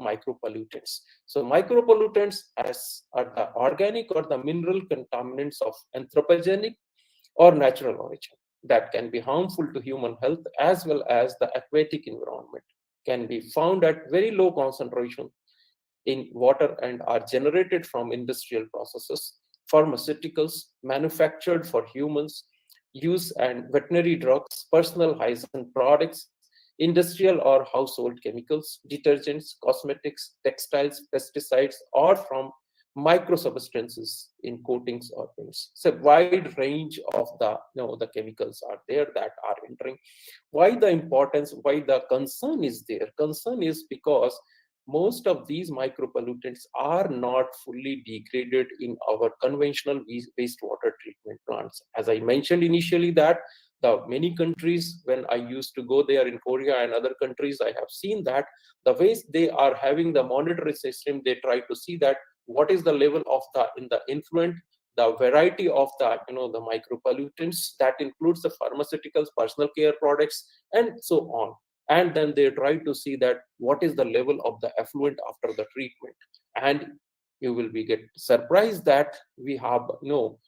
micropollutants? So micropollutants are the organic or the mineral contaminants of anthropogenic or natural origin that can be harmful to human health as well as the aquatic environment, can be found at very low concentration in water and are generated from industrial processes, pharmaceuticals manufactured for humans use, and veterinary drugs, personal hygiene products, industrial or household chemicals, detergents, cosmetics, textiles, pesticides, or from microsubstances in coatings or paints. So wide range of the chemicals are there that are entering. Why the importance, why the concern is there? Concern is because most of these micropollutants are not fully degraded in our conventional wastewater treatment plants. As I mentioned initially, that the many countries, when I used to go there in Korea and other countries, I have seen that the waste they are having the monitoring system, they try to see that what is the level of the influent, the variety of the the micropollutants that includes the pharmaceuticals, personal care products, and so on. And then they try to see that what is the level of the effluent after the treatment. And you will be get surprised that we have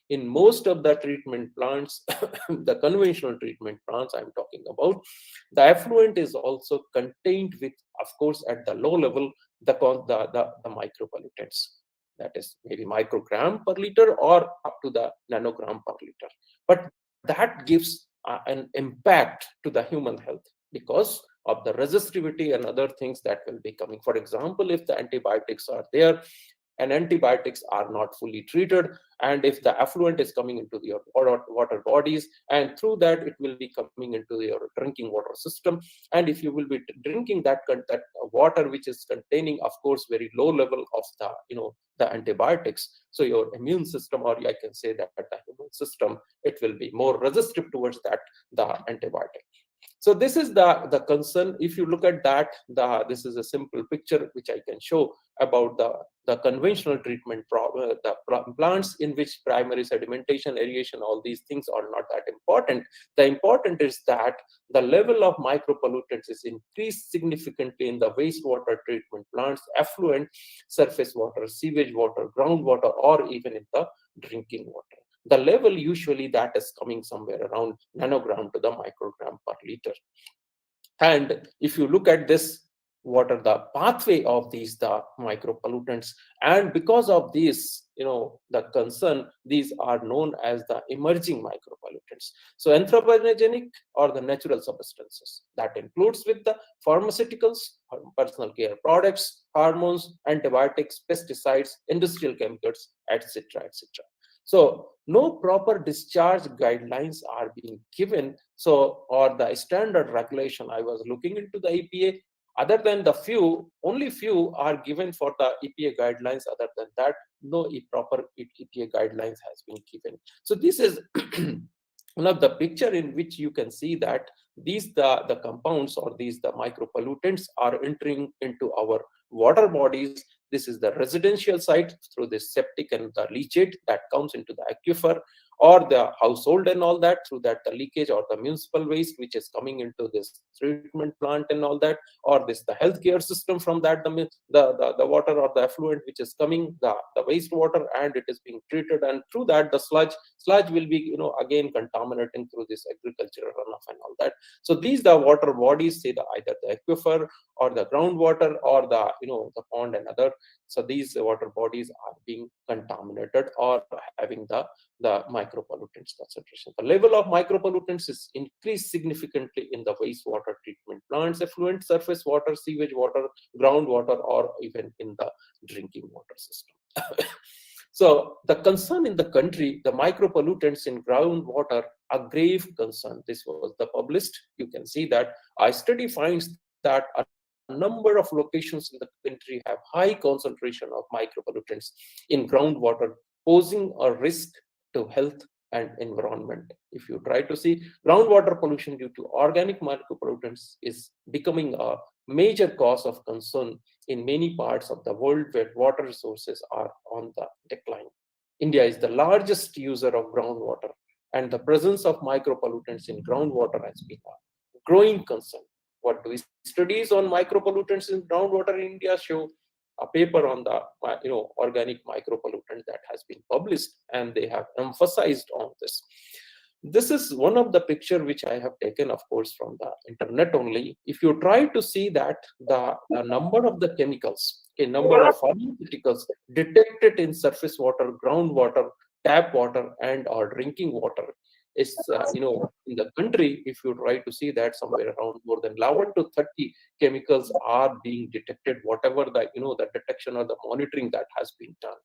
in most of the treatment plants, the conventional treatment plants I'm talking about, the effluent is also contained with, of course, at the low level, the micropollutants. That is maybe microgram per liter or up to the nanogram per liter. But that gives an impact to the human health because of the resistivity and other things that will be coming. For example, if the antibiotics are there and antibiotics are not fully treated, and if the effluent is coming into your water bodies, and through that it will be coming into your drinking water system, and if you will be drinking that water which is containing, of course, very low level of the antibiotics, so your immune system, or I can say that the immune system, it will be more resistive towards the antibiotic. So this is the concern. If you look at that, this is a simple picture which I can show about the conventional treatment plants in which primary sedimentation, aeration, all these things are not that important. The important is that the level of micropollutants is increased significantly in the wastewater treatment plants, effluent, surface water, sewage water, groundwater, or even in the drinking water. The level usually that is coming somewhere around nanogram to the microgram per liter. And if you look at this, what are the pathway of these the micropollutants, and because of this the concern, these are known as the emerging micropollutants. So anthropogenic or the natural substances, that includes with the pharmaceuticals, personal care products, hormones, antibiotics, pesticides, industrial chemicals, etc., etc. So no proper discharge guidelines are being given. So, or the standard regulation, I was looking into the EPA, other than the only few are given for the EPA guidelines. Other than that, no proper EPA guidelines has been given. So this is one of the picture in which you can see that these the compounds or these the micropollutants are entering into our water bodies. This is the residential site through the septic and the leachate that comes into the aquifer, or the household and all that through that the leakage, or the municipal waste which is coming into this treatment plant and all that, or this the healthcare system from that the water or the effluent which is coming, the wastewater, and it is being treated, and through that the sludge will be again contaminating through this agricultural runoff and all that. So these the water bodies, say either the aquifer or the groundwater or the the pond and other. So these water bodies are being contaminated or having the micropollutants concentration. The level of micropollutants is increased significantly in the wastewater treatment plants, effluent, surface water, sewage water, groundwater, or even in the drinking water system. So the concern in the country, the micropollutants in groundwater, are grave concern. This was the published. You can see that a study finds that a number of locations in the country have high concentration of micropollutants in groundwater, posing a risk to health and environment. If you try to see, groundwater pollution due to organic micropollutants is becoming a major cause of concern in many parts of the world where water resources are on the decline. India is the largest user of groundwater, and the presence of micropollutants in groundwater has been a growing concern. What do studies on micropollutants in groundwater in India show? A paper on the organic micropollutant that has been published, and they have emphasized on this. This is one of the picture which I have taken, of course, from the internet only. If you try to see that the number of the chemicals, a number of pharmaceuticals detected in surface water, groundwater, tap water, and or drinking water is, in the country, if you try to see that somewhere around more than 11 to 30 chemicals are being detected, whatever the, the detection or the monitoring that has been done.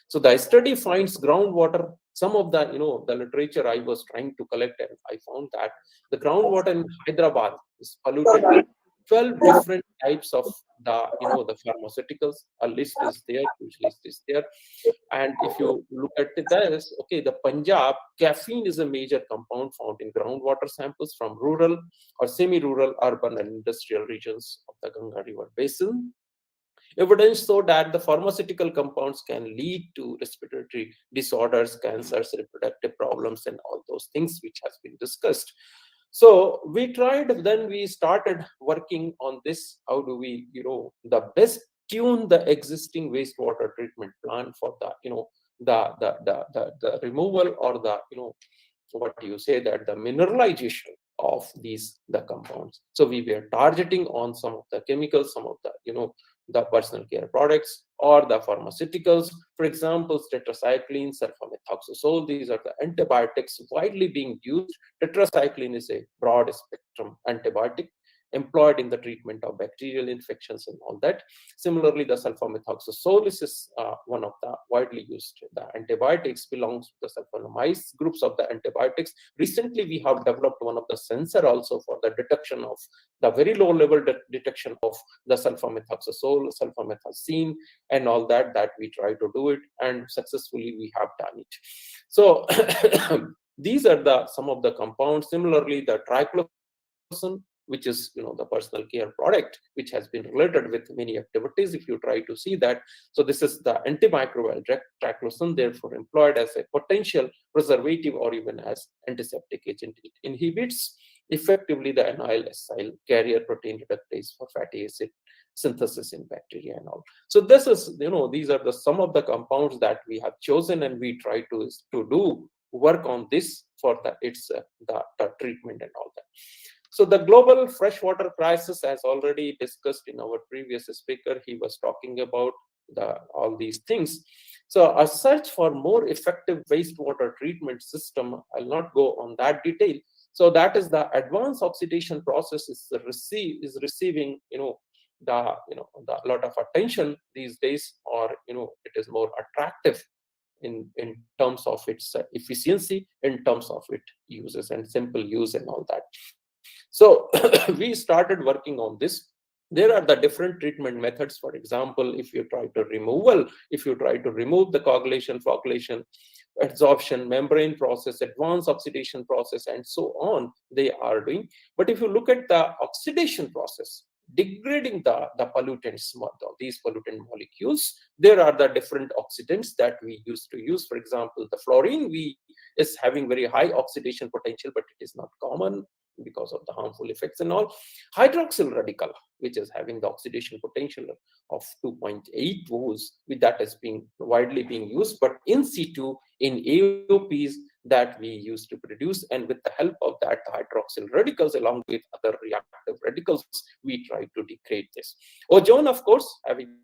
So the study finds groundwater, some of the, the literature I was trying to collect, and I found that the groundwater in Hyderabad is polluted with 12 different types of the, the pharmaceuticals. A list is there, huge list is there. And if you look at this, okay, the Punjab, caffeine is a major compound found in groundwater samples from rural or semi-rural, urban and industrial regions of the Ganga River Basin. Evidence showed that the pharmaceutical compounds can lead to respiratory disorders, cancers, reproductive problems, and all those things which has been discussed. So we tried, then we started working on this. How do we, the best tune the existing wastewater treatment plant for the, the removal or the, what do you say, that the mineralization of the compounds. So we were targeting on some of the chemicals, some of the, the personal care products or the pharmaceuticals. For example, tetracycline, sulfamethoxazole, these are the antibiotics widely being used. Tetracycline is a broad spectrum antibiotic employed in the treatment of bacterial infections and all that. Similarly, the sulfamethoxazole is one of the widely used. The antibiotics belongs to the sulfonamides groups of the antibiotics. Recently, we have developed one of the sensor also for the detection of the very low level detection of the sulfamethoxazole, sulfamethoxine, and all that we try to do it, and successfully we have done it. So these are some of the compounds. Similarly, the triclosan, which is the personal care product, which has been related with many activities. If you try to see that, so this is the antimicrobial triclosan, therefore employed as a potential preservative or even as antiseptic agent. It inhibits effectively the anyl acyl carrier protein reductase for fatty acid synthesis in bacteria and all. So this is, these are some of the compounds that we have chosen, and we try to do work on this for the treatment and all that. So the global freshwater crisis, as already discussed in our previous speaker, he was talking about all these things. So a search for more effective wastewater treatment system, I'll not go on that detail. So that is the advanced oxidation process is receiving, a lot of attention these days, or, it is more attractive in terms of its efficiency, in terms of its uses and simple use and all that. So we started working on this. There are the different treatment methods. For example, if you try to remove the coagulation, flocculation, adsorption, membrane process, advanced oxidation process, and so on, they are doing. But if you look at the oxidation process, degrading the pollutants, these pollutant molecules, there are the different oxidants that we used to use. For example, the fluorine is having very high oxidation potential, but it is not common because of the harmful effects and all. Hydroxyl radical, which is having the oxidation potential of 2.8 volts, that is widely being used, but in situ in AOPs that we used to produce, and with the help of that hydroxyl radicals along with other reactive radicals, we try to degrade this. Ozone, of course, having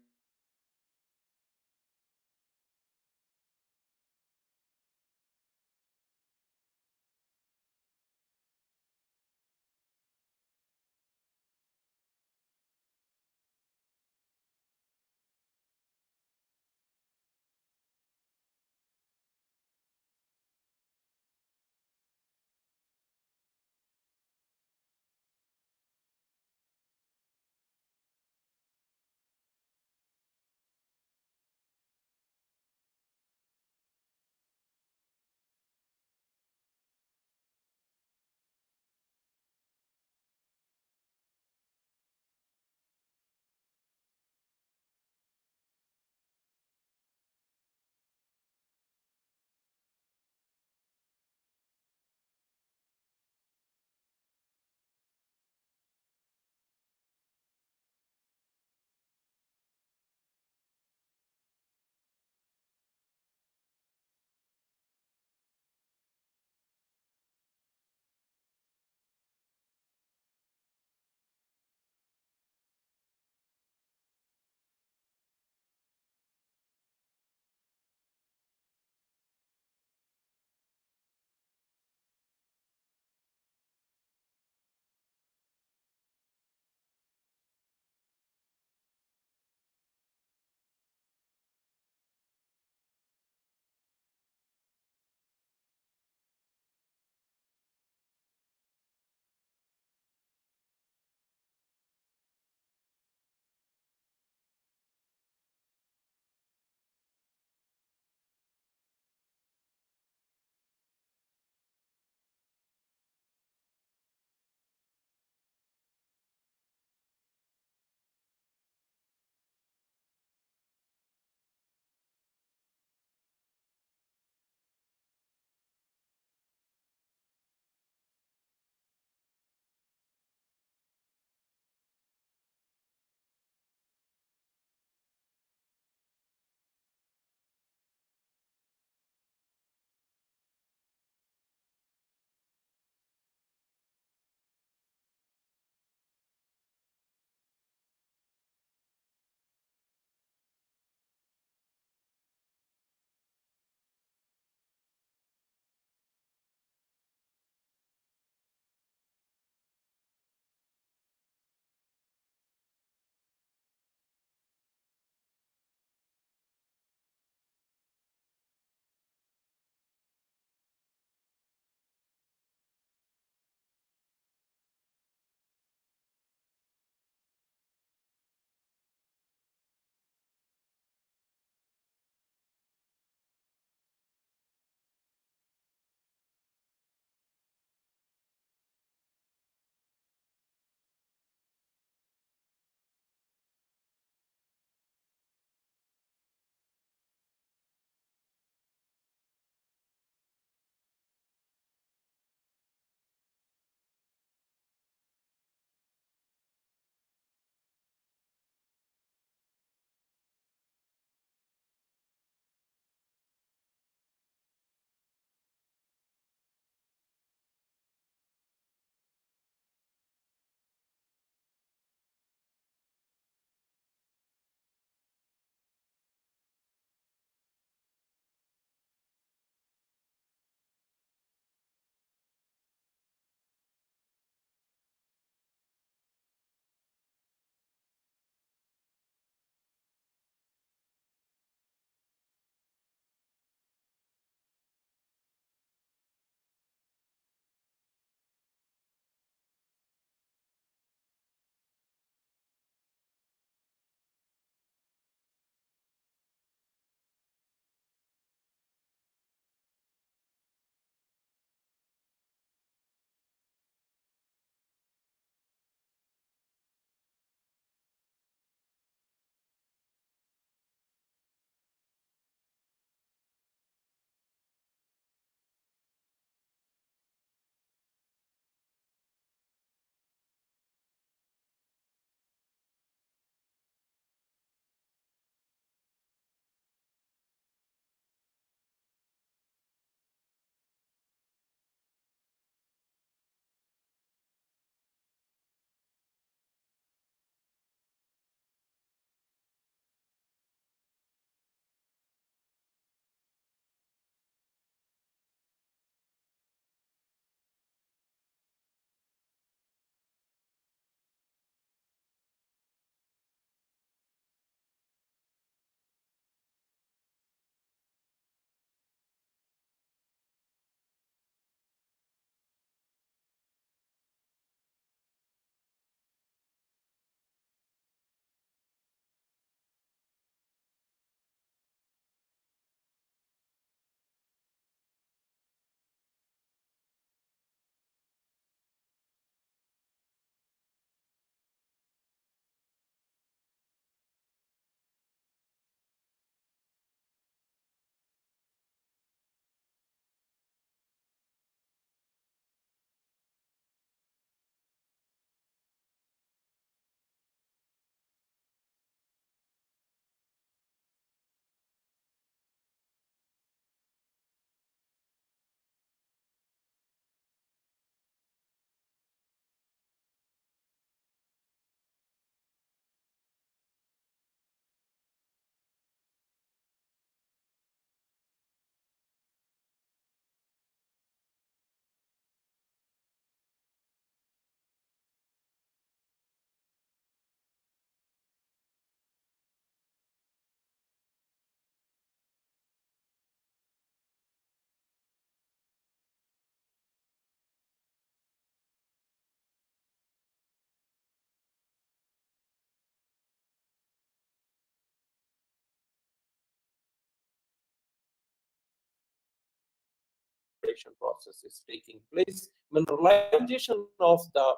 filtration process is taking place, mineralization of the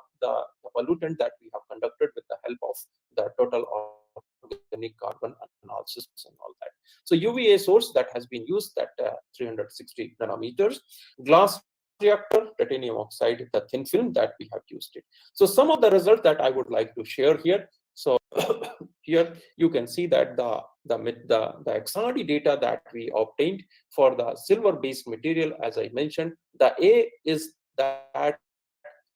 pollutant that we have conducted with the help of the total organic carbon analysis and all that. So UVA source that has been used at 360 nanometers, glass reactor, titanium oxide, the thin film that we have used it. So some of the results that I would like to share here. So here you can see that the XRD data that we obtained for the silver-based material, as I mentioned, the A is that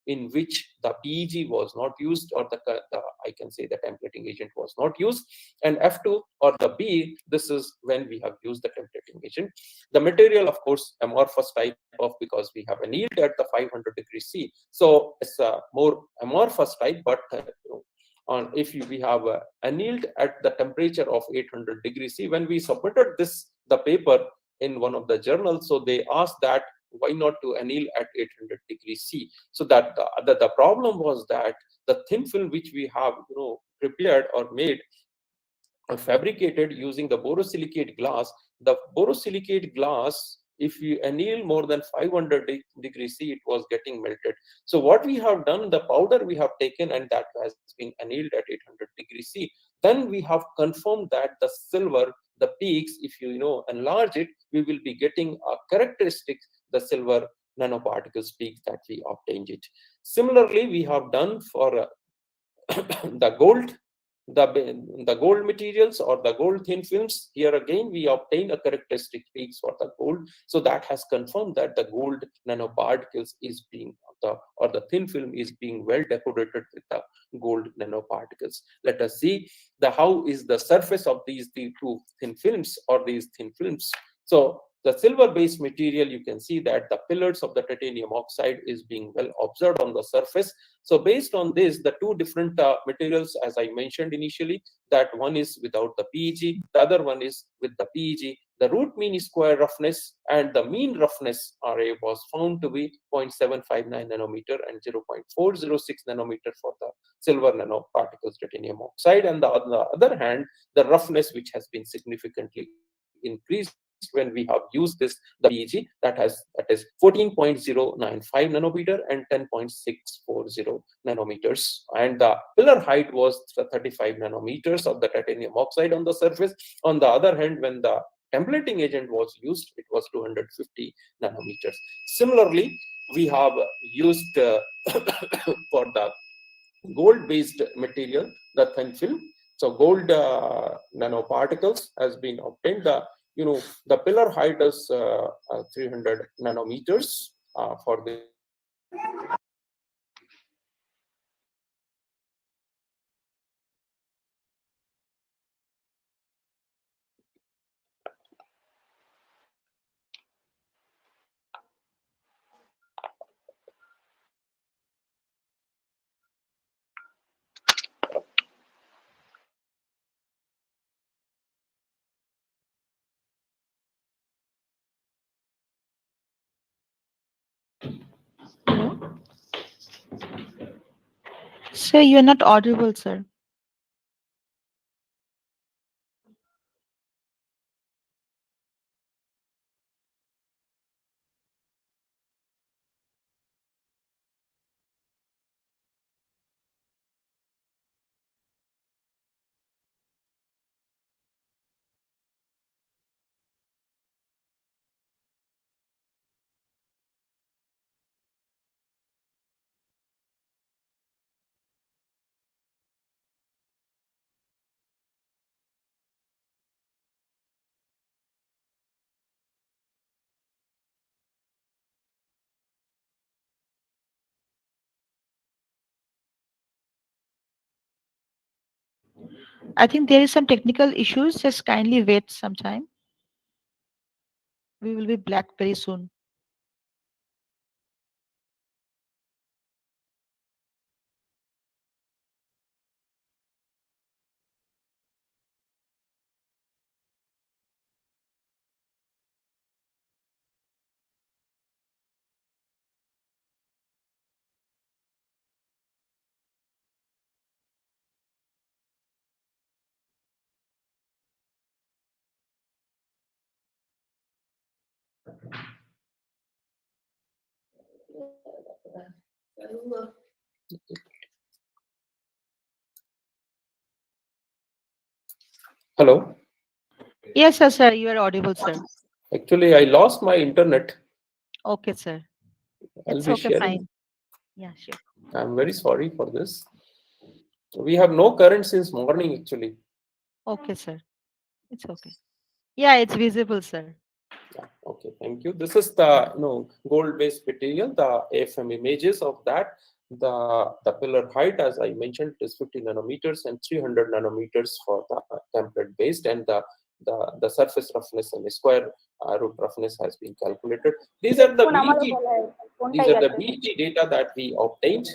in which the PEG was not used, or I can say the templating agent was not used, and F2 or the B, this is when we have used the templating agent. The material, of course, amorphous type of, because we have annealed at the 500 degrees C, so it's a more amorphous type, but if we have annealed at the temperature of 800 degrees C, when we submitted the paper in one of the journals, so they asked that why not to anneal at 800 degrees C. So that the problem was that the thin film which we have prepared or made or fabricated using the borosilicate glass, the borosilicate glass, if you anneal more than 500 degrees C, it was getting melted. So what we have done, the powder we have taken and that has been annealed at 800 degrees C, then we have confirmed that the silver, the peaks, if you enlarge it, we will be getting a characteristic, the silver nanoparticles peaks that we obtained it. Similarly, we have done for the gold, the gold materials or the gold thin films. Here again we obtain a characteristic peaks for the gold, so that has confirmed that the gold nanoparticles is being the thin film is being well decorated with the gold nanoparticles. Let us see how is the surface of these two thin films or these thin films. So the silver-based material, you can see that the pillars of the titanium oxide is being well observed on the surface. So based on this, the two different materials, as I mentioned initially, that one is without the PEG, the other one is with the PEG. The root mean square roughness and the mean roughness RA was found to be 0.759 nanometer and 0.406 nanometer for the silver nanoparticles titanium oxide. And on the other hand, the roughness which has been significantly increased when we have used the PEG, that is 14.095 nanometer and 10.640 nanometers, and the pillar height was 35 nanometers of the titanium oxide on the surface. On the other hand, when the templating agent was used, it was 250 nanometers. Similarly, we have used for the gold-based material, the thin film. So gold nanoparticles has been obtained. The pillar height is 300 nanometers for the Sir, you're not audible, sir. I think there is some technical issues. Just kindly wait some time. We will be back very soon. Hello. Yes, sir. You are audible, sir. Actually, I lost my internet. Okay, sir. I'll It's be okay, sharing. fine. Yeah, sure. I'm very sorry for this. We have no current since morning, actually. Okay, sir. It's okay. Yeah, it's visible, sir. Yeah, okay, thank you. This is the gold-based material, the AFM images of that. The pillar height, as I mentioned, is 50 nanometers and 300 nanometers for the template based, and the surface roughness and square root roughness has been calculated. These are the BG data that we obtained,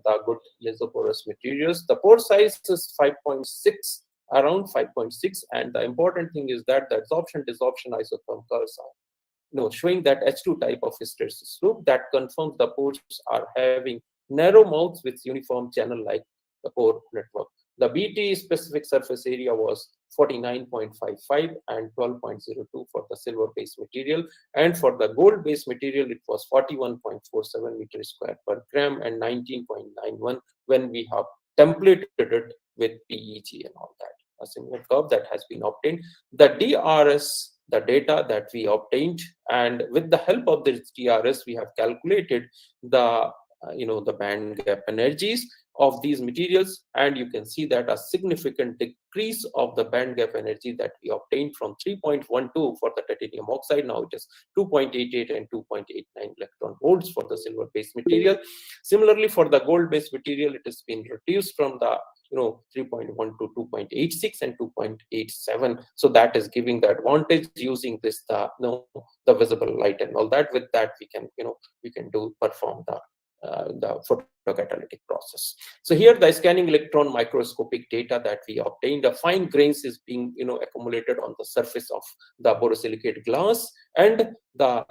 the good isoporous materials. The pore size is 5.6, around 5.6, and the important thing is that the absorption-desorption isotherm curves are showing that H2 type of hysteresis loop that confirms the pores are having narrow mouths with uniform channel like the pore network. The BT specific surface area was 49.55 and 12.02 for the silver-based material, and for the gold-based material it was 41.47 meters square per gram and 19.91 when we have templated it with PEG and all that. A similar curve that has been obtained. The DRS, the data that we obtained, and with the help of this DRS, we have calculated the the band gap energies of these materials, and you can see that a significant decrease of the band gap energy that we obtained from 3.12 for the titanium oxide. Now it is 2.88 and 2.89 electron volts for the silver based material. Similarly, for the gold based material, it has been reduced from the 3.1 to 2.86 and 2.87. So that is giving the advantage using this the visible light and all that. With that, we can perform the photocatalytic process. So here the scanning electron microscopic data that we obtained, the fine grains is being accumulated on the surface of the borosilicate glass, and the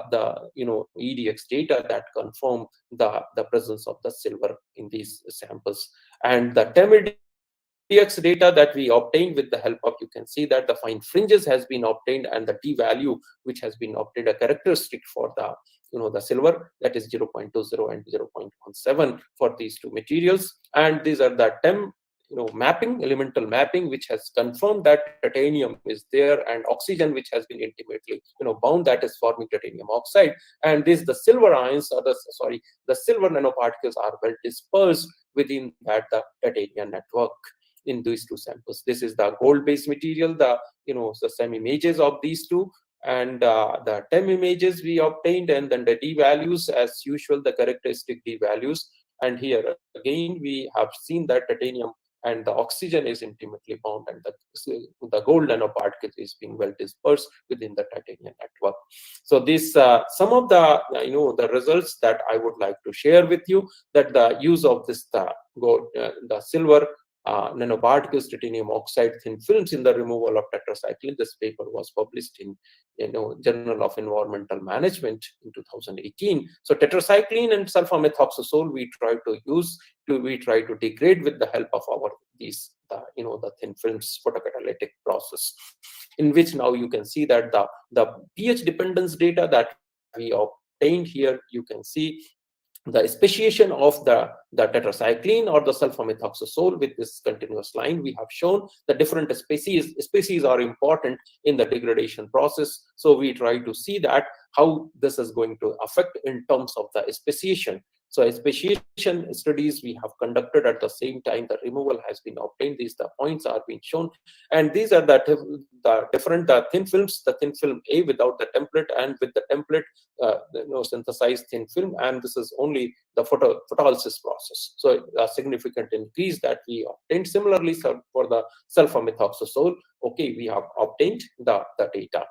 EDX data that confirm the presence of the silver in these samples, and the TEM-EDX data that we obtained with the help of, you can see that the fine fringes has been obtained, and the T value which has been obtained, a characteristic for the the silver, that is 0.20 and 0.17 for these two materials. And these are the TEM mapping, elemental mapping, which has confirmed that titanium is there, and oxygen which has been intimately bound, that is forming titanium oxide. And this the silver ions, or the silver nanoparticles are well dispersed within that the titanium network in these two samples. This is the gold based material, the the SEM images of these two, and the TEM images we obtained, and then the D values as usual, the characteristic D values. And here again we have seen that titanium and the oxygen is intimately bound, and the gold nanoparticle is being well dispersed within the titanium network. So this some of the the results that I would like to share with you, that the use of this the silver nanoparticles, titanium oxide thin films in the removal of tetracycline. This paper was published in Journal of Environmental Management in 2018. So tetracycline and sulfamethoxazole we try to degrade with the help of our the thin films photocatalytic process, in which now you can see that the pH dependence data that we obtained here, you can see the speciation of the tetracycline or the sulfamethoxazole with this continuous line. We have shown the different species are important in the degradation process. So we try to see that how this is going to affect in terms of the speciation. So speciation studies we have conducted at the same time the removal has been obtained. These the points are being shown, and these are the different thin films, the thin film A without the template, and with the template synthesized thin film, and this is only the photolysis process. So a significant increase that we obtained. Similarly, for the sulfamethoxazole, okay, we have obtained the data.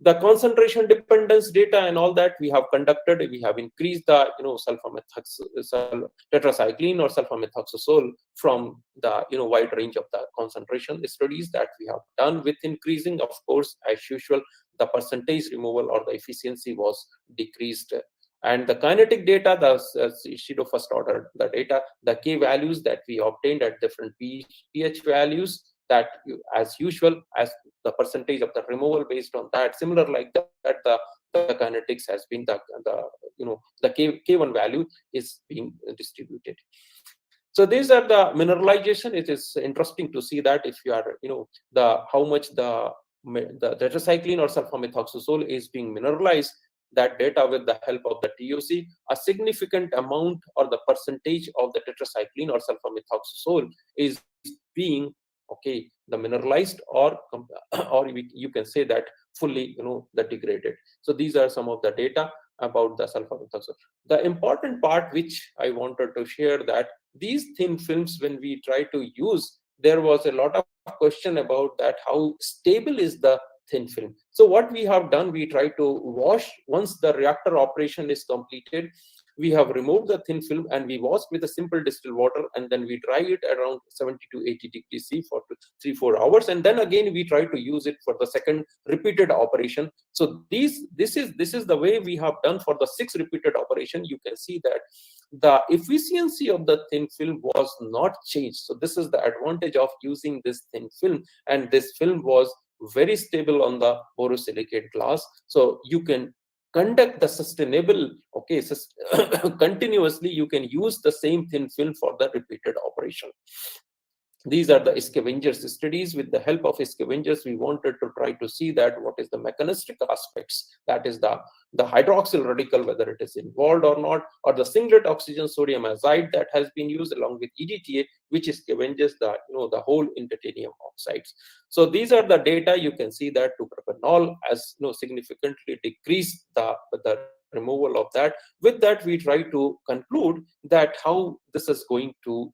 The concentration dependence data and all that we have conducted, we have increased the tetracycline or sulfamethoxazole from the wide range of the concentration studies that we have done. With increasing, of course, as usual, the percentage removal or the efficiency was decreased. And the kinetic data, the pseudo first order, the data, the K values that we obtained at different pH values, that as usual, as the percentage of the removal based on that, similar like that, the the kinetics has been the K1 value is being distributed. So these are the mineralization. It is interesting to see that if you are, how much the tetracycline or sulfamethoxazole is being mineralized, that data with the help of the TOC, a significant amount or the percentage of the tetracycline or sulfamethoxazole is being the mineralized or you can say that fully the degraded. So these are some of the data about the sulfamethoxazole. The important part which I wanted to share, that these thin films, when we try to use, there was a lot of question about that how stable is the thin film. So what we have done, we try to wash once the reactor operation is completed. We have removed the thin film and we washed with a simple distilled water, and then we dry it around 70 to 80 degrees C for 3-4 hours, and then again we try to use it for the second repeated operation. So this is the way we have done for the 6 repeated operation. You can see that the efficiency of the thin film was not changed. So this is the advantage of using this thin film, and this film was very stable on the borosilicate glass. So you can conduct the sustainable continuously. You can use the same thin film for the repeated operation. These are the scavengers studies. With the help of scavengers, we wanted to try to see that what is the mechanistic aspects, that is the hydroxyl radical, whether it is involved or not, or the singlet oxygen sodium azide that has been used along with EDTA, which scavenges the whole in titanium oxides. So these are the data. You can see that 2-propanol has significantly decreased the removal of that. With that, we try to conclude that how this is going to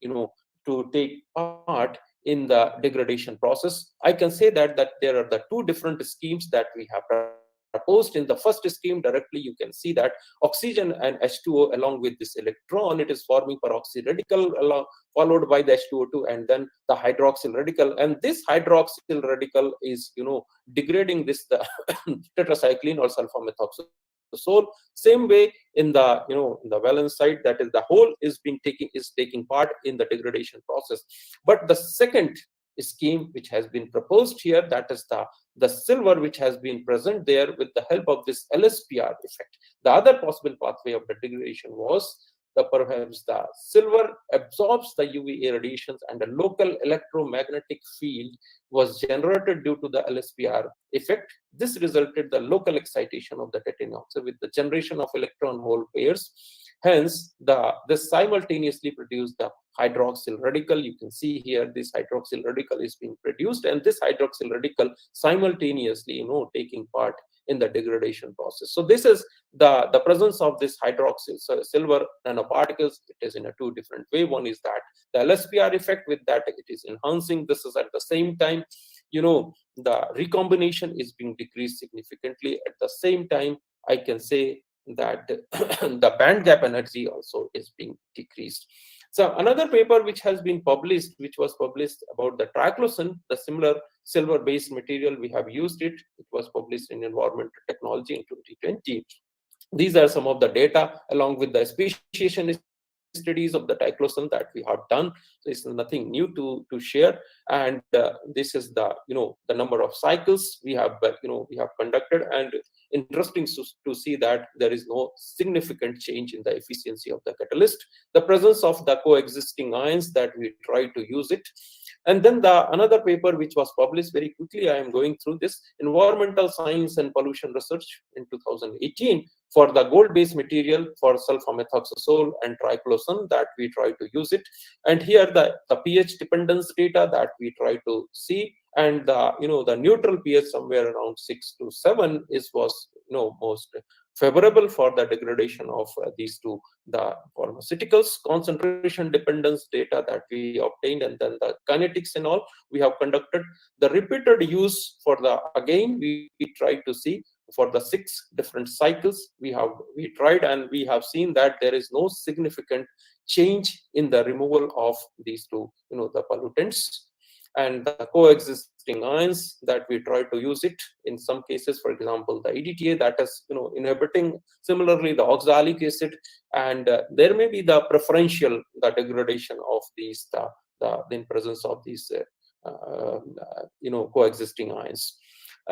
to take part in the degradation process. I can say that there are the 2 different schemes that we have proposed. In the first scheme, directly you can see that oxygen and H2O along with this electron, it is forming peroxy radical followed by the H2O2 and then the hydroxyl radical, and this hydroxyl radical is degrading this the tetracycline or sulfamethoxazole. Same way in the in the valence side, that is the whole is taking part in the degradation process. But the second scheme which has been proposed here, that is the silver which has been present there with the help of this LSPR effect. The other possible pathway of the degradation was perhaps the silver absorbs the UV radiations, and a local electromagnetic field was generated due to the LSPR effect. This resulted the local excitation of the titanium oxide with the generation of electron hole pairs. Hence, this simultaneously produced the hydroxyl radical. You can see here this hydroxyl radical is being produced, and this hydroxyl radical simultaneously taking part in the degradation process. So this is the presence of this hydroxyl silver nanoparticles. It is in a 2 different way. One is that the LSPR effect, with that it is enhancing. This is at the same time the recombination is being decreased significantly. At the same time, I can say that the band gap energy also is being decreased. So another paper which has been published, which was published about the triclosan, the similar silver-based material, we have used it. It was published in Environmental Technology in 2020. These are some of the data along with the speciation studies of the triclosan that we have done. So it's nothing new to share. And this is the the number of cycles we have we have conducted, and interesting to see that there is no significant change in the efficiency of the catalyst. The presence of the coexisting ions, that we try to use it. And then another paper which was published very quickly, I am going through this, Environmental Science and Pollution Research in 2018, for the gold-based material for sulfamethoxazole and triclosan, that we try to use it. And here the pH dependence data that we try to see, and the neutral pH somewhere around 6 to 7 was most favorable for the degradation of these 2, the pharmaceuticals. Concentration dependence data that we obtained, and then the kinetics and all we have conducted. The repeated use for again we tried to see for the 6 different cycles we tried, and we have seen that there is no significant change in the removal of these 2 the pollutants. And the coexisting ions, that we try to use it in some cases, for example the EDTA, that is inhibiting similarly the oxalic acid, and there may be the preferential degradation of these in presence of these coexisting ions.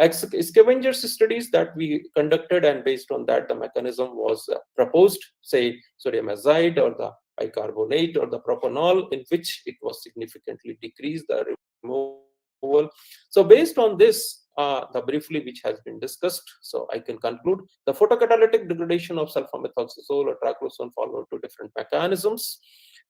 Scavengers studies that we conducted, and based on that, the mechanism was proposed, say sodium azide or the bicarbonate or the propanol, in which it was significantly decreased the removal. So based on this, the briefly which has been discussed, so I can conclude the photocatalytic degradation of sulfamethoxazole or triclosan follow two different mechanisms.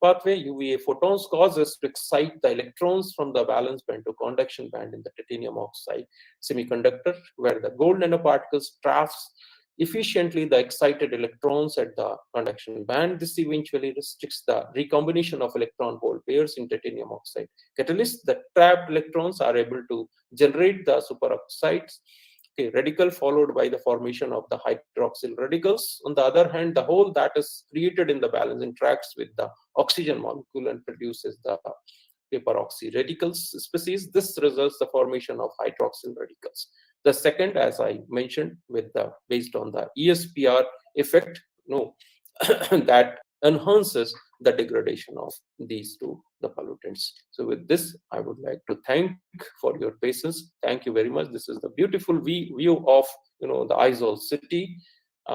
Pathway UVA photons causes to excite the electrons from the valence band to conduction band in the titanium oxide semiconductor, where the gold nanoparticles traps efficiently the excited electrons at the conduction band. This eventually restricts the recombination of electron hole pairs in titanium oxide catalyst. The trapped electrons are able to generate the superoxides, radical, followed by the formation of the hydroxyl radicals. On the other hand, the hole that is created in the valence interacts with the oxygen molecule and produces the peroxy radicals species. This results the formation of hydroxyl radicals. The second, as I mentioned, with the based on the ESPR effect, that enhances the degradation of these two the pollutants. So with this, I would like to thank for your patience. Thank you very much. This is the beautiful view of the Aizawl city,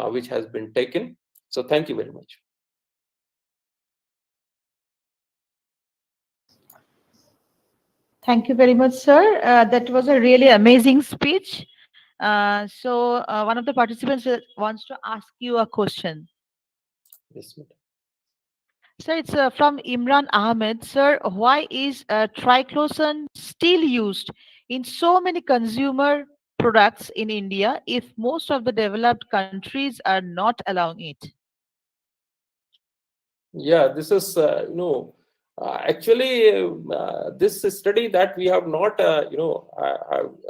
which has been taken. So thank you very much. Thank you very much, sir. That was a really amazing speech. So one of the participants wants to ask you a question. Yes, madam. Sir, it's from Imran Ahmed. Sir, why is triclosan still used in so many consumer products in India if most of the developed countries are not allowing it? Yeah, this is actually this study that we have not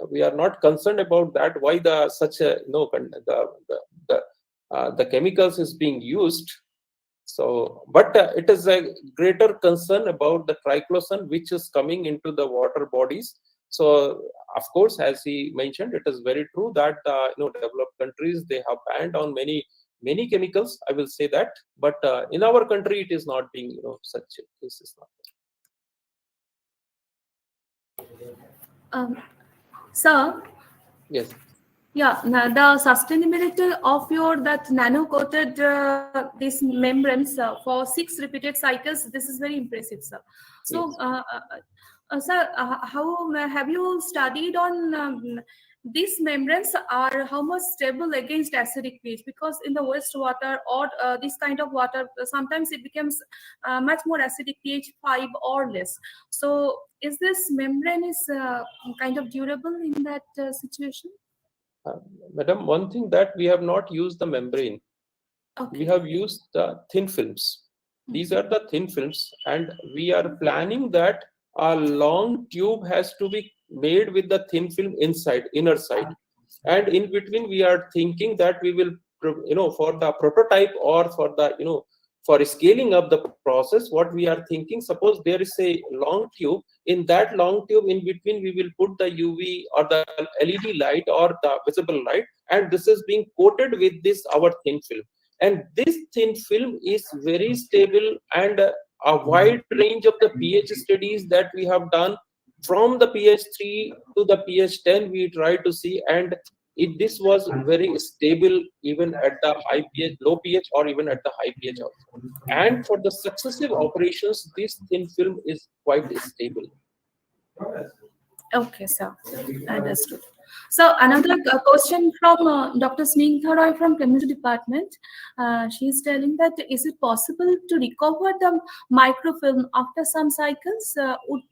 we are not concerned about that, why the such a the chemicals is being used. So but it is a greater concern about the triclosan which is coming into the water bodies. So of course, as he mentioned, it is very true that developed countries, they have banned on many chemicals, I will say that, but in our country it is not being, such a case is not Um, Sir, yes. yeah, the sustainability of your that nano coated these membranes for 6 repeated cycles, this is very impressive, sir. So, Yes. sir, how have you studied on these membranes are how much stable against acidic pH? Because in the wastewater or this kind of water, sometimes it becomes much more acidic pH 5 or less. So, is this membrane is kind of durable in that situation? Madam, one thing that we have not used the membrane, we have used the thin films. These are the thin films, and we are planning that a long tube has to be made with the thin film inside, inner side, and in between we are thinking that we will, for the prototype or for the, for scaling up the process, what we are thinking, suppose there is a long tube, in that long tube in between we will put the UV or the LED light or the visible light, and this is being coated with this our thin film. And this thin film is very stable, and a wide range of the pH studies that we have done from the pH 3 to the pH 10 we try to see, and this was very stable even at the high pH, low pH, or even at the high pH also. And for the successive operations, this thin film is quite stable. Okay, sir. Understood. So another question from Dr. Snigdha Roy from Chemistry Department. She's telling that is it possible to recover the microfilm after some cycles? Would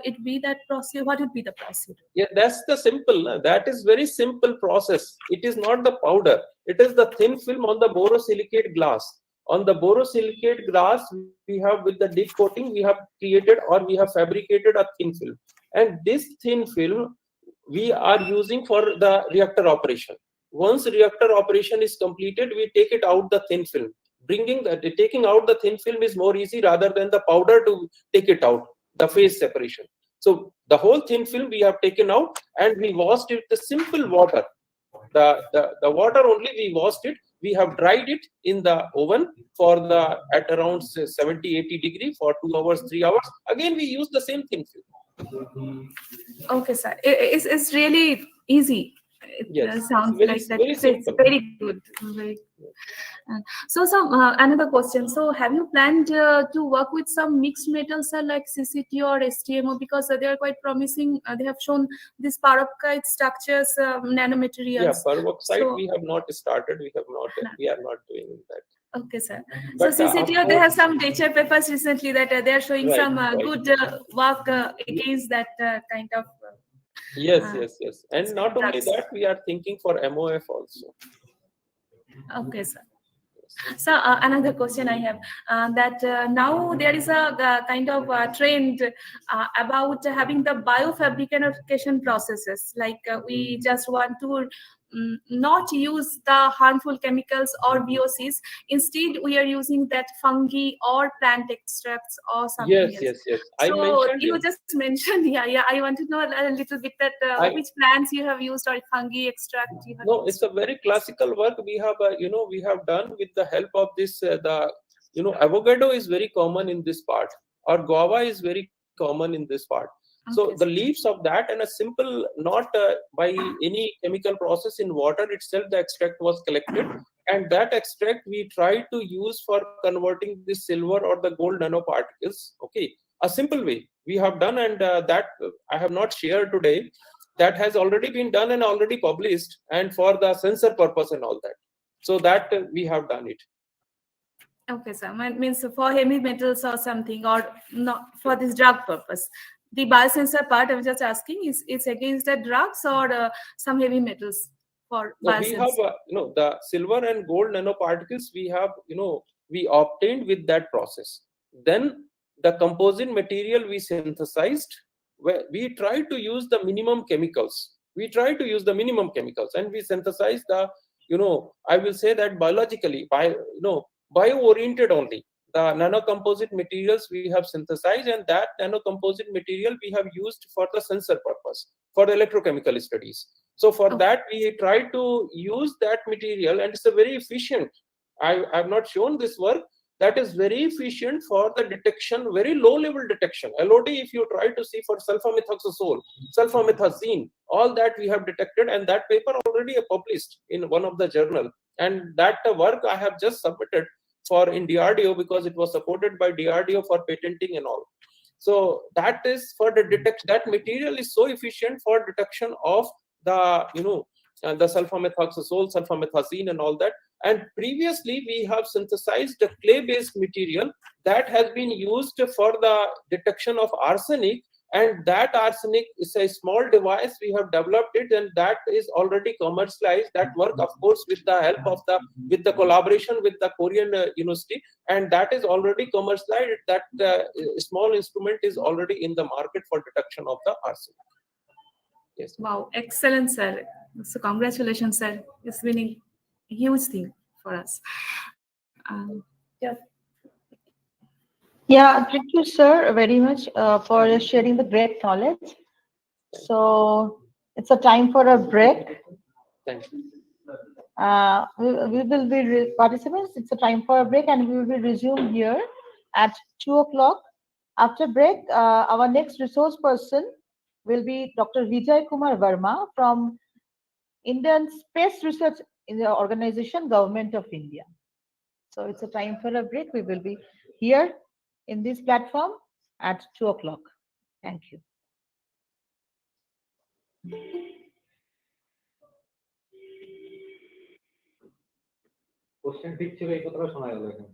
it be that procedure? What would be the procedure? Yeah, that's the simple. That is very simple process. It is not the powder. It is the thin film on the borosilicate glass. On the borosilicate glass, we have with the dip coating, we have created or we have fabricated a thin film. And this thin film we are using for the reactor operation. Once reactor operation is completed, we take it out the thin film. Taking out the thin film is more easy rather than the powder to take it out, the phase separation. So the whole thin film we have taken out, and we washed it with simple water. The water only we washed it. We have dried it in the oven for at around 70-80 degree for 2 hours, 3 hours. Again, we use the same thin film. Okay, sir. It's really easy. It Yes, sounds very, like that. very It's simple. very good. Very. So another question. So have you planned to work with some mixed metals like CCT or STMO, because they are quite promising. They have shown these perovskite structures, nanomaterials. Yeah, peroxide So, we have not started. We are not doing that. okay, sir. But, so CCTO, of they have course- some nature papers recently that they are showing Right, some right. good work against that kind of. Yes, yes. And not only drugs. that, we are thinking for MOF also. Okay, sir. So another question I have, that now there is a kind of trend about having the biofabrication processes. Like we just want to not use the harmful chemicals or VOCs. Instead, we are using that fungi or plant extracts or something else. Yes. I So mentioned you it. just mentioned, yeah. I want to know a little bit that which plants you have used or fungi extract you have No, used. it's a very classical work we have, we have done with the help of this. Avocado is very common in this part, or guava is very common in this part. So Okay, the leaves of that and a simple, not by any chemical process in water itself, the extract was collected, and that extract we tried to use for converting the silver or the gold nanoparticles. Okay, a simple way we have done, and that I have not shared today. That has already been done and already published, and for the sensor purpose and all that. So that we have done it. Okay, sir. Means for heavy metals or something, or not for this drug purpose. The biosensor part, I was just asking, is it's against the drugs or some heavy metals for No, we have biosensor? the silver and gold nanoparticles we have we obtained with that process. Then the composite material we synthesized, where we try to use the minimum chemicals. And we synthesize the I will say that biologically bio-oriented only. The nanocomposite materials we have synthesized, and that nanocomposite material we have used for the sensor purpose, for the electrochemical studies. So for that, we try to use that material, and it's a very efficient. I have not shown this work. That is very efficient for the detection, very low level detection. LOD, if you try to see for sulfamethoxazole, sulfamethazine, all that we have detected, and that paper already published in one of the journal. And that work I have just submitted for in DRDO, because it was supported by DRDO for patenting and all. So that is for the detection. That material is so efficient for detection of the the sulfamethoxazole, sulfamethazine, and all that. And previously we have synthesized a clay-based material that has been used for the detection of arsenic. And that arsenic is a small device we have developed it, and that is already commercialized. That work, of course, with the help of the collaboration with the Korean university, and that is already commercialized. That small instrument is already in the market for detection of the arsenic. Yes. Wow, excellent, sir. So congratulations, sir. It's been a huge thing for us. Yeah. Yeah, thank you, sir, very much for sharing the great knowledge. So it's a time for a break. Thank you. We will be participants. It's a time for a break, and we will be resumed here at 2 o'clock. After break, our next resource person will be Dr. Vijay Kumar Verma from Indian Space Research in the Organization, Government of India. So it's a time for a break. We will be here in this platform at 2 o'clock. Thank you. Question ঠিক ছিল এই কথাটা শোনা গেল এখন